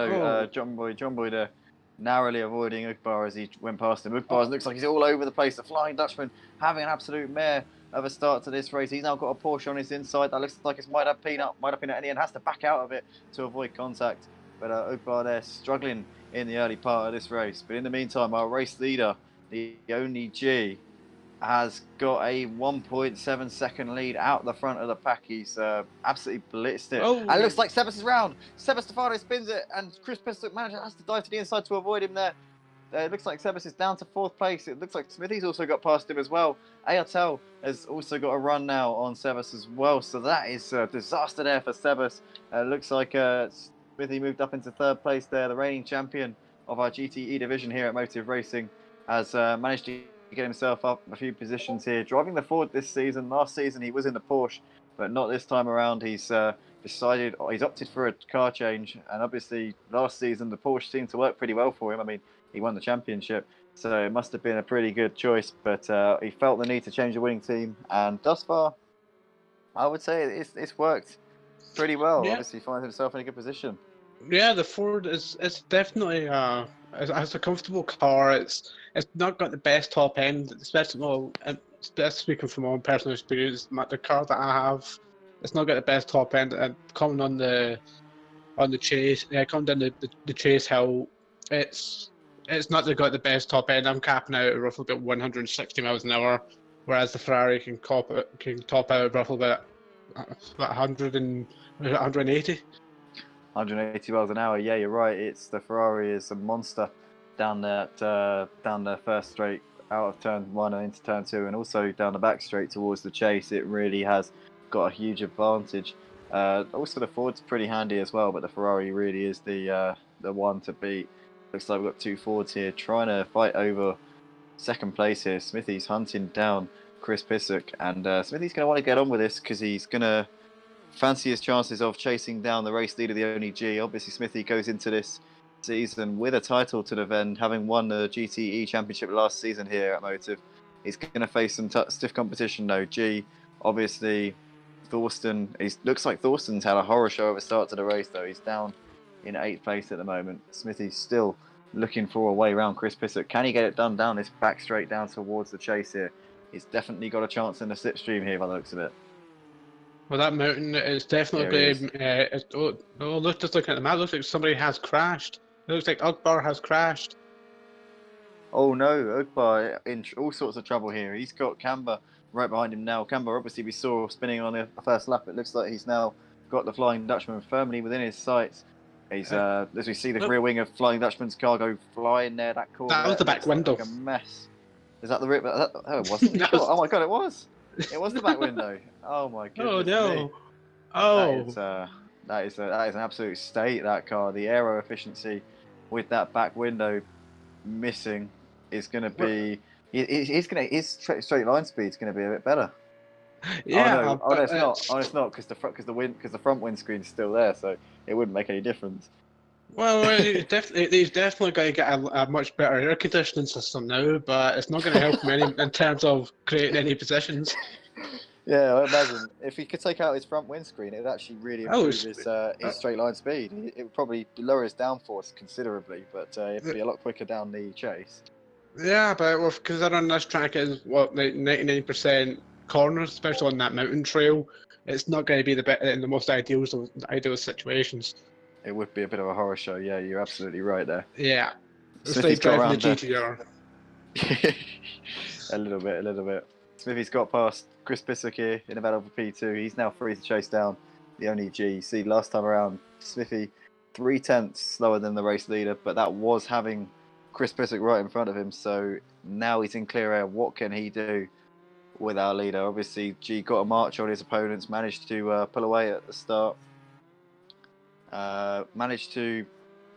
John Boy there narrowly avoiding Ugbar as he went past him. Ugbar looks like he's all over the place. The Flying Dutchman having an absolute mare of a start to this race. He's now got a Porsche on his inside. That looks like it's might have peanut, and he has to back out of it to avoid contact. But Ugbar there struggling in the early part of this race. But in the meantime, our race leader, the only G, has got a 1.7 second lead out the front of the pack. He's absolutely blitzed it. And it looks like Sebas is round. Sebas Stefano spins it, and Chris Pistock has to dive to the inside to avoid him there. It looks like Sebas is down to 4th place. It looks like Smithy's also got past him as well. Airtel has also got a run now on Sebas as well. So that is a disaster there for Sebas. Looks like Smithy moved up into 3rd place there. The reigning champion of our GTE division here at Motive Racing has managed to get himself up a few positions here, driving the Ford this season. Last season he was in the Porsche, but not this time around. He's he's opted for a car change, and obviously last season the Porsche seemed to work pretty well for him. I mean, he won the championship, so it must have been a pretty good choice, but he felt the need to change the winning team, and thus far I would say it's worked pretty well. Obviously finds himself in a good position. Yeah, the Ford is definitely it's a comfortable car. It's not got the best top end, especially speaking from my own personal experience. The car that I have, it's not got the best top end. And coming on the chase, coming down the chase hill, it's not got the best top end. I'm capping out at roughly about 160 miles an hour, whereas the Ferrari can top out at roughly about 180. 180 miles an hour. Yeah, you're right. It's the Ferrari is a monster down the first straight out of turn 1 and into turn 2, and also down the back straight towards the chase. It really has got a huge advantage. Also, the Ford's pretty handy as well, but the Ferrari really is the one to beat. Looks like we've got 2 Fords here trying to fight over 2nd place here. Smithy's hunting down Chris Pistock, and Smithy's going to want to get on with this because he's going to fancy his chances of chasing down the race leader, the only G. Obviously, Smithy goes into this season with a title to defend, having won the GTE championship last season here at Motive. He's going to face some stiff competition though. G, obviously, Thorsten. Looks like Thorsten's had a horror show of a start to the race though. He's down in 8th place at the moment. Smithy's still looking for a way around Chris Pistock. Can he get it done down this back straight down towards the chase here? He's definitely got a chance in the slipstream here by the looks of it. Well, that mountain is definitely. Look, just looking at the map, it looks like somebody has crashed. It looks like Ugbar has crashed. Oh no, Ugbar in all sorts of trouble here. He's got Camber right behind him now. Camber, obviously, we saw spinning on the first lap. It looks like he's now got the Flying Dutchman firmly within his sights. He's as we see the rear wing of Flying Dutchman's car go flying there. That corner. That was the back window. Like a mess. Is that the rear? Oh, it wasn't. Oh my god, it was. It was the back window. Oh my goodness. Oh no. Me. Oh. That is an absolute state. That car, the aero efficiency with that back window missing is going to be. His straight line speed's going to be a bit better. Yeah. Oh no, it's not. Oh, it's not because the front windscreen's still there, so it wouldn't make any difference. Well, he's definitely going to get a much better air conditioning system now, but it's not going to help him in terms of creating any positions. Yeah, I imagine if he could take out his front windscreen, it would actually really improve his straight line speed. It would probably lower his downforce considerably, but it would be a lot quicker down the chase. Yeah, but considering this track is like 99% corners, especially on that mountain trail, it's not going to be in the most ideal situations. It would be a bit of a horror show. Yeah, you're absolutely right there. Yeah. It's Smithy's like got driving the around GTR. a little bit. Smithy's got past Chris Pissock here in a battle for P2. He's now free to chase down the only G. See, last time around, Smithy 0.3 slower than the race leader, but that was having Chris Pissock right in front of him. So now he's in clear air. What can he do with our leader? Obviously, G got a march on his opponents, managed to pull away at the start, managed to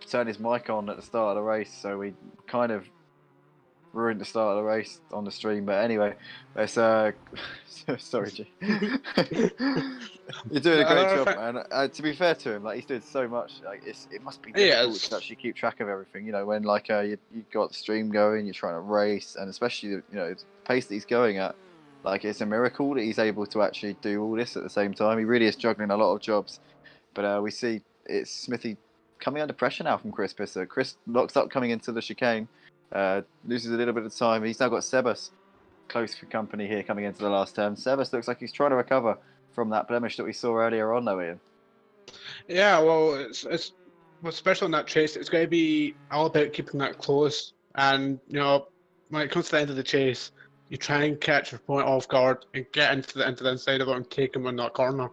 turn his mic on at the start of the race, so we kind of ruined the start of the race on the stream. But anyway, let's sorry, G. You're doing a great job, man. To be fair to him, like, he's doing so much. Like, it must be difficult to actually keep track of everything. You know, when like you've got the stream going, you're trying to race, and especially the pace that he's going at. Like, it's a miracle that he's able to actually do all this at the same time. He really is juggling a lot of jobs. But we see it's Smithy coming under pressure now from Chris Pisser. Chris locks up coming into the chicane, loses a little bit of time. He's now got Sebas close for company here coming into the last turn. Sebas looks like he's trying to recover from that blemish that we saw earlier on, though, Ian. Yeah, well, it's what's special in that chase. It's going to be all about keeping that close. And, when it comes to the end of the chase, you try and catch your opponent off guard and get into the inside of it and take him in that corner.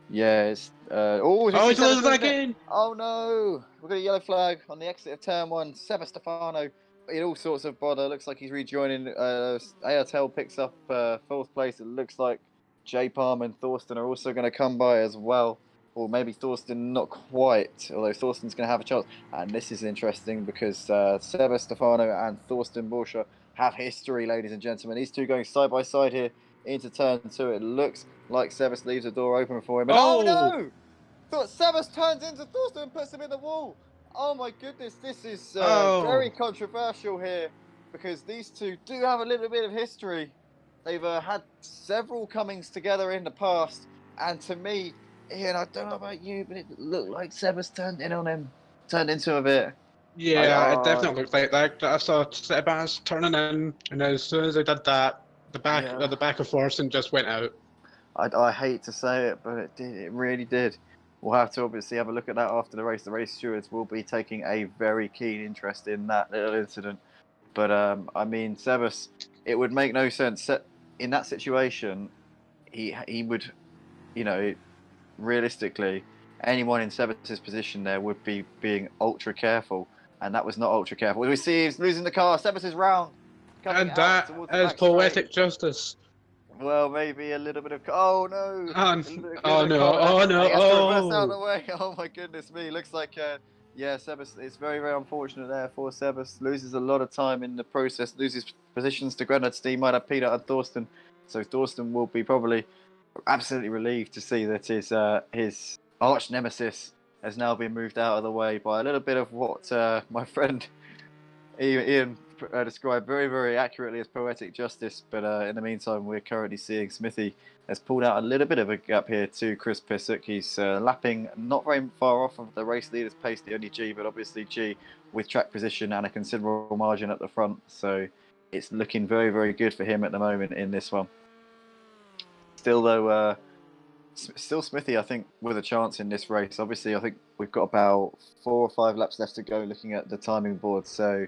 Yeah, it's he's losing again! Oh no! We've got a yellow flag on the exit of turn 1. Stefano in all sorts of bother. Looks like he's rejoining. Airtel picks up 4th place. It looks like J Palm and Thorsten are also going to come by as well. Or maybe Thorsten not quite, although Thorsten's going to have a chance. And this is interesting because Seba Stefano and Thorsten Borsche have history, ladies and gentlemen. These two going side by side here into turn 2. It looks like Sebas leaves the door open for him. And oh no! Sebas turns into Thorsten and puts him in the wall. Oh my goodness, this is very controversial here because these two do have a little bit of history. They've had several comings together in the past, and to me, Ian, I don't know about you, but it looked like Sebas turned into him a bit. Yeah, it definitely looked like that. I saw Sebas turning in, and as soon as I did that, the back of Thorsten just went out. I hate to say it, but it did. It really did. We'll have to obviously have a look at that after the race. The race stewards will be taking a very keen interest in that little incident. But I mean, Sebas, it would make no sense in that situation. He would, realistically, anyone in Sebas's position there would be being ultra careful, and that was not ultra careful. We see he's losing the car. Sebas is round, and that is poetic justice. Well, maybe a little bit of... Oh, no. Oh, no. He has to reverse out of the way. Oh, my goodness me. Looks like, Sebas, it's very, very unfortunate there for Sebas. Loses a lot of time in the process. Loses positions to Grenadstein, might have Peter and Thorsten. So Thorsten will be probably absolutely relieved to see that his arch nemesis has now been moved out of the way by a little bit of what my friend Ian described very, very accurately as poetic justice. But in the meantime, we're currently seeing Smithy has pulled out a little bit of a gap here to Chris Pissock. He's lapping not very far off of the race leader's pace, the only G, but obviously G with track position and a considerable margin at the front. So it's looking very, very good for him at the moment in this one. Still, though, Smithy, I think, with a chance in this race. Obviously, I think we've got about 4 or 5 laps left to go looking at the timing board. So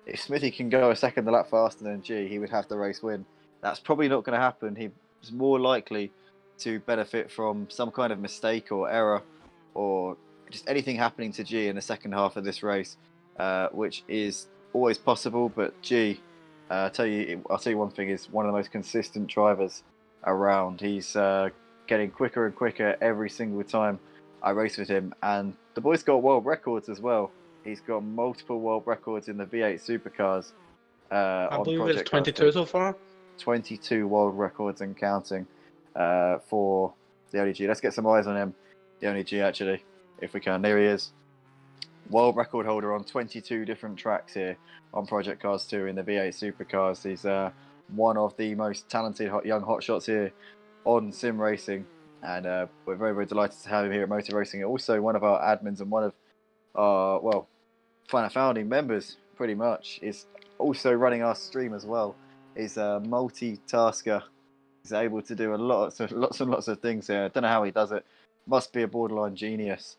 if Smithy can go a second a lap faster than G, he would have the race win. That's probably not going to happen. He's more likely to benefit from some kind of mistake or error or just anything happening to G in the second half of this race, which is always possible. But G, I'll tell you one thing, is one of the most consistent drivers around. He's getting quicker and quicker every single time I race with him. And the boy's got world records as well. He's got multiple world records in the V8 supercars. I believe it's 22 so far. 22 world records and counting for the ODG. Let's get some eyes on him, the ODG actually, if we can. There he is. World record holder on 22 different tracks here on Project Cars 2 in the V8 supercars. He's one of the most talented young hotshots here on sim racing. And we're very, very delighted to have him here at Motor Racing. Also one of our admins and one of our, founding members, pretty much, is also running our stream as well. He's a multitasker. He's able to do lots and lots of things here. I don't know how he does it. Must be a borderline genius.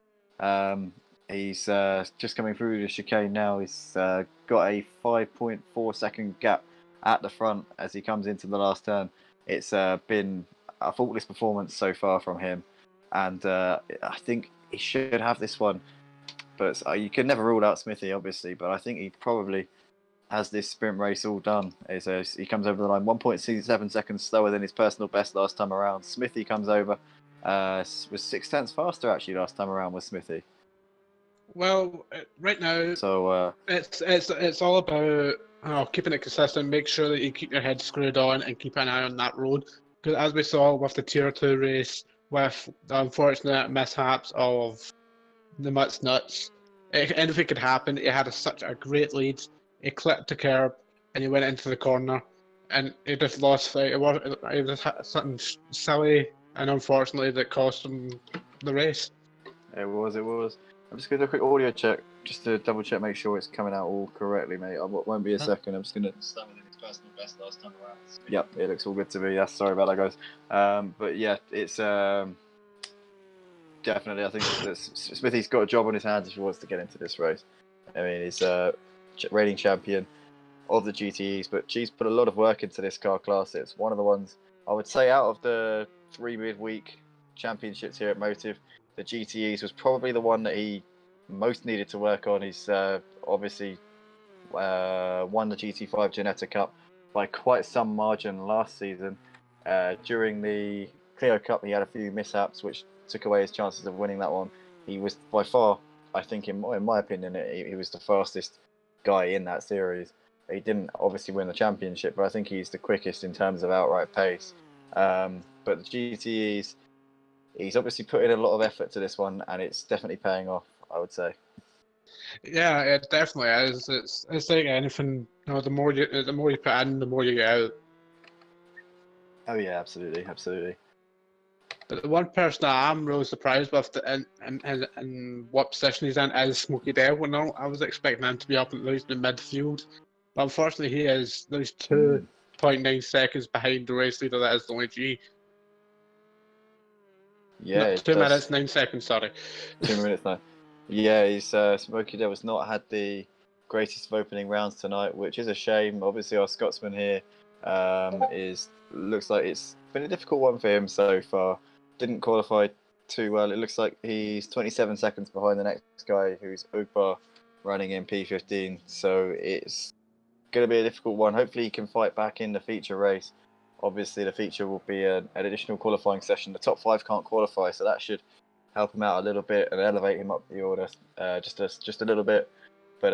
He's just coming through the chicane now. He's got a 5.4 second gap at the front as he comes into the last turn. It's been a faultless performance so far from him, and I think he should have this one. But you can never rule out Smithy, obviously, but I think he probably has this sprint race all done. He comes over the line 1.7 seconds slower than his personal best last time around. Smithy comes over, was 6 tenths faster actually last time around with Smithy. Well, right now, So it's all about keeping it consistent. Make sure that you keep your head screwed on and keep an eye on that road. Because as we saw with the Tier 2 race, with the unfortunate mishaps of the Mutt's nuts, anything could happen. He had such a great lead. He clipped the curb and he went into the corner, and he just lost. It was something silly and unfortunately that cost him the race. it was. I'm just going to do a quick audio check just to double check, make sure it's coming out all correctly, mate. It won't be a second. I'm just going to start with his personal best last time around. Yep, it looks all good to me. Yeah, sorry about that, guys. But yeah, it's definitely. I think that Smithy's got a job on his hands if he wants to get into this race. I mean, he's reigning champion of the GTEs, but G's put a lot of work into this car class. It's one of the ones I would say out of the 3 midweek championships here at Motive, the GTEs was probably the one that he most needed to work on. He's obviously won the GT5 Ginetta Cup by quite some margin last season. During the Clio Cup, he had a few mishaps which took away his chances of winning that one. He was by far, I think, in my opinion, he was the fastest guy in that series. He didn't obviously win the championship, but I think he's the quickest in terms of outright pace. But the GTEs, he's obviously put in a lot of effort to this one, and it's definitely paying off, I would say. Yeah, it definitely is. It's like anything. The more you put in, the more you get out. Oh yeah, absolutely. But the one person that I'm really surprised with in what position he's in is Smokey Devil. No, I was expecting him to be up at least in the midfield, but unfortunately he is. There's 2.9 seconds behind the race leader, that is the only G. Yeah, No, 2 minutes 9 seconds. Sorry. 2 minutes now. Yeah, he's Smokey Devil's not had the greatest of opening rounds tonight, which is a shame. Obviously, our Scotsman here looks like it's been a difficult one for him so far. Didn't qualify too well. It looks like he's 27 seconds behind the next guy, who's Ugbar, running in P15. So it's going to be a difficult one. Hopefully, he can fight back in the feature race. Obviously, the feature will be an additional qualifying session. The top 5 can't qualify, so that should help him out a little bit and elevate him up the order just a little bit. But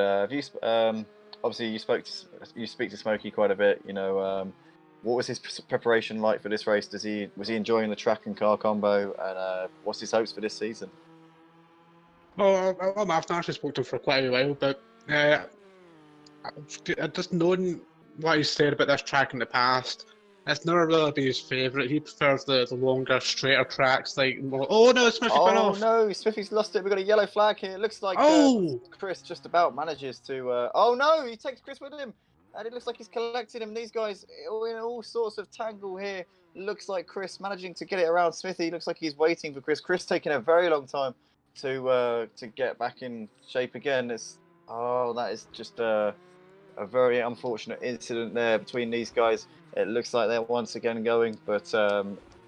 obviously you speak to Smokey quite a bit. What was his preparation like for this race? Was he enjoying the track and car combo? And what's his hopes for this season? Well, I've not actually spoken to him for quite a while, but just knowing what he said about this track in the past, it's never really been his favourite. He prefers the longer, straighter tracks. Oh no, Smithy's gone off. Oh no, Smithy's lost it. We've got a yellow flag here. It looks like Chris just about manages to. Oh no, he takes Chris with him. And it looks like he's collected him. These guys are in all sorts of tangle here. Looks like Chris managing to get it around Smithy. Looks like he's waiting for Chris. Chris taking a very long time to get back in shape again. That is just a very unfortunate incident there between these guys. It looks like they're once again going, but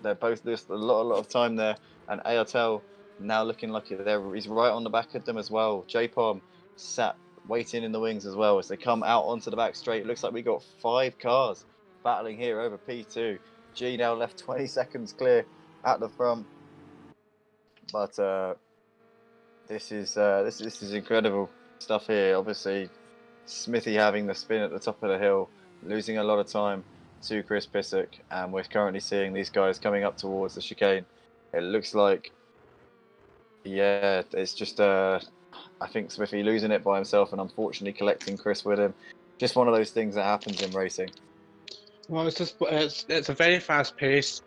they're both lost a lot of time there. And Airtel now looking like he's right on the back of them as well. J-Palm sat waiting in the wings as well as they come out onto the back straight. It looks like we got 5 cars battling here over P2. G now left 20 seconds clear at the front, but this is incredible stuff here. Obviously, Smithy having the spin at the top of the hill, losing a lot of time to Chris Pissick, and we're currently seeing these guys coming up towards the chicane. It looks like, yeah, it's just I think Smithy losing it by himself and unfortunately collecting Chris with him. Just one of those things that happens in racing. Well, it's a very fast-paced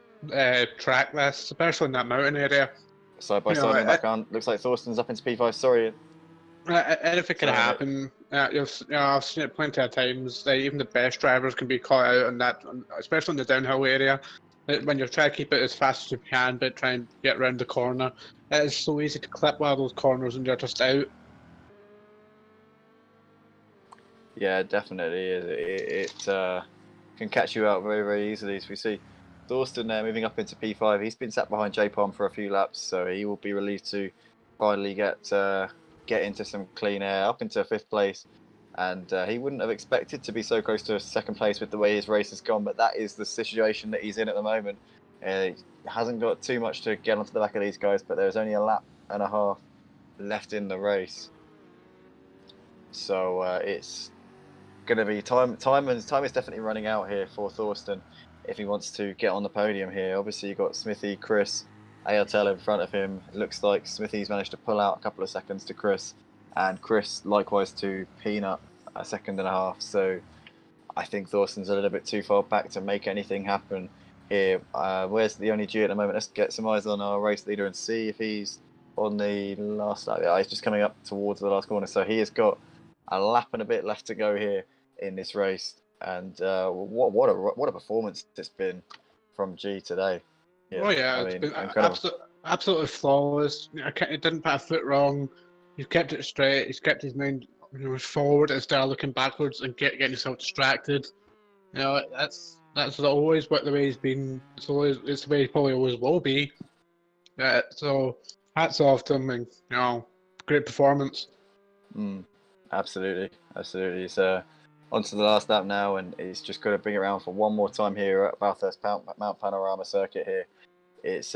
track, this, especially in that mountain area. Side by side in the background, looks like Thorsten's up into P5. Sorry. Anything can happen. I've seen it plenty of times. Even the best drivers can be caught out on that, especially in the downhill area. when you're trying to keep it as fast as you can, but try and get around the corner. It is so easy to clip one of those corners and you're just out. Yeah, definitely is. It can catch you out very, very easily. As we see Thorsten there moving up into P5. He's been sat behind J-Palm for a few laps, so he will be relieved to finally get into some clean air, up into 5th place. And he wouldn't have expected to be so close to 2nd place with the way his race has gone, but that is the situation that he's in at the moment. He hasn't got too much to get onto the back of these guys, but there's only a lap and a half left in the race. So it's going to be time is definitely running out here for Thorsten if he wants to get on the podium here. Obviously, you've got Smithy, Chris, Airtel in front of him. It looks like Smithy's managed to pull out a couple of seconds to Chris, and Chris likewise to Peanut, a second and a half. So I think Thorsten's a little bit too far back to make anything happen here. Where's the only G at the moment? Let's get some eyes on our race leader and see if he's on the last lap. Yeah, he's just coming up towards the last corner, so he has got a lap and a bit left to go here in this race. And what a performance it's been from G today. Yeah, oh yeah, it's been absolutely flawless. It didn't put a foot wrong. He's kept it straight. He's kept his mind forward instead of looking backwards and getting himself distracted. That's always what the way he's been. It's the way he probably always will be. So hats off to him, and great performance. Absolutely. It's onto the last lap now, and he's just got to bring it around for one more time here at Bathurst Mount Panorama Circuit here. It's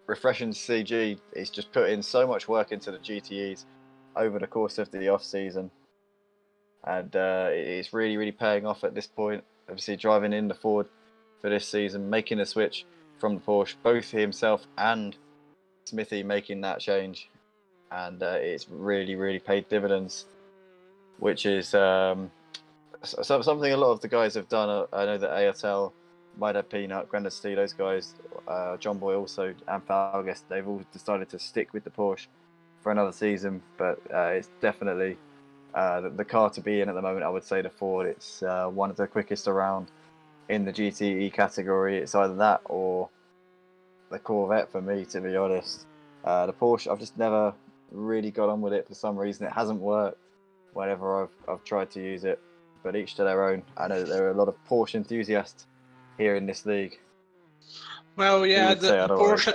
refreshing to see G. He's just put in so much work into the GTEs over the course of the off season, and it's really, really paying off at this point. Obviously, driving in the Ford for this season, making a switch from the Porsche, both himself and Smithy making that change, and it's really, really paid dividends, which is something a lot of the guys have done. I know that ASL, Mida Peanut, Grandad Steve, those guys, John Boy also, and Falguest, they've all decided to stick with the Porsche for another season, but it's definitely the car to be in at the moment. I would say the Ford. It's one of the quickest around in the GTE category. It's either that or the Corvette for me, to be honest. The Porsche, I've just never really got on with it for some reason. It hasn't worked whenever I've tried to use it, but each to their own. I know that there are a lot of Porsche enthusiasts here in this league. Well, yeah, the Porsche,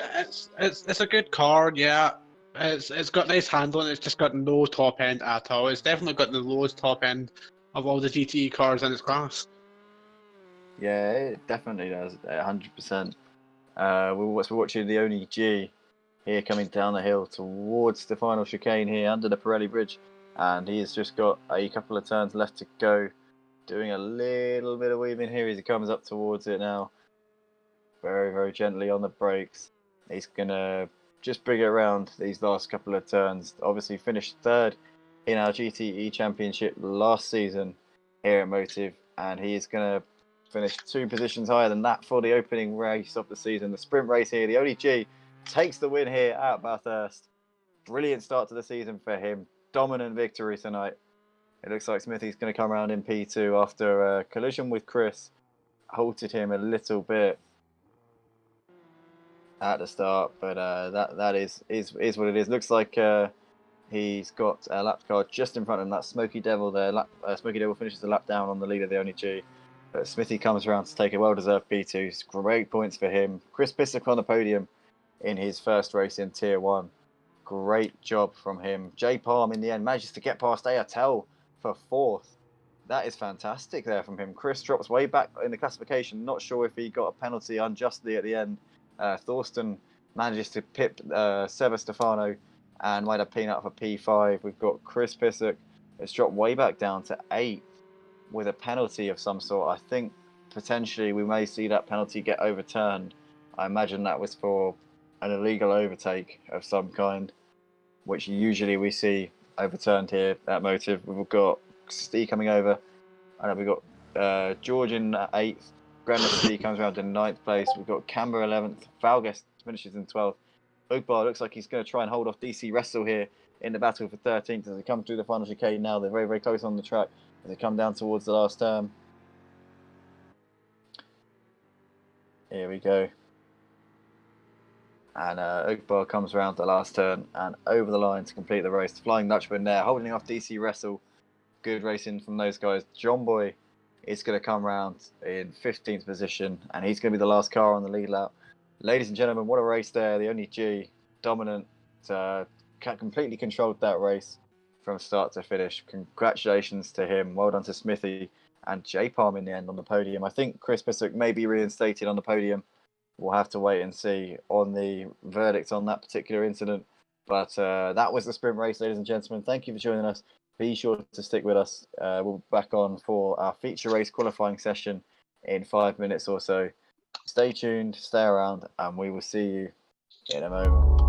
it's a good car, yeah. It's got nice handling. It's just got no top end at all. It's definitely got the lowest top end of all the GTE cars in its class. Yeah, it definitely does. 100%. We're watching the only G here coming down the hill towards the final chicane here under the Pirelli bridge, and he has just got a couple of turns left to go, doing a little bit of weaving here as he comes up towards it now. Very, very gently on the brakes. He's gonna just bring it around these last couple of turns. Obviously finished 3rd in our GTE championship last season here at Motive, and he is gonna finish 2 positions higher than that for the opening race of the season. The sprint race here, the only G takes the win here at Bathurst. Brilliant start to the season for him. Dominant victory tonight. It looks like Smithy's going to come around in P2 after a collision with Chris. Halted him a little bit at the start, but that is what it is. Looks like he's got a lap car just in front of him. That Smoky Devil there. Smoky Devil finishes the lap down on the leader, the only G. But Smithy comes around to take a well-deserved P2. Great points for him. Chris Pissick on the podium in his first race in Tier 1. Great job from him. J Palm in the end manages to get past Airtel for 4th. That is fantastic there from him. Chris drops way back in the classification. Not sure if he got a penalty unjustly at the end. Thorsten manages to pip Seba Stefano and Mida Peanut for P5. We've got Chris Pissick. It's dropped way back down to 8th with a penalty of some sort. I think potentially we may see that penalty get overturned. I imagine that was for an illegal overtake of some kind, which usually we see overturned here at Motive. We've got Steve coming over, and we've got George in 8th. Grandma Steve comes around in 9th place. We've got Camber 11th. Valguest finishes in 12th. Ugbar looks like he's going to try and hold off DC Wrestle here in the battle for 13th as they come through the final chicane now. They're very, very close on the track as they come down towards the last turn. Here we go. And Ugbar comes around the last turn and over the line to complete the race. Flying Dutchman there, holding off DC Wrestle. Good racing from those guys. John Boy is going to come round in 15th position, and he's going to be the last car on the lead lap. Ladies and gentlemen, what a race there. The only G, dominant, completely controlled that race from start to finish. Congratulations to him. Well done to Smithy and J Palm in the end on the podium. I think Chris Pissock may be reinstated on the podium. We'll have to wait and see on the verdict on that particular incident. But that was the sprint race, ladies and gentlemen. Thank you for joining us. Be sure to stick with us. We'll be back on for our feature race qualifying session in 5 minutes or so. Stay tuned, stay around, and we will see you in a moment.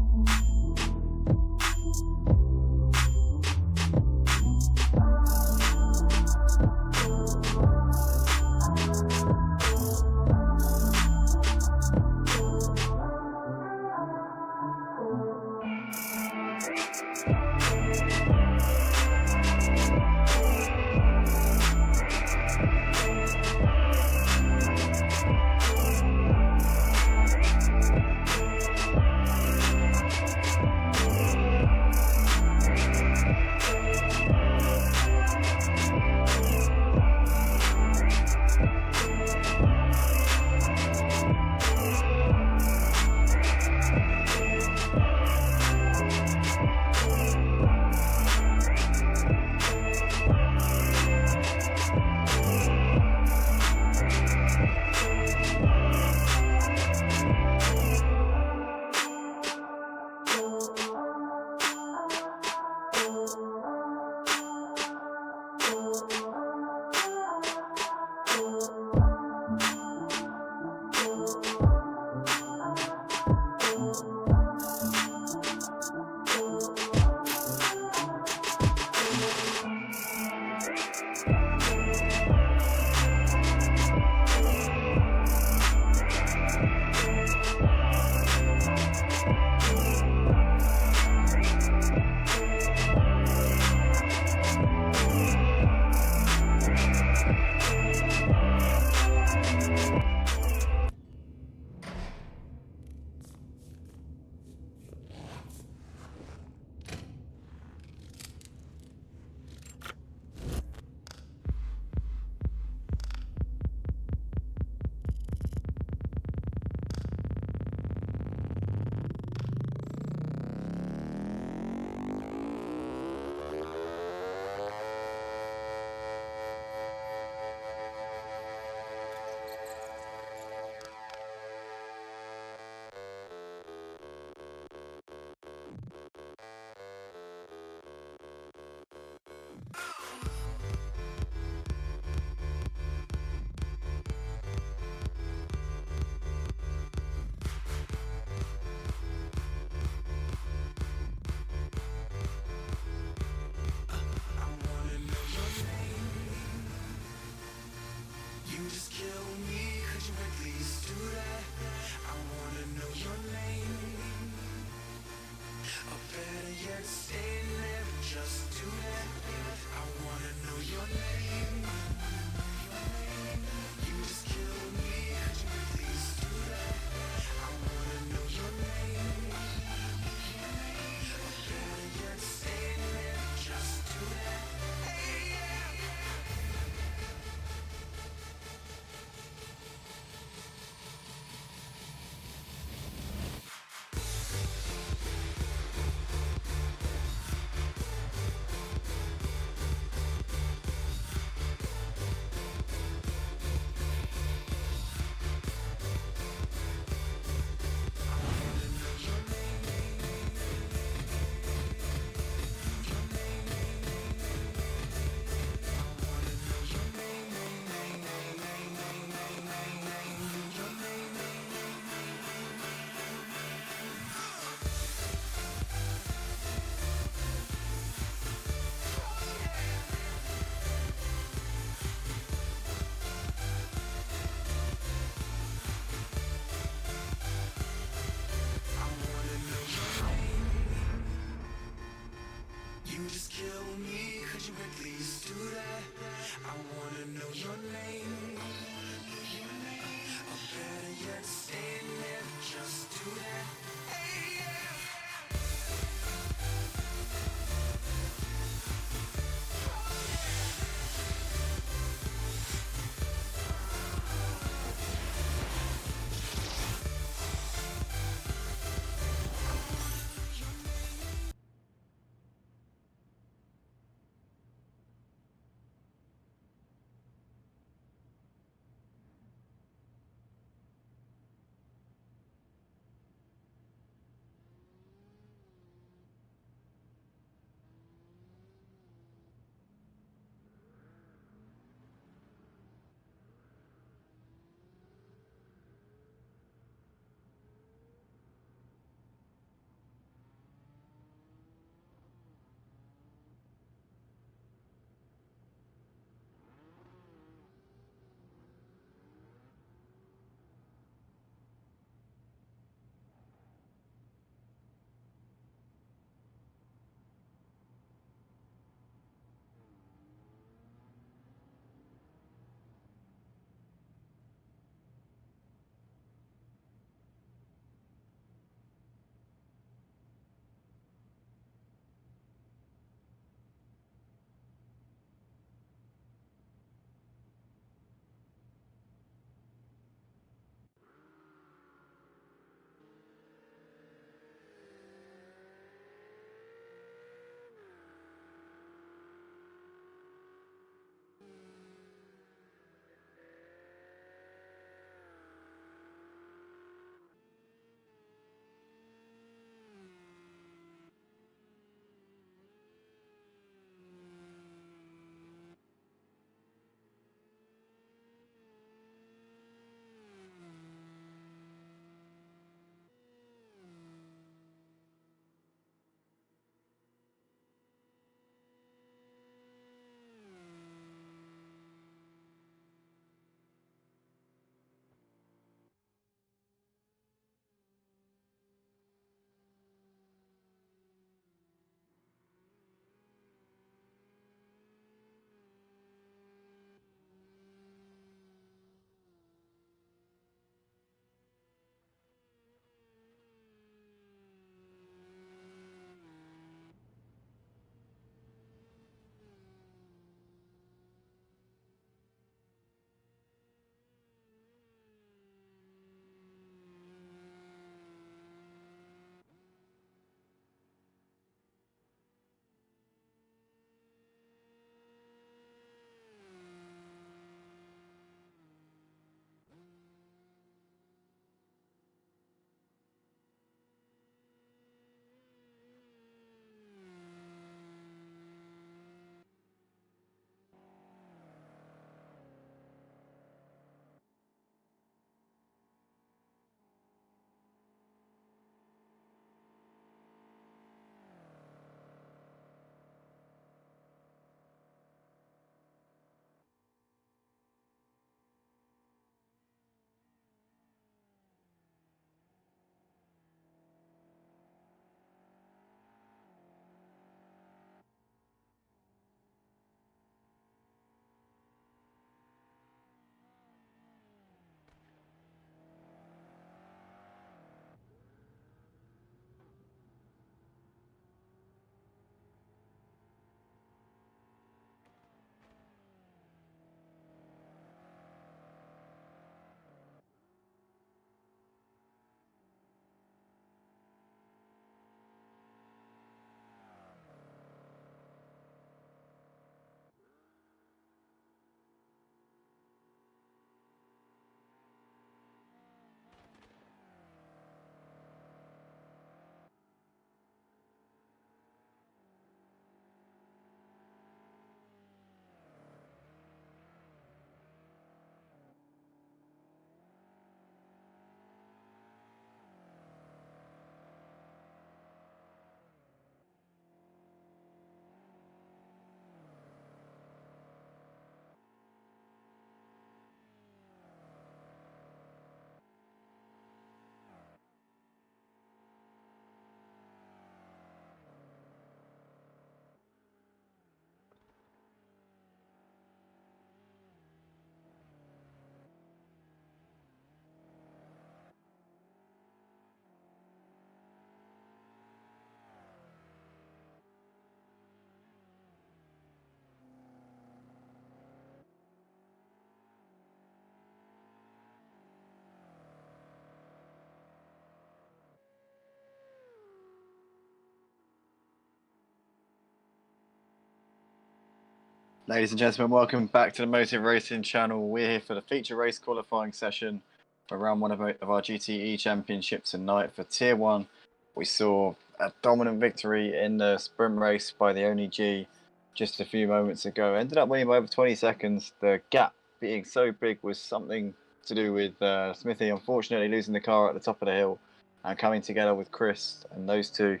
Ladies and gentlemen, welcome back to the Motive Racing channel. We're here for the feature race qualifying session for round one of our GTE championship tonight for Tier 1. We saw a dominant victory in the sprint race by the Only G just a few moments ago. Ended up winning by over 20 seconds. The gap being so big was something to do with Smithy unfortunately losing the car at the top of the hill and coming together with Chris, and those two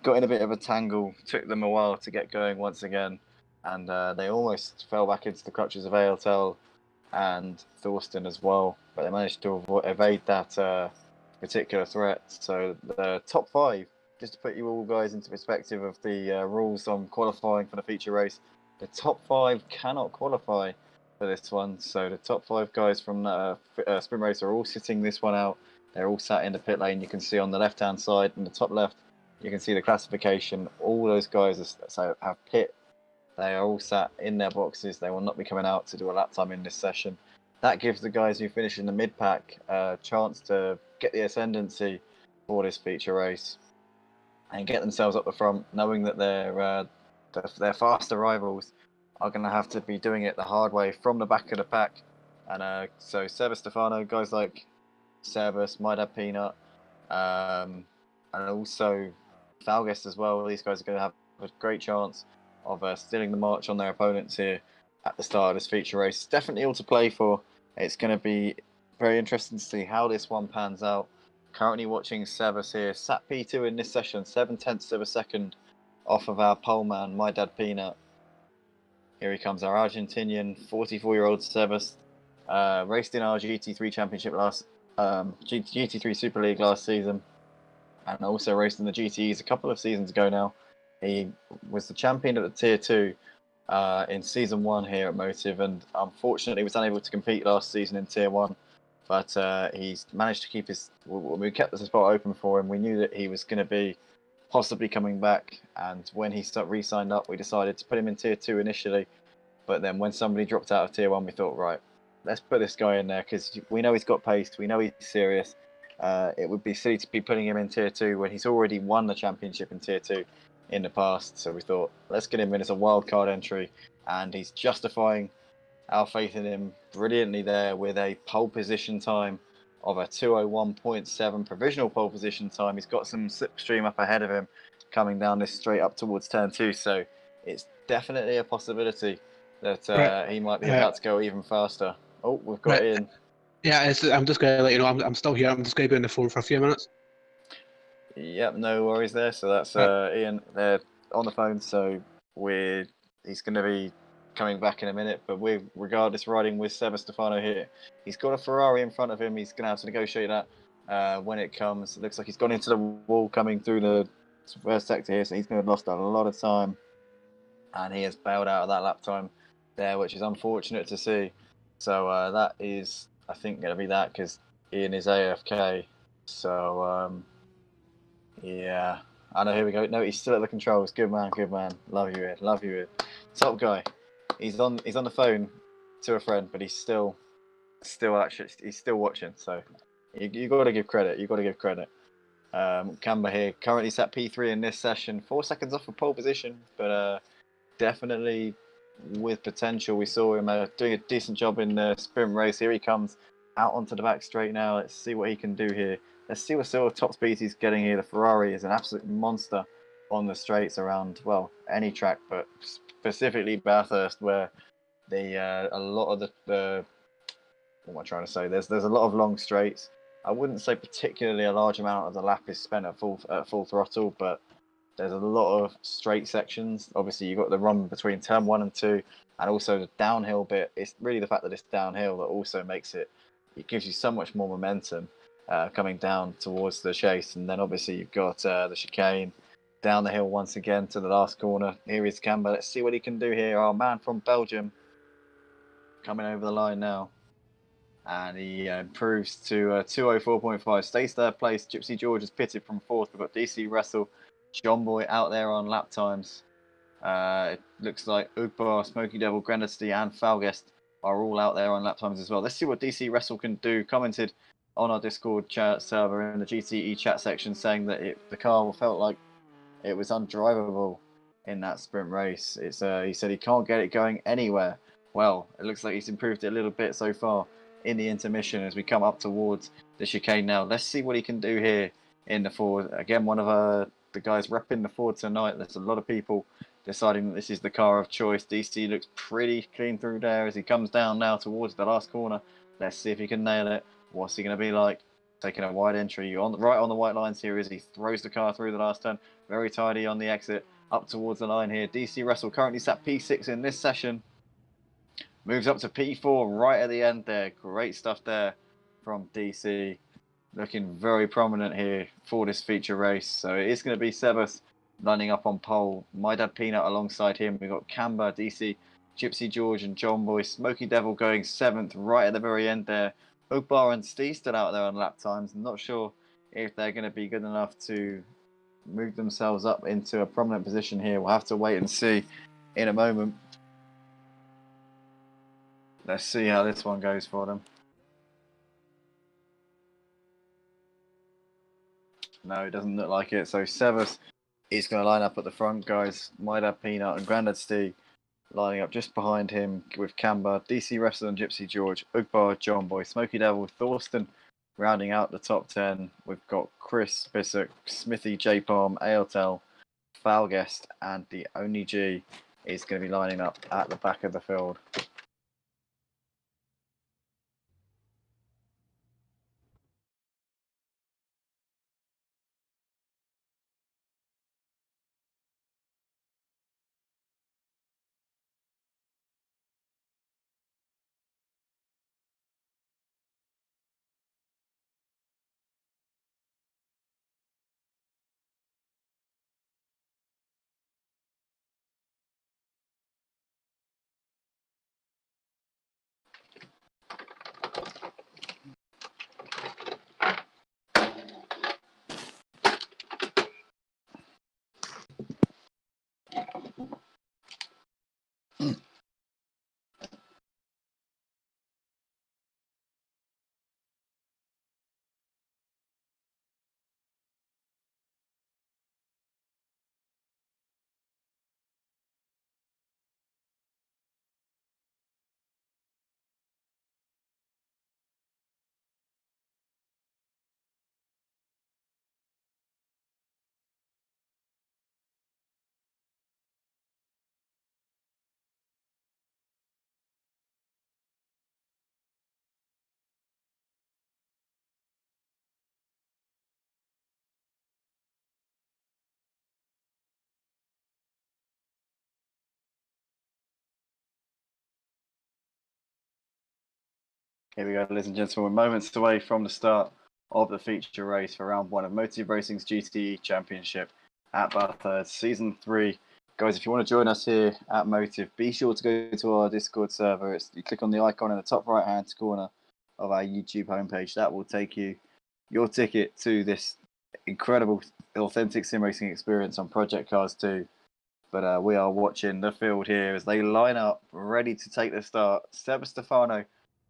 got in a bit of a tangle. Took them a while to get going once again, and they almost fell back into the clutches of ALTL and Thorsten as well, but they managed to evade that particular threat. So the top five, just to put you all guys into perspective of the rules on qualifying for the feature race, the top five cannot qualify for this one. So the top five guys from the sprint race are all sitting this one out. They're all sat in the pit lane. You can see on the left-hand side, in the top left, you can see the classification. All those guys have pit. They are all sat in their boxes. They will not be coming out to do a lap time in this session. That gives the guys who finish in the mid-pack a chance to get the ascendancy for this feature race and get themselves up the front, knowing that their faster rivals are going to have to be doing it the hard way from the back of the pack. And so Seba Stefano, guys like Sebas, My Dad Peanut, and also Falguest as well. These guys are going to have a great chance of stealing the march on their opponents here at the start of this feature race. It's definitely all to play for. It's going to be very interesting to see how this one pans out. Currently watching Sebas here, sat P2 in this session, 7/10 of a second off of our pole man, My Dad Peanut. Here he comes, our Argentinian 44-year-old Sebas. Raced in our GT3 championship GT3 Super League last season, and also raced in the GTEs a couple of seasons ago now. He was the champion of the Tier 2 in Season 1 here at Motive, and unfortunately was unable to compete last season in Tier 1. But he's managed to keep his... We kept the spot open for him. We knew that he was going to be possibly coming back, and when he re-signed up, we decided to put him in Tier 2 initially. But then when somebody dropped out of Tier 1, we thought, right, let's put this guy in there, because we know he's got pace, we know he's serious. It would be silly to be putting him in Tier 2 when he's already won the championship in Tier 2 in the past. So we thought, let's get him in as a wild card entry, and he's justifying our faith in him brilliantly there with a pole position time of a 2:01.7 provisional pole position time. He's got some slipstream up ahead of him coming down this straight up towards turn 2, so it's definitely a possibility that he might be about to go even faster. Oh, we've got Ian. Yeah, I'm just going to let you know I'm still here. I'm just going to be on the phone for a few minutes. Yep, no worries there. So that's Ian there on the phone. So he's going to be coming back in a minute. But we're regardless riding with Seba Stefano here. He's got a Ferrari in front of him. He's going to have to negotiate that when it comes. It looks like he's gone into the wall coming through the first sector here. So he's going to have lost a lot of time, and he has bailed out of that lap time there, which is unfortunate to see. So that is, I think, going to be that, because Ian is AFK. So yeah, I know. Here we go. No, he's still at the controls. Good man, good man. Love you, Ed. Love you, Ed. Top guy. He's on the phone to a friend, but he's still actually he's still watching. So you got to give credit. You got to give credit. Camber here, currently sat P3 in this session, 4 seconds off of pole position, but definitely with potential. We saw him doing a decent job in the sprint race. Here he comes out onto the back straight now. Let's see what he can do here. Let's see what sort of top speed he's getting here. The Ferrari is an absolute monster on the straights around, well, any track, but specifically Bathurst, where a lot of the what am I trying to say? There's a lot of long straights. I wouldn't say particularly a large amount of the lap is spent at full throttle, but there's a lot of straight sections. Obviously, you've got the run between turn 1 and 2, and also the downhill bit. It's really the fact that it's downhill that also makes it gives you so much more momentum coming down towards the chase. And then obviously you've got the chicane down the hill once again to the last corner. Here is Camber. Let's see what he can do here. Our man from Belgium coming over the line now. And he improves to 2:04.5. Stays third place. Gypsy George is pitted from fourth. We've got DC Russell, John Boy out there on lap times. It looks like Ugbar, Smoky Devil, Grandesty, and Falguest are all out there on lap times as well. Let's see what DC Russell can do. Commented on our Discord chat server in the GTE chat section saying that the car felt like it was undrivable in that sprint race. It's he said he can't get it going anywhere. Well, it looks like he's improved it a little bit so far in the intermission as we come up towards the chicane now. Let's see what he can do here in the Ford. Again, one of the guys repping the Ford tonight. There's a lot of people deciding that this is the car of choice. DC looks pretty clean through there as he comes down now towards the last corner. Let's see if he can nail it. What's he going to be like? Taking a wide entry right on the white lines here as he throws the car through the last turn. Very tidy on the exit up towards the line here. DC Russell currently sat P6 in this session. Moves up to P4 right at the end there. Great stuff there from DC. Looking very prominent here for this feature race. So it is going to be Sebas lining up on pole. My Dad Peanut alongside him. We've got Camber, DC, Gypsy George and John Boy. Smoky Devil going 7th right at the very end there. Ogbar and Steve still out there on lap times. I'm not sure if they're going to be good enough to move themselves up into a prominent position here. We'll have to wait and see in a moment. Let's see how this one goes for them. No, it doesn't look like it. So Sebas is going to line up at the front, guys. My Dad Peanut and Grandad Steve lining up just behind him with Camber, DC Wrestler and Gypsy George, Ugbar, John Boy, Smoky Devil, Thorsten rounding out the top 10. We've got Chris, Bissek, Smithy, J Palm, ALTEL, Falguest, and the Only G is going to be lining up at the back of the field. Here we go, ladies and gentlemen. We're moments away from the start of the feature race for round 1 of Motive Racing's GTE Championship at Bathurst, Season 3. Guys, if you want to join us here at Motive, be sure to go to our Discord server. You click on the icon in the top right-hand corner of our YouTube homepage. That will take you your ticket to this incredible, authentic sim racing experience on Project Cars 2. But we are watching the field here as they line up, ready to take the start. Seb Stefano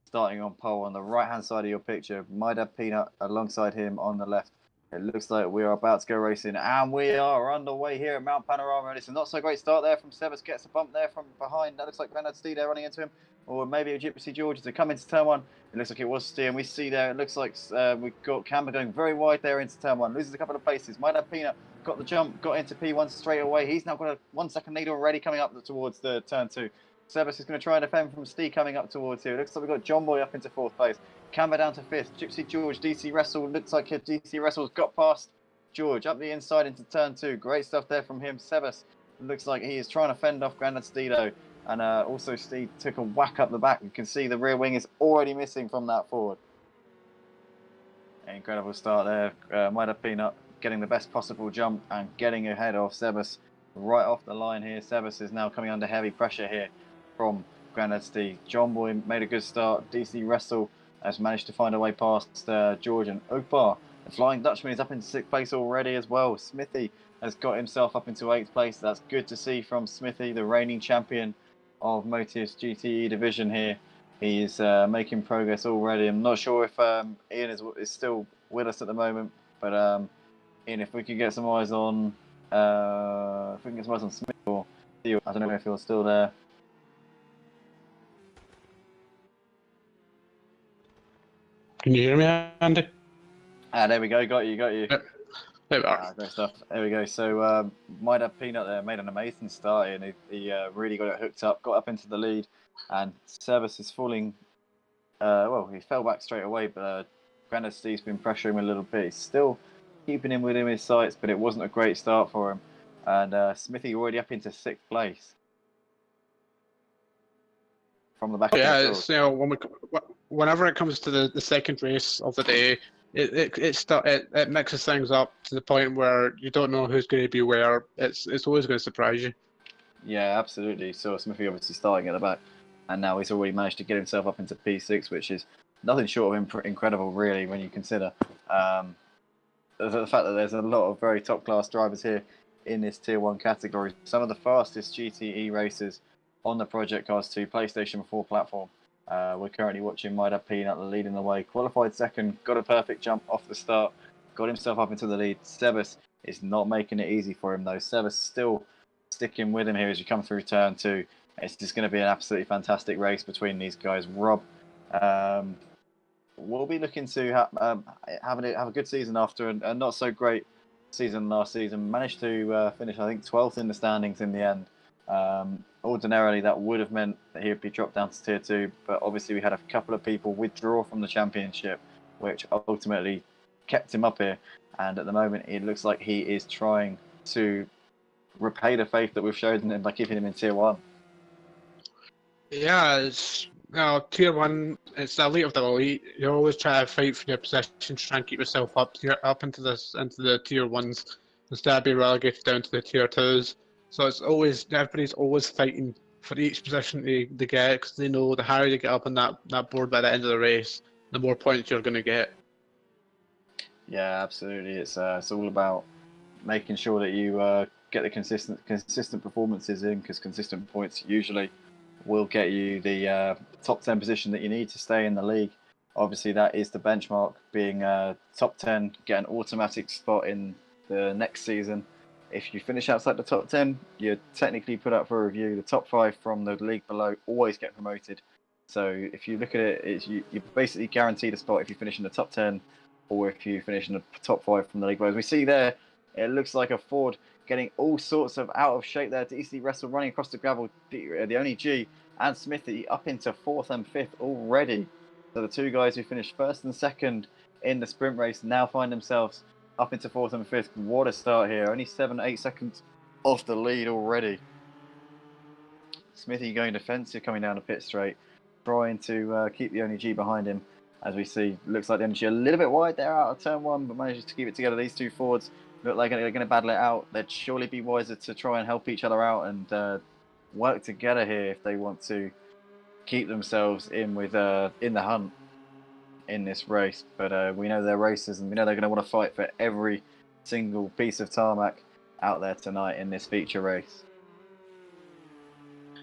starting on pole on the right-hand side of your picture. My Dad Peanut alongside him on the left. It looks like we are about to go racing, and we are underway here at Mount Panorama. And it's a not so great start there from Sebas. Gets a bump there from behind. That looks like Grandad Steve there running into him, or maybe a Gypsy George to come into turn 1. It looks like it was Steve, and we see there. It looks like we've got Camber going very wide there into turn 1. Loses a couple of places. My Dad Peanut got the jump, got into P1 straight away. He's now got a 1 second lead already coming up towards the turn 2. Sebas is going to try and defend from Steve coming up towards here. It looks like we've got John Boy up into 4th place. Camber down to 5th. Gypsy George, DC Wrestle. Looks like DC Wrestle's got past George up the inside into turn 2. Great stuff there from him. Sebas looks like he is trying to fend off Grandad Stedo. And also Steve took a whack up the back. You can see the rear wing is already missing from that Ford. Incredible start there. My Dad Peanut getting the best possible jump and getting ahead of Sebas right off the line here. Sebas is now coming under heavy pressure here from Grandad Steve. John Boy made a good start. DC Wrestle has managed to find a way past George and Ogbar. The Flying Dutchman is up into 6th place already as well. Smithy has got himself up into 8th place. That's good to see from Smithy, the reigning champion of Motive's GTE division here. He is making progress already. I'm not sure if Ian is still with us at the moment, but Ian, if we could get some eyes on, Smith. I don't know if you're still there. Can you hear me, Andy? There we go. Got you. Yep. There we are. Great stuff. There we go. So, My Dad Peanut there made an amazing start here, and he really got it hooked up, got up into the lead, and Service is falling. He fell back straight away, but Granddad Steve's been pressuring him a little bit. He's still keeping him within his sights, but it wasn't a great start for him. And Smithy already up into 6th place from the back. Yeah, of the it's, whenever it comes to the second race of the day, it mixes things up to the point where you don't know who's going to be where. It's always going to surprise you. Yeah, absolutely. So Smithy obviously starting at the back, and now he's already managed to get himself up into P6, which is nothing short of incredible, really, when you consider the fact that there's a lot of very top-class drivers here in this Tier 1 category. Some of the fastest GTE racers on the Project Cars 2 PlayStation 4 platform. We're currently watching My Dad Peanut leading the way. Qualified second, got a perfect jump off the start, got himself up into the lead. Sebas is not making it easy for him, though. Sebas still sticking with him here as you come through turn 2. It's just going to be an absolutely fantastic race between these guys. Rob will be looking to have a good season after a not so great season last season. Managed to finish, I think, 12th in the standings in the end. Ordinarily, that would have meant that he would be dropped down to Tier 2, but obviously we had a couple of people withdraw from the championship, which ultimately kept him up here. And at the moment, it looks like he is trying to repay the faith that we've showed in him by keeping him in Tier 1. Yeah, it's Tier 1. It's the elite of the elite. You always try to fight for your position, to try and keep yourself up into the Tier 1s instead of being relegated down to the Tier 2s. So everybody's always fighting for each position they get, because they know the higher you get up on that board by the end of the race, the more points you're going to get. Yeah, absolutely. It's all about making sure that you get the consistent performances in, because consistent points usually will get you the top 10 position that you need to stay in the league. Obviously, that is the benchmark, being top 10, get an automatic spot in the next season. If you finish outside the top 10, you're technically put up for a review. The top 5 from the league below always get promoted. So if you look at it, you're basically guaranteed a spot if you finish in the top 10, or if you finish in the top 5 from the league below. As we see there, it looks like a Ford getting all sorts of out of shape there. DC Russell running across the gravel, the only G, and Smithy up into 4th and 5th already. So the two guys who finished 1st and 2nd in the sprint race now find themselves up into 4th and 5th. What a start here. Only 7-8 seconds off the lead already. Smithy going defensive, coming down the pit straight, trying to keep the only G behind him. As we see, looks like the energy a little bit wide there out of turn 1, but manages to keep it together. These two Fords look like they're going to battle it out. They'd surely be wiser to try and help each other out and work together here if they want to keep themselves in the hunt in this race. But we know they're racers, and we know they're going to want to fight for every single piece of tarmac out there tonight in this feature race.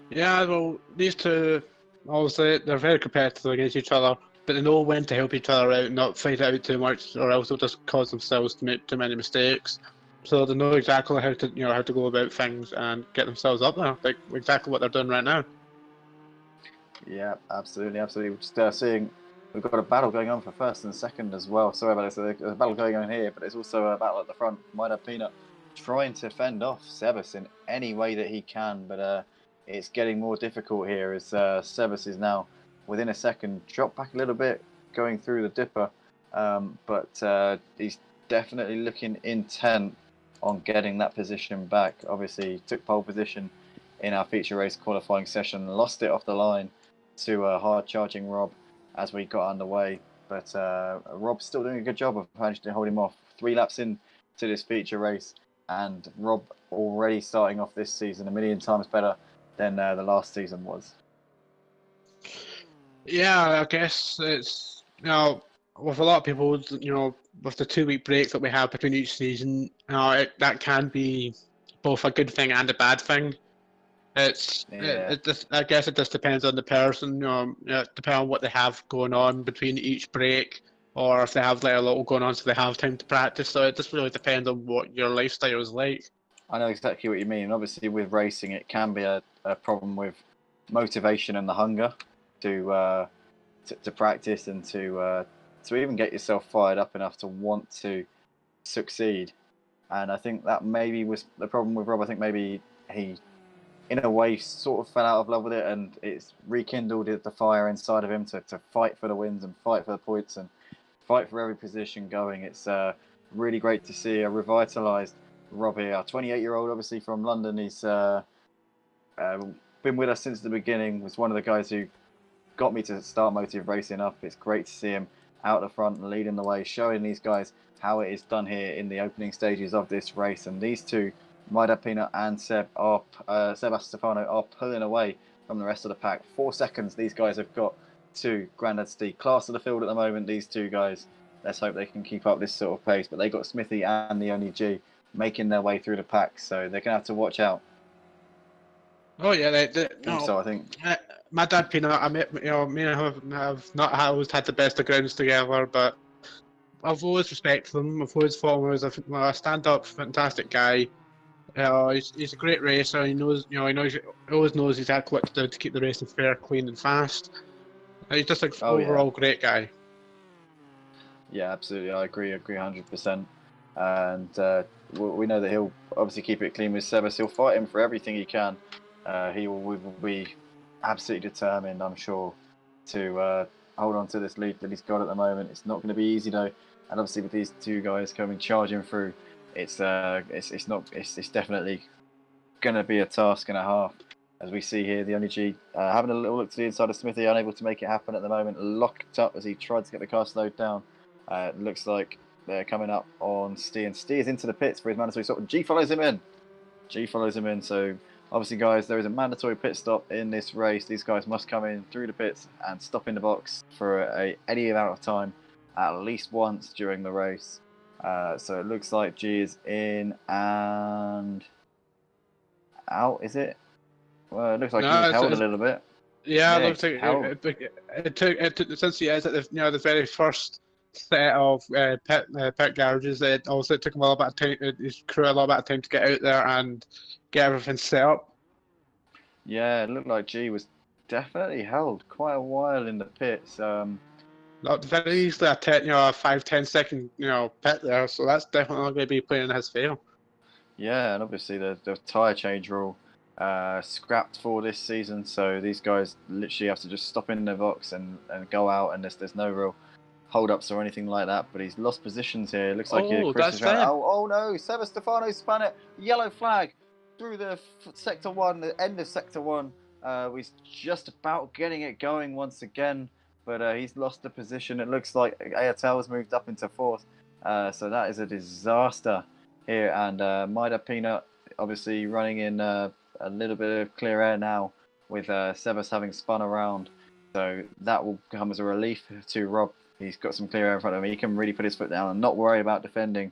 Yeah, well, these two, obviously, they're very competitive against each other, but they know when to help each other out and not fight it out too much, or else they'll just cause themselves to make too many mistakes. So they know exactly how to go about things and get themselves up there, like exactly what they're doing right now. Yeah, absolutely. We're just seeing we've got a battle going on for 1st and 2nd as well. Sorry about this. There's a battle going on here, but there's also a battle at the front. My Dad Peanut trying to fend off Sebas in any way that he can, but it's getting more difficult here as Sebas is now within a second. Dropped back a little bit going through the dipper, but he's definitely looking intent on getting that position back. Obviously, took pole position in our feature race qualifying session, lost it off the line to a hard charging Rob as we got underway. But Rob's still doing a good job of managing to hold him off. 3 laps into this feature race, and Rob already starting off this season a million times better than the last season was. Yeah, I guess it's, with a lot of people, with the 2-week break that we have between each season, that can be both a good thing and a bad thing. I guess it just depends on the person, depending on what they have going on between each break, or if they have a little going on so they have time to practice. So it just really depends on what your lifestyle is like. I know exactly what you mean. Obviously, with racing, it can be a problem with motivation and the hunger to practice and to even get yourself fired up enough to want to succeed. And I think that maybe was the problem with Rob. I think maybe he, in a way, sort of fell out of love with it, and it's rekindled the fire inside of him to fight for the wins and fight for the points and fight for every position going. It's really great to see a revitalised Rob here. Our 28-year-old, obviously from London, he's been with us since the beginning. Was one of the guys who got me to start Motive Racing up. It's great to see him out the front and leading the way, showing these guys how it is done here in the opening stages of this race. And these two, Maida Peanut and Sebas Stefano, are pulling away from the rest of the pack. 4 seconds these guys have got to Grandad Steed. Class of the field at the moment, these two guys. Let's hope they can keep up this sort of pace. But they got Smithy and the Only G making their way through the pack, so they're going to have to watch out. Oh yeah, no. Also, I think My dad, Peanut, me and him have not always had the best of grounds together, but I've always respected him. I've always thought him as a stand-up, fantastic guy. He's a great racer. He knows, he always knows exactly what to do to keep the racing fair, clean, and fast. He's just an overall great guy. Yeah, absolutely. I agree 100%. And we know that he'll obviously keep it clean with Sebas. He'll fight him for everything he can. He will be absolutely determined, I'm sure, to hold on to this lead that he's got at the moment. It's not going to be easy though, and obviously with these two guys coming charging through, it's definitely going to be a task and a half. As we see here, the Only G having a little look to the inside of Smithy, unable to make it happen at the moment, locked up as he tried to get the car slowed down. It looks like they're coming up on Stee, and Stee is into the pits for his mandatory stop. G follows him in. So obviously, guys, there is a mandatory pit stop in this race. These guys must come in through the pits and stop in the box for any amount of time, at least once during the race. So it looks like G is in and out, is it? Well, it looks like he's held a little bit. Yeah, it looks like it took since he is at the very first set of pit garages. It took him a little bit of time. His crew a little bit of time to get out there and get everything set up. Yeah, it looked like G was definitely held quite a while in the pits. Very easily a 5-10 second pit there, so that's definitely not going to be playing in his favour. Yeah, and obviously the tyre change rule scrapped for this season, so these guys literally have to just stop in the box and go out, and there's no real hold-ups or anything like that. But he's lost positions here. It looks like Chris is around. Oh no, Sebas Stefano spun it. Yellow flag through the sector 1, the end of sector 1. He's just about getting it going once again, but he's lost the position. It looks like Ayatel has moved up into 4th, so that is a disaster here. And Maida Peanut obviously running in a little bit of clear air now, with Sebas having spun around, so that will come as a relief to Rob. He's got some clear air in front of him. He can really put his foot down and not worry about defending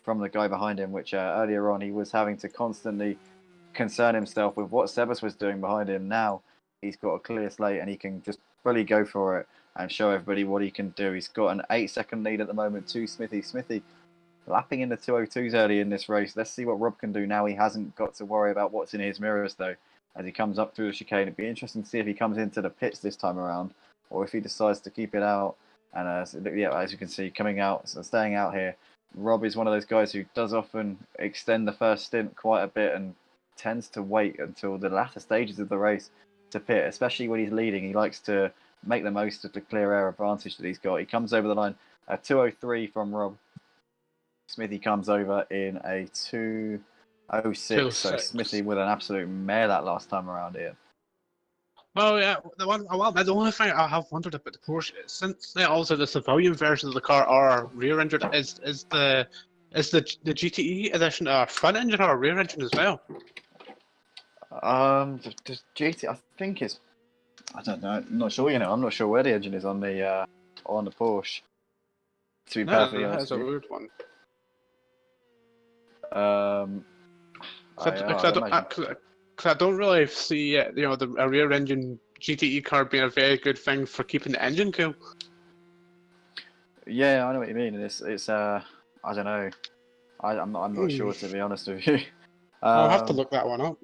from the guy behind him, which earlier on he was having to constantly concern himself with what Sebas was doing behind him. Now he's got a clear slate and he can just fully go for it and show everybody what he can do. He's got an 8-second lead at the moment to Smithy. Smithy lapping in the 202s early in this race. Let's see what Rob can do now. He hasn't got to worry about what's in his mirrors though, as he comes up through the chicane. It'd be interesting to see if he comes into the pits this time around, or if he decides to keep it out. And as you can see, coming out, so staying out here, Rob is one of those guys who does often extend the first stint quite a bit and tends to wait until the latter stages of the race to pit, especially when he's leading. He likes to make the most of the clear air advantage that he's got. He comes over the line, 203 from Rob. Smithy comes over in a 206, so Smithy with an absolute mare that last time around here. Well, yeah, the only thing I have wondered about the Porsche, since also the civilian versions of the car are rear engine, is the GTE edition a front engine or a rear engine as well? The GT, I think it's, I don't know, I'm not sure. I'm not sure where the engine is on the Porsche. To be perfectly honest, that's a weird one. Because I don't really see a rear engine GTE car being a very good thing for keeping the engine cool. Yeah, I know what you mean. It's I don't know. I'm not sure, to be honest with you. I'll have to look that one up.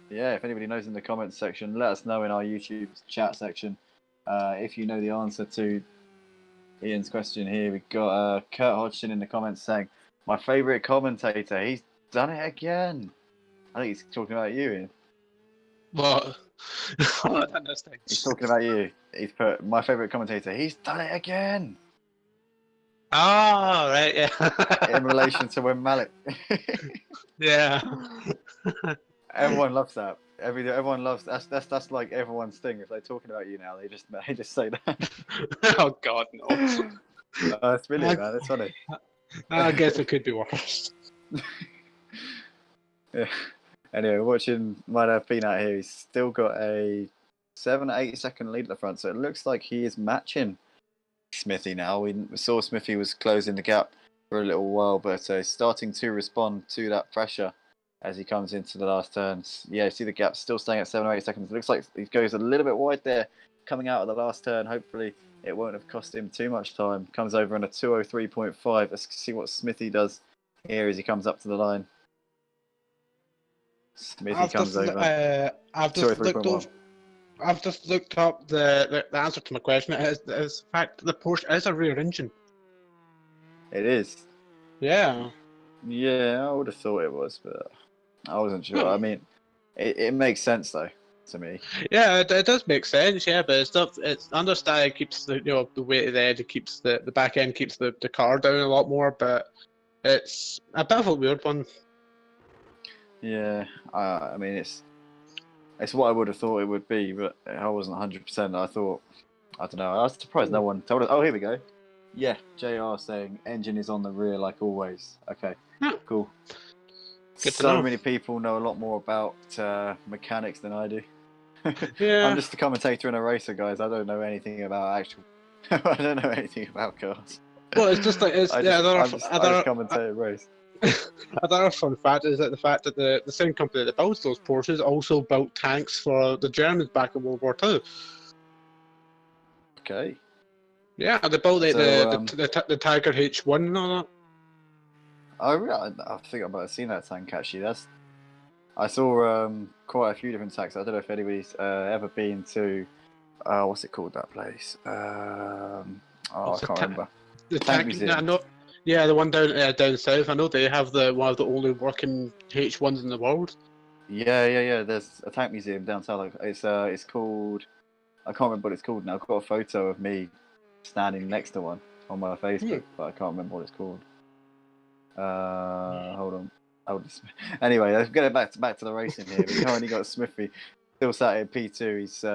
Yeah, if anybody knows in the comments section, let us know in our YouTube chat section if you know the answer to Ian's question here. We've got Kurt Hodgson in the comments saying, my favourite commentator, he's done it again. I think he's talking about you, Ian. What? I don't understand. He's talking about you. He's put, my favourite commentator, he's done it again. Oh, right, yeah. In relation to when Malik. Yeah. Everyone loves that. Everyone loves that's like everyone's thing. If they're talking about you now, they just say that. Oh God, no. It's brilliant, man. It's funny. I guess it could be worse. Yeah. Anyway, watching my Peanut here, he's still got a 7-8 second lead at the front, so it looks like he is matching Smithy now. We saw Smithy was closing the gap for a little while, but he's starting to respond to that pressure as he comes into the last turns. Yeah, see the gap still staying at 7 or 8 seconds. It looks like he goes a little bit wide there coming out of the last turn. Hopefully it won't have cost him too much time. Comes over on a 2:03.5. Let's see what Smithy does here as he comes up to the line. Smithy comes over. I've just looked over. I've just looked up the answer to my question. It is the fact that the Porsche is a rear engine. It is. Yeah. Yeah, I would have thought it was, but I wasn't sure. I mean, it makes sense though to me. Yeah, it does make sense. Yeah, but it's not. It's understand it keeps the the weight of the edge. It keeps the back end keeps the car down a lot more. But it's a bit of a weird one. Yeah, I mean it's what I would have thought it would be, but I wasn't 100%. I thought, I don't know. I was surprised no one told us. Oh, here we go. Yeah, JR saying engine is on the rear like always. Okay, cool. Good to So know. many people know a lot more about mechanics than I do. Yeah. I'm just a commentator and a racer, guys. I don't know anything about actual. I don't know anything about cars. Well, it's just like I just commentate a race. Another fun fact is that the fact that the same company that builds those Porsches also built tanks for the Germans back in World War II. Okay. Yeah, they built the Tiger H1 and all that. I think I might have seen that tank actually. I saw quite a few different tanks. I don't know if anybody's ever been to what's it called, that place? I can't remember. The tank museum. I know, yeah, the one down south. I know they have one of the only working H1s in the world. Yeah. There's a tank museum down south. It's called. I can't remember what it's called now. I've got a photo of me standing next to one on my Facebook, but I can't remember what it's called. Hold on. Anyway, let's get back to the racing here. We've currently got Smithy still sat in P2. He's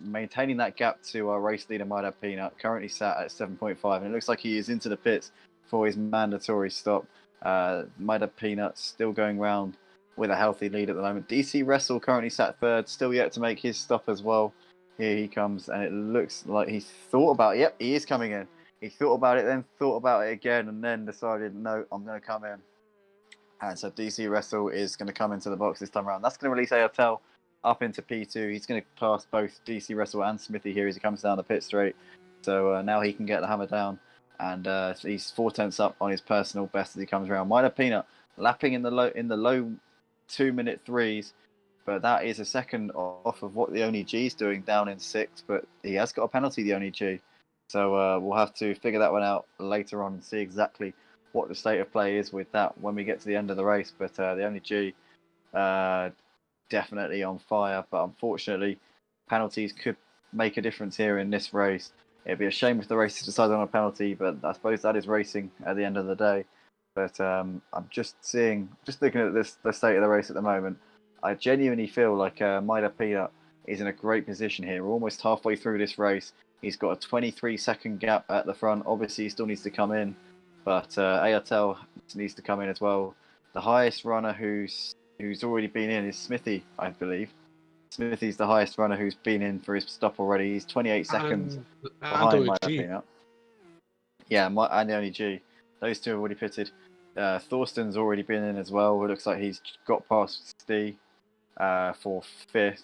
maintaining that gap to our race leader, Maida Peanut, currently sat at 7.5, and it looks like he is into the pits for his mandatory stop. Maida Peanut still going round with a healthy lead at the moment. DC Wrestle currently sat third, still yet to make his stop as well. Here he comes, and it looks like he thought about it. Yep, he is coming in. He thought about it, then thought about it again, and then decided, no, I'm going to come in. And so DC Wrestle is going to come into the box this time around. That's going to release Airtel up into P2. He's going to pass both DC Wrestle and Smithy here as he comes down the pit straight. So now he can get the hammer down, and he's 4/10 up on his personal best as he comes around. Maida Peanut lapping in the low 2-minute threes, but that is a second off of what the Only G is doing down in 6th. But he has got a penalty, the Only G. So we'll have to figure that one out later on and see exactly what the state of play is with that when we get to the end of the race. But the Only G definitely on fire. But unfortunately, penalties could make a difference here in this race. It'd be a shame if the race is decided on a penalty, but I suppose that is racing at the end of the day. But I'm just looking at the state of the race at the moment. I genuinely feel like Maida Peanut is in a great position here. We're almost halfway through this race. He's got a 23-second gap at the front. Obviously, he still needs to come in, but Airtel needs to come in as well. The highest runner who's already been in is Smithy, I believe. Smithy's the highest runner who's been in for his stop already. He's 28 seconds behind Maida Peanut. Yeah, and the Only G. Those two have already pitted. Thorsten's already been in as well. It looks like he's got past Steve for 5th.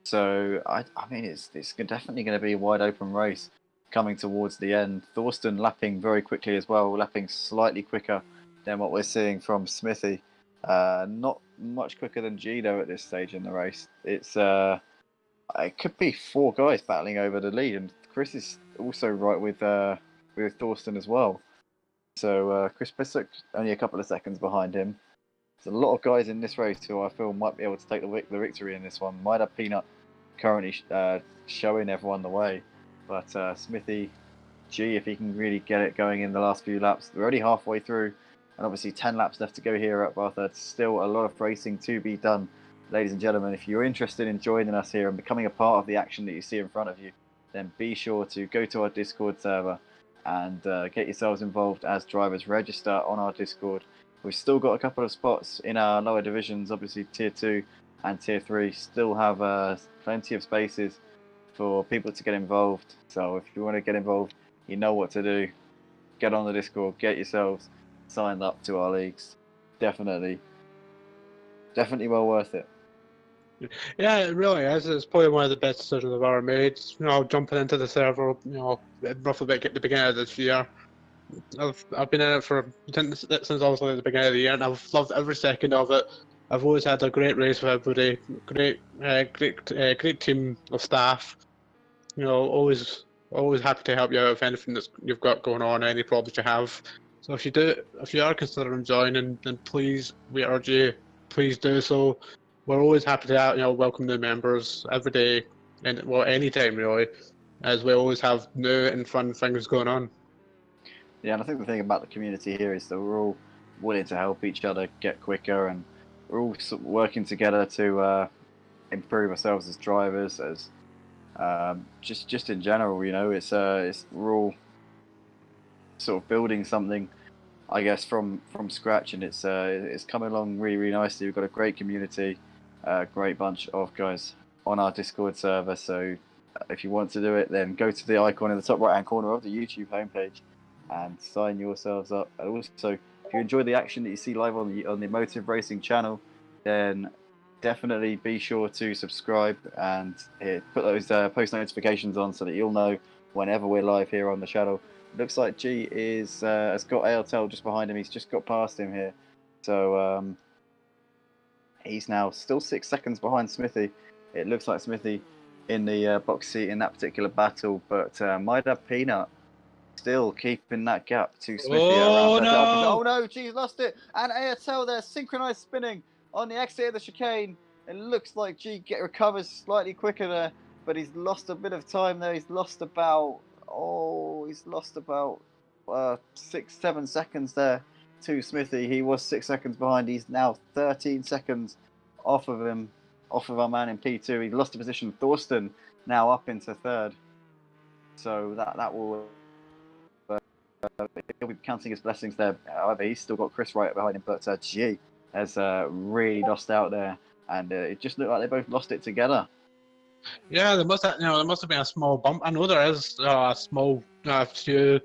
So, I mean, it's definitely going to be a wide open race coming towards the end. Thorsten lapping very quickly as well, lapping slightly quicker than what we're seeing from Smithy. Not much quicker than Gino at this stage in the race. It could be 4 guys battling over the lead, and Chris is also right with Thorsten as well. So Chris Pissock only a couple of seconds behind him. There's a lot of guys in this race who I feel might be able to take the victory in this one. Mida Peanut currently showing everyone the way, but Smithy G, if he can really get it going in the last few laps, we're already halfway through, and obviously 10 laps left to go here at Bathurst. Still a lot of racing to be done, ladies and gentlemen. If you're interested in joining us here and becoming a part of the action that you see in front of you, then be sure to go to our Discord server and get yourselves involved as drivers. Register on our Discord. We've still got a couple of spots in our lower divisions, obviously Tier 2 and Tier 3. Still have plenty of spaces for people to get involved. So if you want to get involved, you know what to do. Get on the Discord, get yourselves signed up to our leagues. Definitely well worth it. Yeah, it really is. It's probably one of the best decisions I've ever made. Jumping into the server, roughly at the beginning of this year. I've been in it since obviously the beginning of the year, and I've loved every second of it. I've always had a great race with everybody, great team of staff. Always happy to help you out with anything that you've got going on, any problems you have. So if you are considering joining, then please, we urge you, please do so. We're always happy to welcome new members every day, and anytime really, as we always have new and fun things going on. Yeah, and I think the thing about the community here is that we're all willing to help each other get quicker, and we're all working together to improve ourselves as drivers, as just in general. We're all sort of building something, I guess, from scratch, and it's coming along really, really nicely. We've got a great community, a great bunch of guys on our Discord server. So if you want to do it, then go to the icon in the top right hand corner of the YouTube homepage and sign yourselves up. And also, if you enjoy the action that you see live on the Motive Racing channel, then definitely be sure to subscribe and put those post notifications on so that you'll know whenever we're live here on the channel. Looks like G has got ALTEL just behind him. He's just got past him here, so he's now still 6 seconds behind Smithy. It looks like Smithy in the box seat in that particular battle, but Mida Peanut still keeping that gap to Smithy. Oh no, G's lost it, and ALTEL there synchronized spinning on the exit of the chicane. It looks like G recovers slightly quicker there, but he's lost a bit of time there. He's lost about 6-7 seconds there to Smithy. He was 6 seconds behind. He's now 13 seconds off of our man in P2. He lost the position. Thorsten now up into third. So that will he'll be counting his blessings there. However, he's still got Chris right behind him, but G has really lost out there, and it just looked like they both lost it together. Yeah, there must have been a small bump. I know there is a few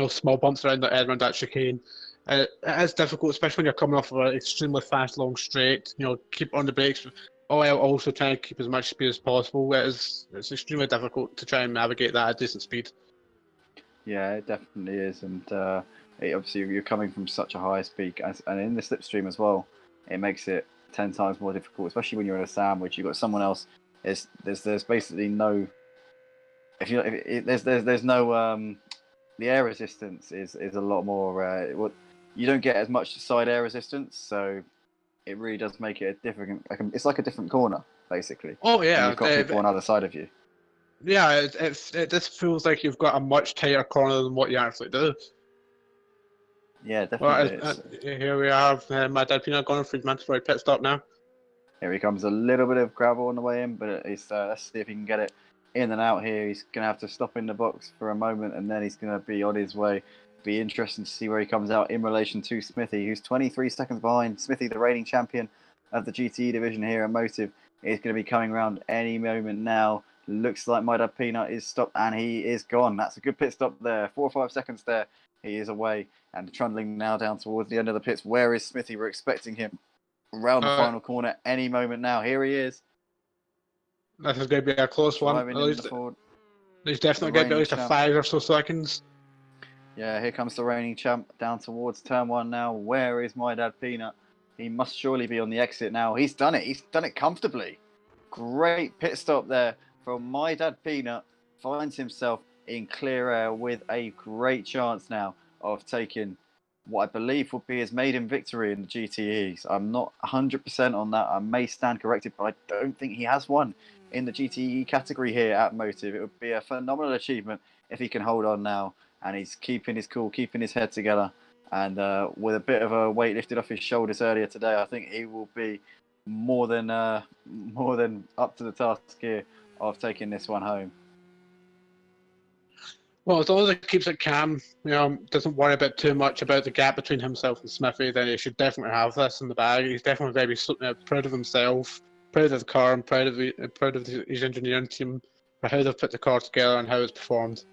small bumps around that chicane. It is difficult, especially when you're coming off of an extremely fast long straight. Keep on the brakes, while also trying to keep as much speed as possible. It's extremely difficult to try and navigate that at decent speed. Yeah, it definitely is, and obviously you're coming from such a high speed, and in the slipstream as well, it makes it 10 times more difficult, especially when you're in a sandwich. You've got someone else. There's basically no. There's no the air resistance is a lot more. You don't get as much side air resistance, so it really does make it a different. It's like a different corner, basically. Oh yeah, and you've got people on either side of you. Yeah, it just feels like you've got a much tighter corner than what you actually do. Yeah, definitely. Well, here we have Mida Peanut going for his mandatory pit stop now. Here he comes. A little bit of gravel on the way in, but let's see if he can get it in and out here. He's going to have to stop in the box for a moment, and then he's going to be on his way. Be interesting to see where he comes out in relation to Smithy, who's 23 seconds behind. Smithy, the reigning champion of the GTE division here at Motive, is going to be coming around any moment now. Looks like Mida Peanut is stopped, and he is gone. That's a good pit stop there. 4 or 5 seconds there. He is away and trundling now down towards the end of the pits. Where is Smithy? We're expecting him around the final corner any moment now. Here he is. This is going to be a close one. He's definitely going to be at least a 5 or so seconds. Yeah, here comes the reigning champ down towards turn 1 now. Where is my dad Peanut? He must surely be on the exit now. He's done it. He's done it comfortably. Great pit stop there from my dad Peanut. Finds himself in clear air with a great chance now of taking what I believe will be his maiden victory in the GTEs. I'm not 100% on that. I may stand corrected, but I don't think he has won in the GTE category here at Motive. It would be a phenomenal achievement if he can hold on now. And he's keeping his cool, keeping his head together. And with a bit of a weight lifted off his shoulders earlier today, I think he will be more than up to the task here of taking this one home. Well, as long as it keeps it calm, doesn't worry about too much about the gap between himself and Smithy, then he should definitely have this in the bag. He's definitely very proud of himself, proud of the car, and proud of his engineering team for how they've put the car together and how it's performed.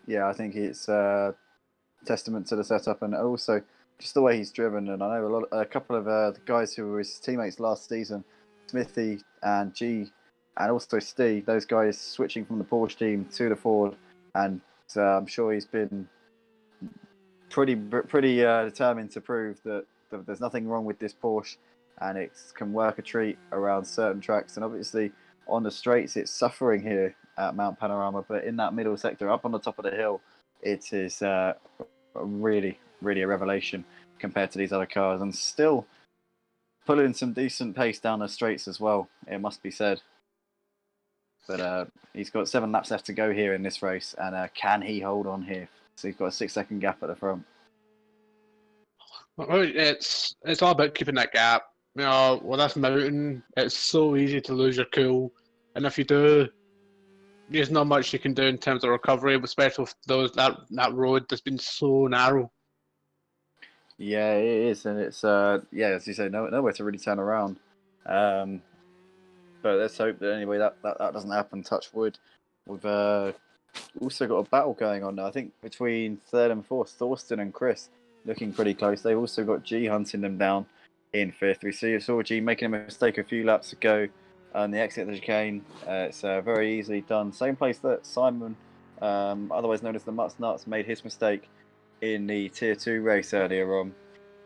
Yeah, I think it's a testament to the setup and also just the way he's driven. And I know a couple of the guys who were his teammates last season, Smithy and G, and also Steve, those guys switching from the Porsche team to the Ford. And I'm sure he's been pretty determined to prove that there's nothing wrong with this Porsche and it can work a treat around certain tracks. And obviously on the straights, it's suffering here at Mount Panorama, but in that middle sector, up on the top of the hill, it is really a revelation compared to these other cars, and still pulling some decent pace down the straights as well, it must be said. But he's got 7 laps left to go here in this race, and can he hold on here? So he's got a 6-second gap at the front. Well, it's all about keeping that gap. With this mountain, it's so easy to lose your cool, and if you do, there's not much you can do in terms of recovery, especially with that road that's been so narrow. Yeah, it is, and it's as you say, nowhere to really turn around. But let's hope that anyway that doesn't happen. Touch wood. We've also got a battle going on now. I think between 3rd and 4th, Thorsten and Chris looking pretty close. They've also got G hunting them down in 5th. We saw G making a mistake a few laps ago. On the exit of the chicane, it's very easily done. Same place that Simon, otherwise known as the Mutts Nuts, made his mistake in the Tier 2 race earlier on.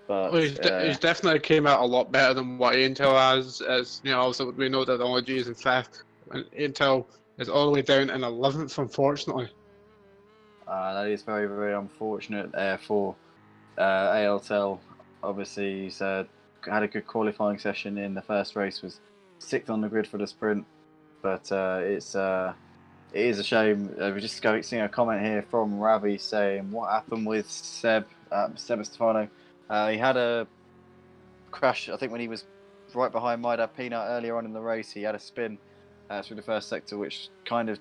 But he's definitely came out a lot better than what Intel has. As also we know that the only G is in 5th, and Intel is all the way down in 11th, unfortunately. That is very unfortunate there for ALTEL. Obviously, he's had a good qualifying session in the first race, was 6th on the grid for the sprint, but it is a shame. We're just seeing a comment here from Ravi saying, what happened with Seb Stefano? He had a crash, I think, when he was right behind my dad Peanut earlier on in the race. He had a spin through the first sector, which kind of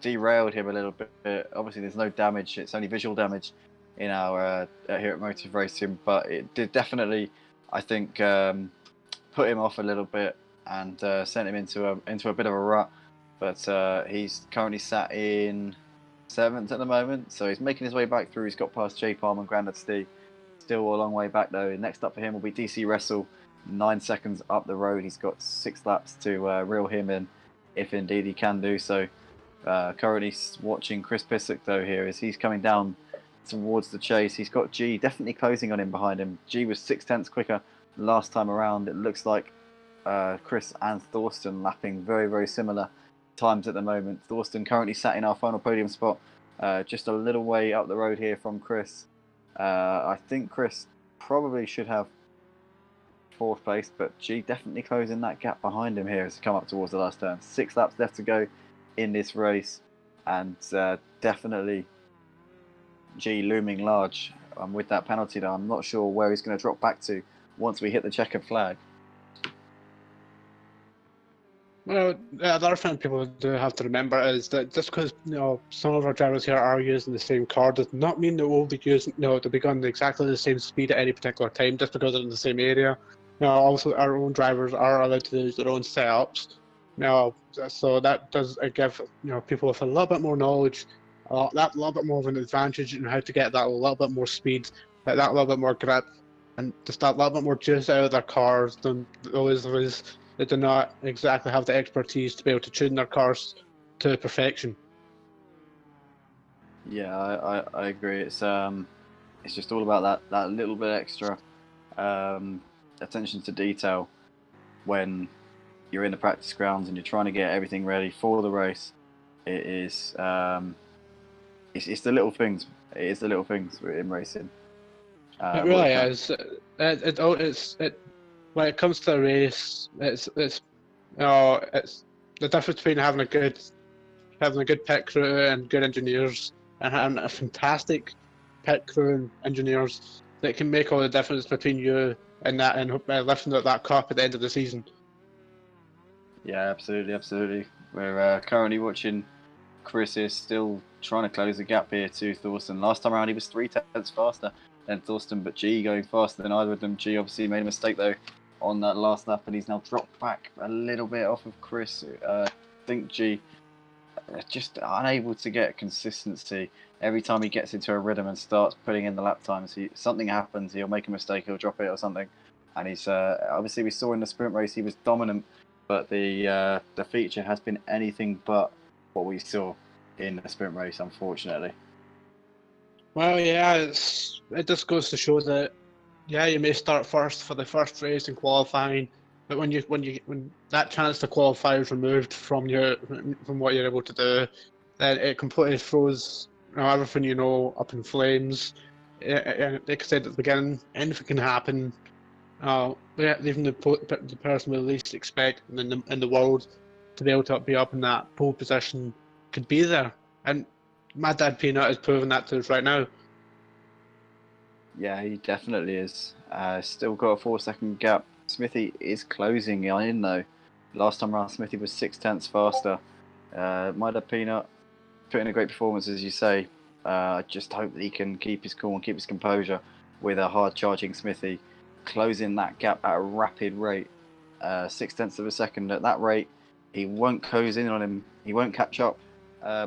derailed him a little bit. Obviously, there's no damage; it's only visual damage in our here at Motive Racing, but it did definitely, I think, put him off a little bit and sent him into a bit of a rut. But he's currently sat in 7th at the moment, so he's making his way back through. He's got past J Palm and Grandad Steve. Still a long way back though. Next up for him will be DC Wrestle, 9 seconds up the road. He's got 6 laps to reel him in, if indeed he can do so. Currently watching Chris Pissock though here as he's coming down towards the chase. He's got G definitely closing on him behind him. G was 6/10 quicker last time around. It looks like Chris and Thorsten lapping very similar times at the moment. Thorsten currently sat in our final podium spot, just a little way up the road here from Chris. I think Chris probably should have 4th place, but G definitely closing that gap behind him here as he come up towards the last turn. 6 laps left to go in this race, and definitely G looming large. With that penalty though, I'm not sure where he's going to drop back to once we hit the checkered flag. Well, the other thing people do have to remember is that just because some of our drivers here are using the same car does not mean that we'll be using they'll be going exactly the same speed at any particular time just because they're in the same area. Also our own drivers are allowed to use their own setups. So that does give people with a little bit more knowledge, that little bit more of an advantage in how to get that a little bit more speed, that little bit more grip, and just that little bit more juice out of their cars than those of us that do not exactly have the expertise to be able to tune their cars to perfection. Yeah, I agree. It's just all about that little bit extra attention to detail when you're in the practice grounds and you're trying to get everything ready for the race. It is it's the little things. It is the little things in racing. It What really it comes. is. It when it comes to a race, it's the difference between having a good pit crew and good engineers, and having a fantastic pit crew and engineers that can make all the difference between you and lifting up that cup at the end of the season. Yeah, absolutely, absolutely. We're currently watching Chris is still trying to close the gap here to Thorsten. Last time around, he was 3 tenths faster than Thorsten, but G going faster than either of them. G obviously made a mistake though on that last lap, and he's now dropped back a little bit off of Chris. I think G just unable to get consistency. Every time he gets into a rhythm and starts putting in the lap times, something happens. He'll make a mistake, he'll drop it or something. And he's obviously we saw in the sprint race he was dominant, but the feature has been anything but what we saw in the sprint race, unfortunately. Well, yeah, it just goes to show that yeah, you may start first for the first race in qualifying, but when that chance to qualify is removed from what you're able to do, then it completely throws everything you know up in flames. Like I said at the beginning, anything can happen. Yeah, even the person we least expect in the world to be able to be up in that pole position could be there, and my dad Peanut is proving that to us right now. Yeah, he definitely is. Still got a 4 second gap. Smithy is closing in though. Last time around, Smithy was 6 tenths faster. Mida Peanut put in a great performance, as you say. I just hope that he can keep his cool and keep his composure with a hard charging Smithy, closing that gap at a rapid rate. 6 tenths of a second at that rate, he won't close in on him. He won't catch up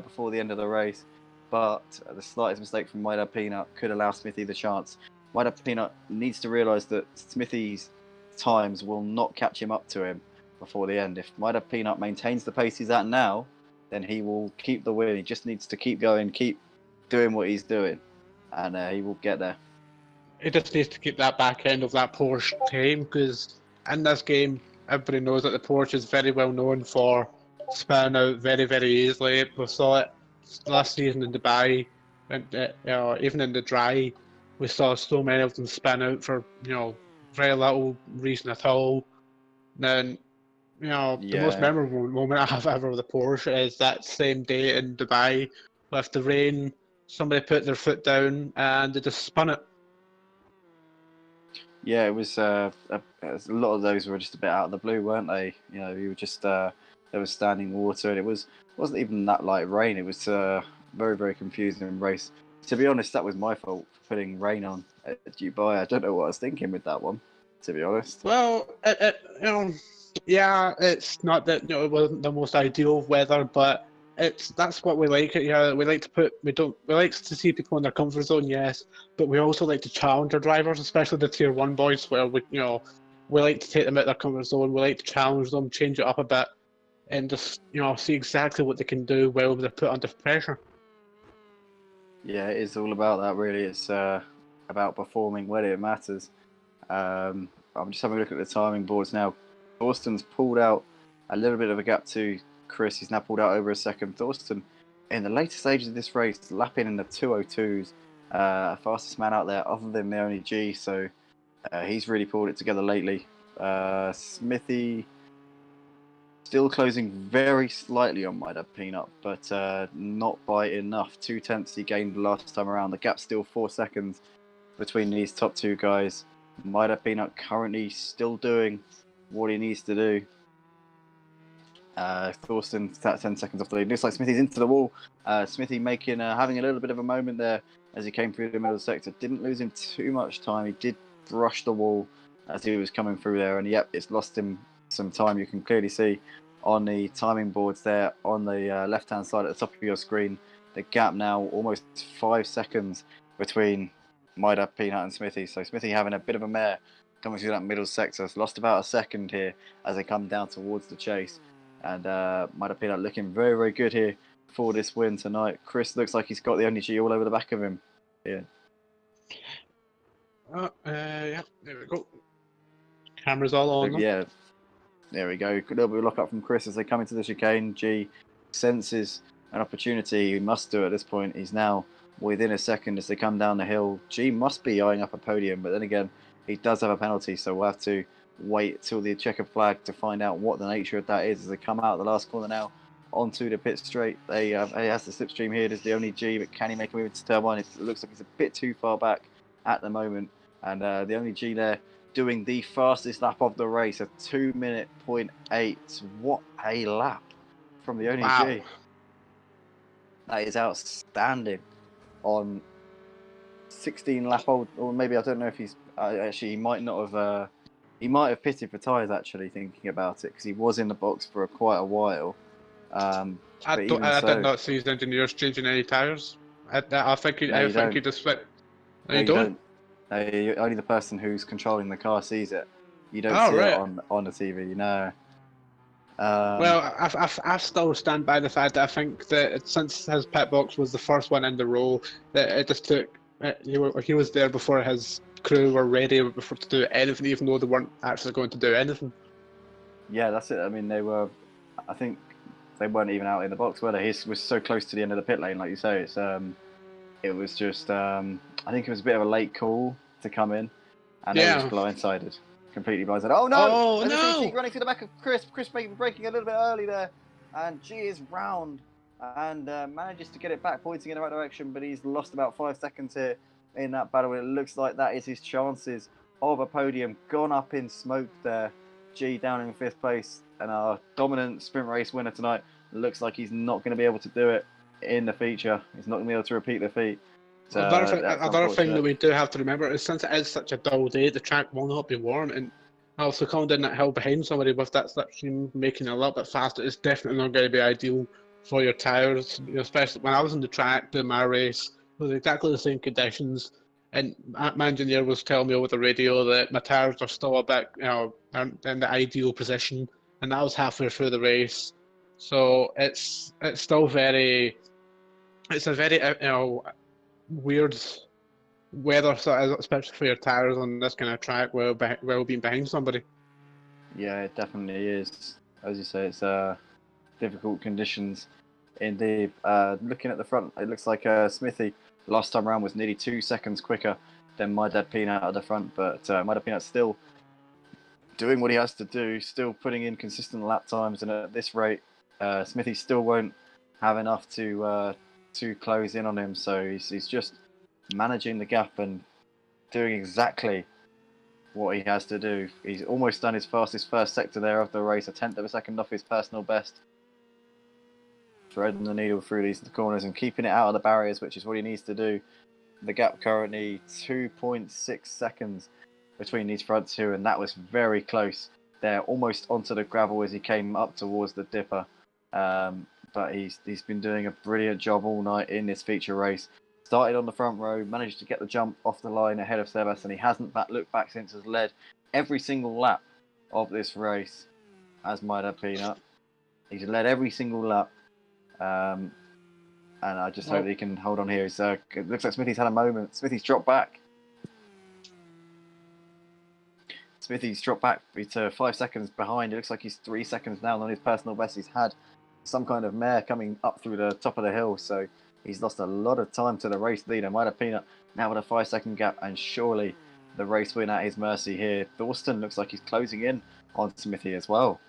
before the end of the race. But the slightest mistake from Mida Peanut could allow Smithy the chance. Mida Peanut needs to realise that Smithy's times will not catch him up to him before the end. If Mida Peanut maintains the pace he's at now, then he will keep the win. He just needs to keep going, keep doing what he's doing, and he will get there. He just needs to keep that back end of that Porsche tame, because in this game, everybody knows that the Porsche is very well known for spinning out very, very easily. We saw it last season in Dubai, and even in the dry, we saw so many of them spin out for very little reason at all. Then the most Yeah, memorable moment I have ever with the Porsche is that same day in Dubai with the rain. Somebody put their foot down and they just spun it. yeah, it was a lot of those were just a bit out of the blue, weren't they? You know, you were just there was standing water, and wasn't even that light rain. It was very very confusing race. To be honest, that was my fault for putting rain on at Dubai. I don't know what I was thinking with that one. To be honest. Well, yeah, it's not that it wasn't the most ideal weather, but that's what we like. Yeah, we like to we like to see people in their comfort zone, yes, but we also like to challenge our drivers, especially the tier one boys, where we like to take them out of their comfort zone. We like to challenge them, change it up a bit, and just see exactly what they can do while they're put under pressure. Yeah, it is all about that. Really, it's about performing when it matters. I'm just having a look at the timing boards now. Thorsten's pulled out a little bit of a gap to Chris. He's now pulled out over a second. Thorsten, in the later stages of this race, lapping in the 202s, fastest man out there other than the only G. So he's really pulled it together lately. Smithy still closing very slightly on Mida Peanut, but not by enough. 2 tenths he gained last time around. The gap's still 4 seconds between these top two guys. Mida Peanut currently still doing what he needs to do. Thorsten 10 seconds off the lead. Looks like Smithy's into the wall. Smithy having a little bit of a moment there as he came through the middle sector. Didn't lose him too much time. He did brush the wall as he was coming through there, and yep, it's lost him some time. You can clearly see on the timing boards there on the left-hand side at the top of your screen, the gap now almost 5 seconds between Mida Peanut and Smithy. So Smithy having a bit of a mare coming through that middle sector. It's lost about a second here as they come down towards the chase. And Mida Peanut looking very, very good here for this win tonight. Chris looks like he's got the only G all over the back of him. Yeah. Yeah, there we go. Camera's all on them. Yeah, there we go. A little bit of lock up from Chris as they come into the chicane. G senses an opportunity. He must do at this point. He's now within a second as they come down the hill. G must be eyeing up a podium, but then again, he does have a penalty, so we'll have to wait till the checkered flag to find out what the nature of that is as they come out of the last corner now onto the pit straight. He has the slipstream here. There's the only G, but can he make a move into turn one? It looks like he's a bit too far back at the moment, and the only G there doing the fastest lap of the race, a 2:08. What a lap from the only G. That is outstanding on 16 lap old, or maybe I don't know if he's actually he might not have. He might have pitted for tyres actually, thinking about it, because he was in the box for quite a while. I did not see his engineers changing any tyres. I think he just flipped. No, you don't? No, only the person who's controlling the car sees it. You don't see it on the TV, no. Well, I still stand by the fact that I think that since his pit box was the first one in the row, that it just took. He was there before his crew were ready to do anything, even though they weren't actually going to do anything. Yeah, that's it. I mean, I think they weren't even out in the box, were they? He was so close to the end of the pit lane, like you say. It was just, I think it was a bit of a late call to come in, and they were just blindsided, completely blindsided. Oh no! Oh no! Running to the back of Chris. Chris braking a little bit early there, and G is round and manages to get it back, pointing in the right direction, but he's lost about 5 seconds here in that battle. It looks like that is his chances of a podium gone up in smoke there. G down in 5th place, and our dominant sprint race winner tonight looks like he's not going to be able to do it in the feature. He's not going to be able to repeat the feat. So, another thing that we do have to remember is, since it is such a dull day, the track will not be warm, and also coming down that hill behind somebody with that slipstream making it a little bit faster is definitely not going to be ideal for your tyres. Especially when I was on the track doing my race, it was exactly the same conditions, and my engineer was telling me over the radio that my tyres are still a bit, aren't in the ideal position, and that was halfway through the race. So it's still it's a very weird weather, especially for your tyres on this kind of track, while being behind somebody. Yeah, it definitely is. As you say, it's difficult conditions indeed. Looking at the front, it looks like Smithy last time around was nearly 2 seconds quicker than My Dad Peanut at the front, but My Dad Peanut's still doing what he has to do, still putting in consistent lap times, and at this rate, Smithy still won't have enough to close in on him, so he's just managing the gap and doing exactly what he has to do. He's almost done his fastest first sector there of the race, a 1/10 of a second off his personal best. Threading the needle through these corners and keeping it out of the barriers, which is what he needs to do. The gap currently 2.6 seconds between these front two, and that was very close there, almost onto the gravel as he came up towards the dipper. But he's been doing a brilliant job all night in this feature race. Started on the front row, managed to get the jump off the line ahead of Sebas, and he hasn't looked back since. Has led every single lap of this race as My Dad Peanut. He's led every single lap, and I just hope that he can hold on here. It looks like Smithy's had a moment. Smithy's dropped back. Smithy's dropped back to 5 seconds behind. It looks like he's 3 seconds down on his personal best. He's had some kind of mare coming up through the top of the hill, so he's lost a lot of time to the race leader. My Dad Peanut now with a 5 second gap, and surely the race win at his mercy here. Thorsten looks like he's closing in on Smithy as well.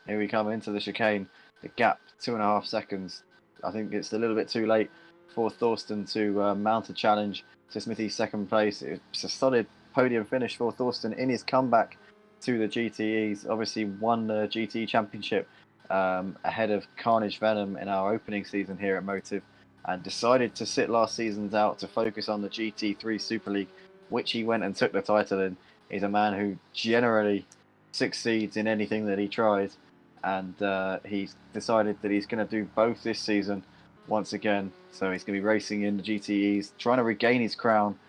Here we come into the chicane. The gap, 2.5 seconds. I think it's a little bit too late for Thorsten to mount a challenge to Smithy's second place. It's a solid podium finish for Thorsten in his comeback to the GTEs. Obviously won the GTE championship ahead of Carnage Venom in our opening season here at Motive, and decided to sit last season's out to focus on the GT3 Super League, which he went and took the title in. He's a man who generally succeeds in anything that he tries, and he's decided that he's going to do both this season once again. So he's going to be racing in the GTEs, trying to regain his crown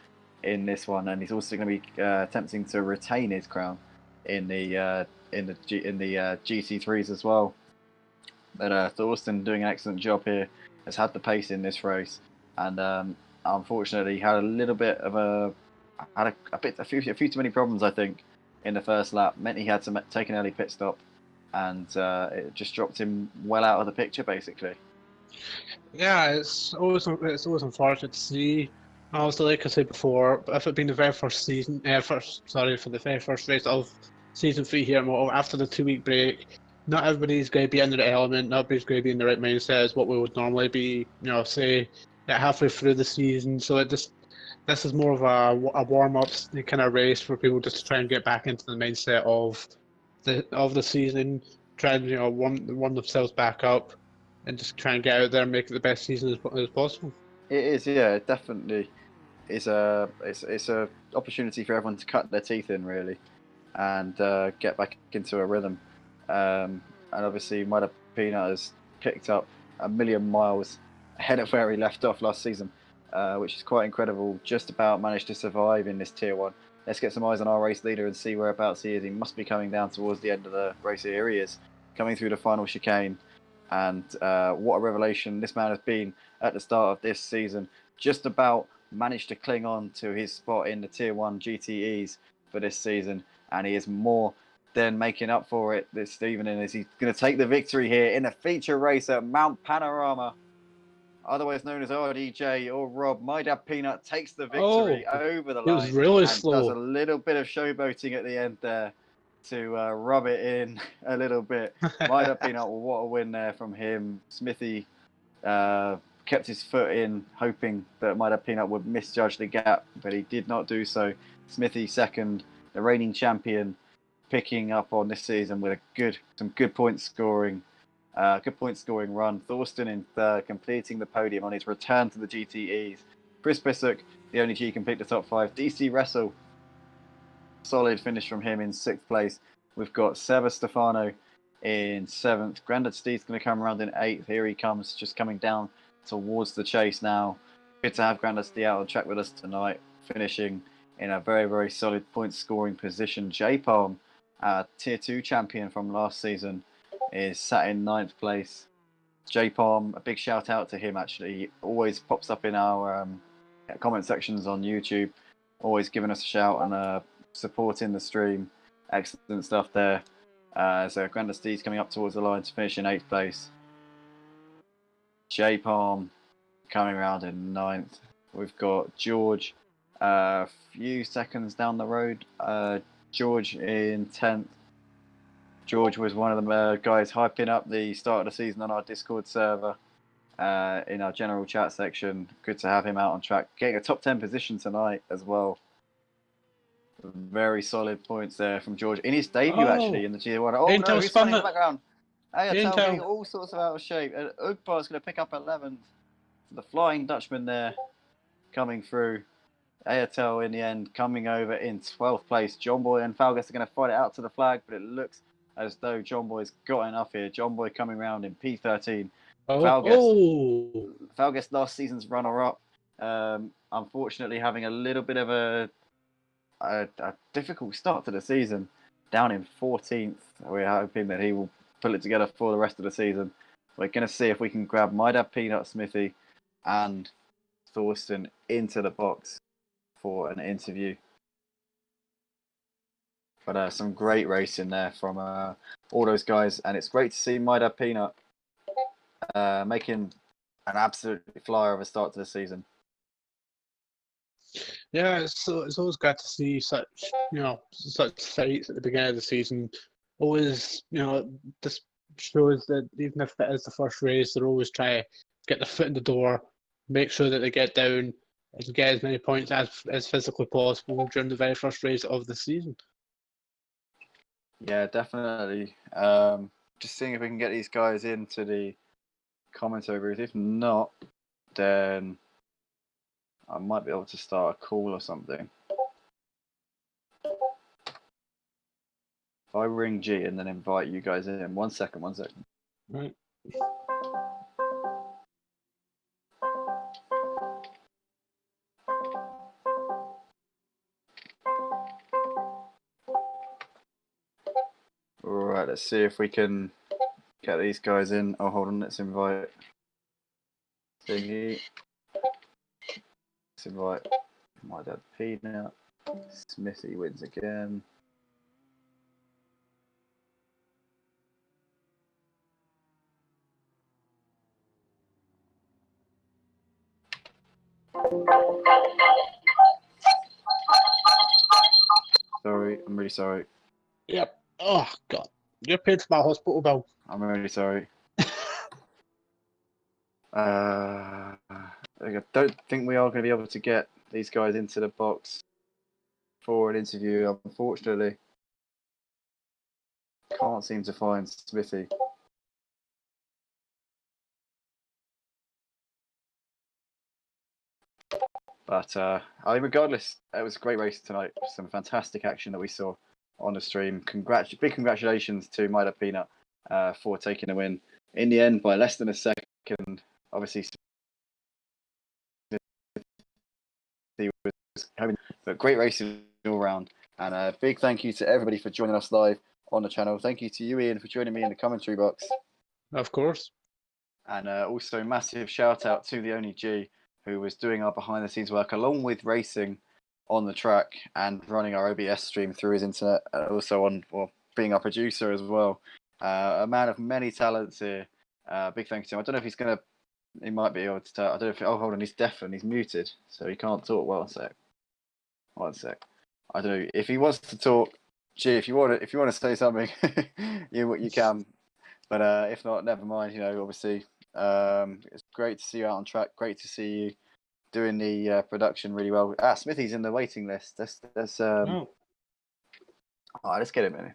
in this one, and he's also going to be attempting to retain his crown in the GT3s as well. But Thorsten doing an excellent job here, has had the pace in this race, and unfortunately had a little bit of a few too many problems, I think, in the first lap. Meant he had to take an early pit stop, and it just dropped him well out of the picture, basically. Yeah, it's always unfortunate to see. Obviously, like I said before, if it'd been the very first season, for the very first race of season 3 here at Moto, after the 2 week break, not everybody's going to be into the element, not everybody's going to be in the right mindset as what we would normally be, say, halfway through the season. So this is more of a warm up kind of race for people just to try and get back into the mindset of the season, try and warm themselves back up and just try and get out there and make it the best season as possible. It is, yeah, it definitely is a opportunity for everyone to cut their teeth in, really, and get back into a rhythm. And obviously, Mudda Peanut has picked up a million miles ahead of where he left off last season, which is quite incredible. Just about managed to survive in this Tier 1. Let's get some eyes on our race leader and see whereabouts he is. He must be coming down towards the end of the race. Here he is, coming through the final chicane. And what a revelation this man has been at the start of this season. Just about managed to cling on to his spot in the Tier 1 GTEs for this season. And he is more than making up for it this evening, as he's going to take the victory here in a feature race at Mount Panorama, otherwise known as RDJ or Rob. My Dad Peanut takes the victory over the line. It was really and slow. Does a little bit of showboating at the end there to rub it in a little bit. My Dad Peanut, well, what a win there from him. Smithy kept his foot in, hoping that My Dad Peanut would misjudge the gap, but he did not do so. Smithy second, the reigning champion, picking up on this season with some good point scoring run. Thorsten in third, completing the podium on his return to the GTEs. Chris Bissek, the only G, complete the top 5. DC Wrestle, solid finish from him in 6th place. We've got Seba Stefano in 7th. Grandad Steed's going to come around in 8th. Here he comes, just coming down towards the chase now. Good to have Grandad Steed out on track with us tonight, finishing in a very, very solid point scoring position. J Palm, Tier 2 champion from last season, is sat in 9th place. J Palm, a big shout out to him, actually. He always pops up in our comment sections on YouTube, always giving us a shout and supporting the stream. Excellent stuff there. So Grandad Steed's coming up towards the line to finish in 8th place. J Palm coming around in 9th. We've got George a few seconds down the road. George in 10th. George was one of the guys hyping up the start of the season on our Discord server, in our general chat section. Good to have him out on track, getting a top 10 position tonight as well. Very solid points there from George in his debut, actually, in the G1. Oh no, who's running in the background? Ayatel getting all sorts of out of shape. And Ugbar's going to pick up 11th. The Flying Dutchman there coming through. Ayatel in the end coming over in 12th place. John Boy and Falgas are going to fight it out to the flag, but it looks as though John Boy's got enough here. John Boy coming round in P13. Falgas last season's runner-up. Unfortunately, having a little bit of a difficult start to the season, down in 14th. We're hoping that he will pull it together for the rest of the season. We're going to see if we can grab My Dad Peanut, Smithy, and Thorsten into the box for an interview. But some great racing there from all those guys, and it's great to see My Dad Peanut making an absolutely flyer of a start to the season. Yeah, it's always good to see such fights at the beginning of the season. Always, this shows that even if it is the first race, they're always trying to get their foot in the door, make sure that they get down and get as many points as physically possible during the very first race of the season. Yeah, definitely. Just seeing if we can get these guys into the commentary booth. If not, then I might be able to start a call or something. If I ring G and then invite you guys in. One second. Right. Right, let's see if we can get these guys in. Oh, hold on, let's invite Thingy. Let's invite my dad Peanut. Smithy wins again. Sorry, I'm really sorry. Yep. Oh God, you're paid for my hospital bill. I'm really sorry. I don't think we are going to be able to get these guys into the box for an interview, unfortunately. Can't seem to find Smithy. But I mean, regardless, it was a great race tonight. Some fantastic action that we saw on the stream. Big congratulations to Mida Peanut for taking the win in the end by less than a second. Obviously, Smithy was having a great racing all round. And a big thank you to everybody for joining us live on the channel. Thank you to you, Ian, for joining me in the commentary box. Of course. And also massive shout out to the Only G, who was doing our behind the scenes work along with racing on the track and running our OBS stream through his internet, also being our producer as well. A man of many talents here. Big thank you to him. I don't know if he might be able to tell. I don't know if, hold on, he's deaf and he's muted, so he can't talk. One sec. I don't know if he wants to talk. Gee, if you want to say something, you can. But if not, never mind. Obviously, it's great to see you out on track. Great to see you doing the production really well. Smithy's in the waiting list. Let's Oh. All right, let's get him in.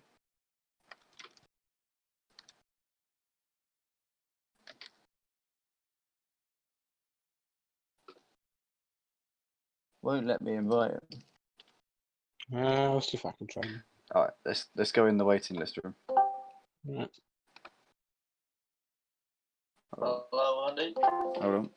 Won't let me invite him. I'll see if I can try. All right, let's go in the waiting list room. Right. Hello, Andy. Hold on.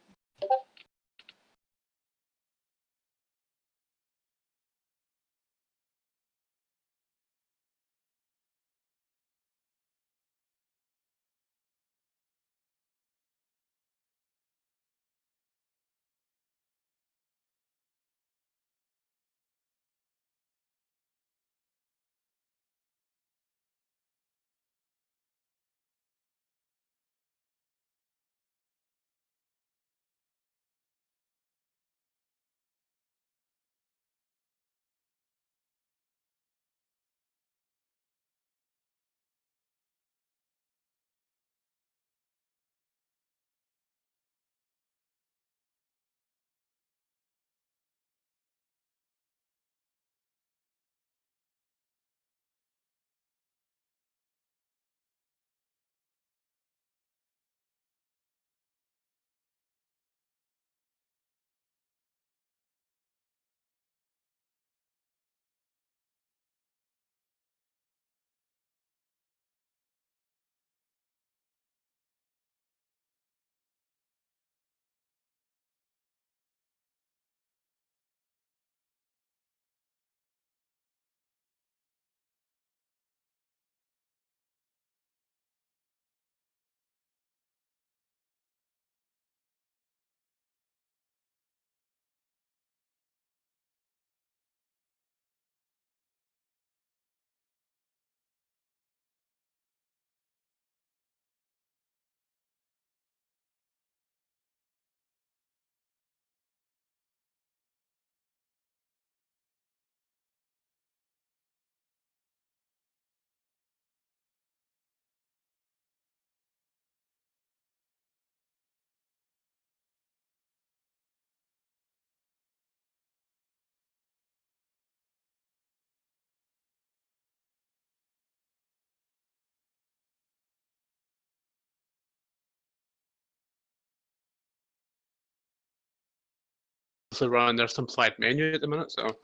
Run their simplified menu at the minute, so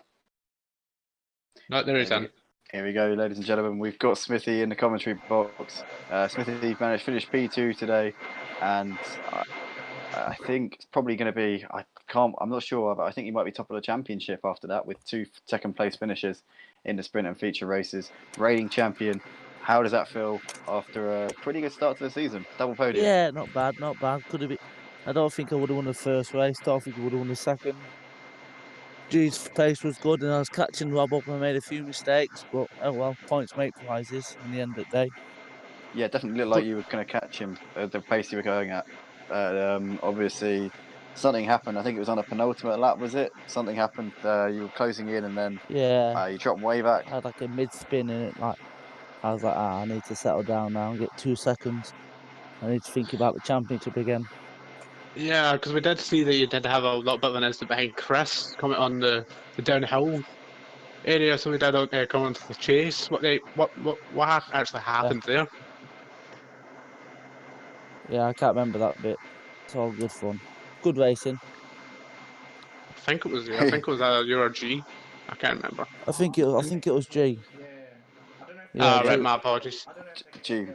there is in. Here we go, ladies and gentlemen. We've got Smithy in the commentary box. Smithy managed to finish P2 today, and I think it's probably going to be. I'm not sure, but I think he might be top of the championship after that with 2 second place finishes in the sprint and feature races. Reigning champion how does that feel after a pretty good start to the season? Double podium. Yeah, not bad, not bad. Could have been. I don't think I would have won the first race. Don't think I would have won the second. G's pace was good, and I was catching Rob up and made a few mistakes, but oh well, points make prizes in the end of the day. Yeah, definitely looked like you were going to catch him at the pace you were going at. Obviously, something happened. I think it was on a penultimate lap, was it? Something happened. You were closing in, and then Yeah, you dropped way back. I had like a mid spin in it. Like I was like, I need to settle down now and get 2 seconds. I need to think about the championship again. Yeah, because we did see that you did have a little bit of an incident behind Chris coming on the downhill area, so we did come onto the chase. What actually Yeah, happened there? yeah, I can't remember that bit. It's all good fun, good racing. I think it was Euro G. I can't remember. I think it was G. Yeah, Ah, right. G. My apologies. G.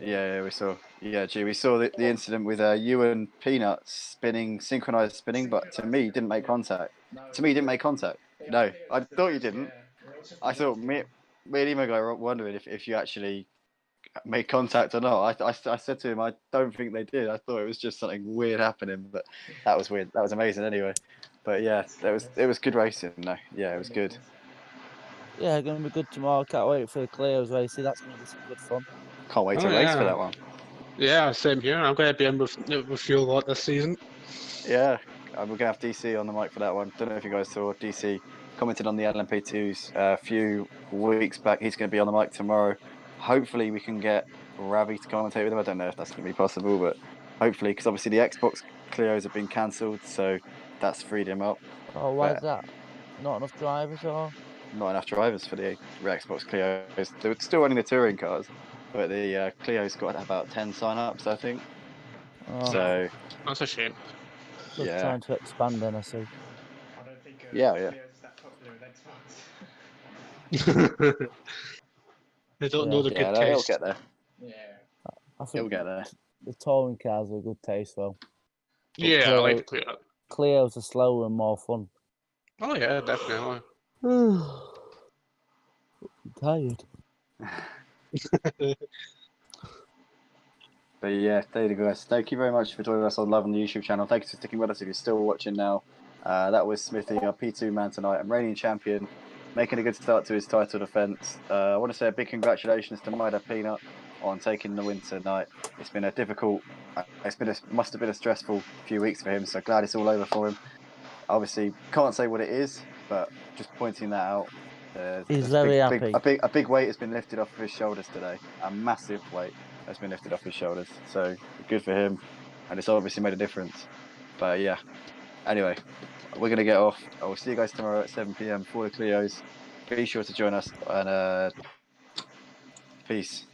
Yeah, we saw. Yeah, G. We saw the incident with you and Peanut spinning, synchronized spinning, but to me, didn't make contact. To me, didn't make contact. No, I thought you didn't. I thought me and Emo guy were wondering if you actually made contact or not. I said to him, I don't think they did. I thought it was just something weird happening, but that was weird. That was amazing anyway. But yeah, it was good racing. No, yeah, it was good. Yeah, going to be good tomorrow. Can't wait for the Cleos racing. That's going to be some good fun. Can't wait Oh, to race for yeah. that one. Yeah, same here. I'm going to be in with you a lot this season. Yeah, we're gonna have DC on the mic for that one. Don't know if you guys saw DC commented on the LMP2s a few weeks back. He's going to be on the mic tomorrow. Hopefully, we can get Ravi to commentate with him. I don't know if that's going to be possible, but hopefully, because obviously the Xbox Clios have been cancelled, so that's freed him up. Oh, why is But that? Not enough drivers, or? not enough drivers for the Xbox Clios. They were still running the touring cars, but the Clio's got about 10 sign-ups, I think. Oh, So That's a shame. just yeah, trying to expand. Then I see. yeah. They don't know Yeah, the good Yeah, it'll taste. get there. I It'll think get there. the touring cars are a good taste, though. But Yeah, I like the Clio. Clios are slower and more fun. Oh yeah, definitely. I'm tired. But yeah, there you go, guys. Thank you very much for joining us on Love on the YouTube channel. Thanks for sticking with us if you're still watching now. That was Smithy, our P2 man tonight, and reigning champion, making a good start to his title defence. I want to say a big congratulations to Maida Peanut on taking the win tonight. It's been a difficult, must have been a stressful few weeks for him, so glad it's all over for him. Obviously, can't say what it is, but just pointing that out. He's very happy. A big weight has been lifted off of his shoulders today. A massive weight has been lifted off his shoulders. So good for him, and it's obviously made a difference. But yeah, anyway, we're gonna get off. I will see you guys tomorrow at 7 p.m. for the Clios. Be sure to join us, and peace.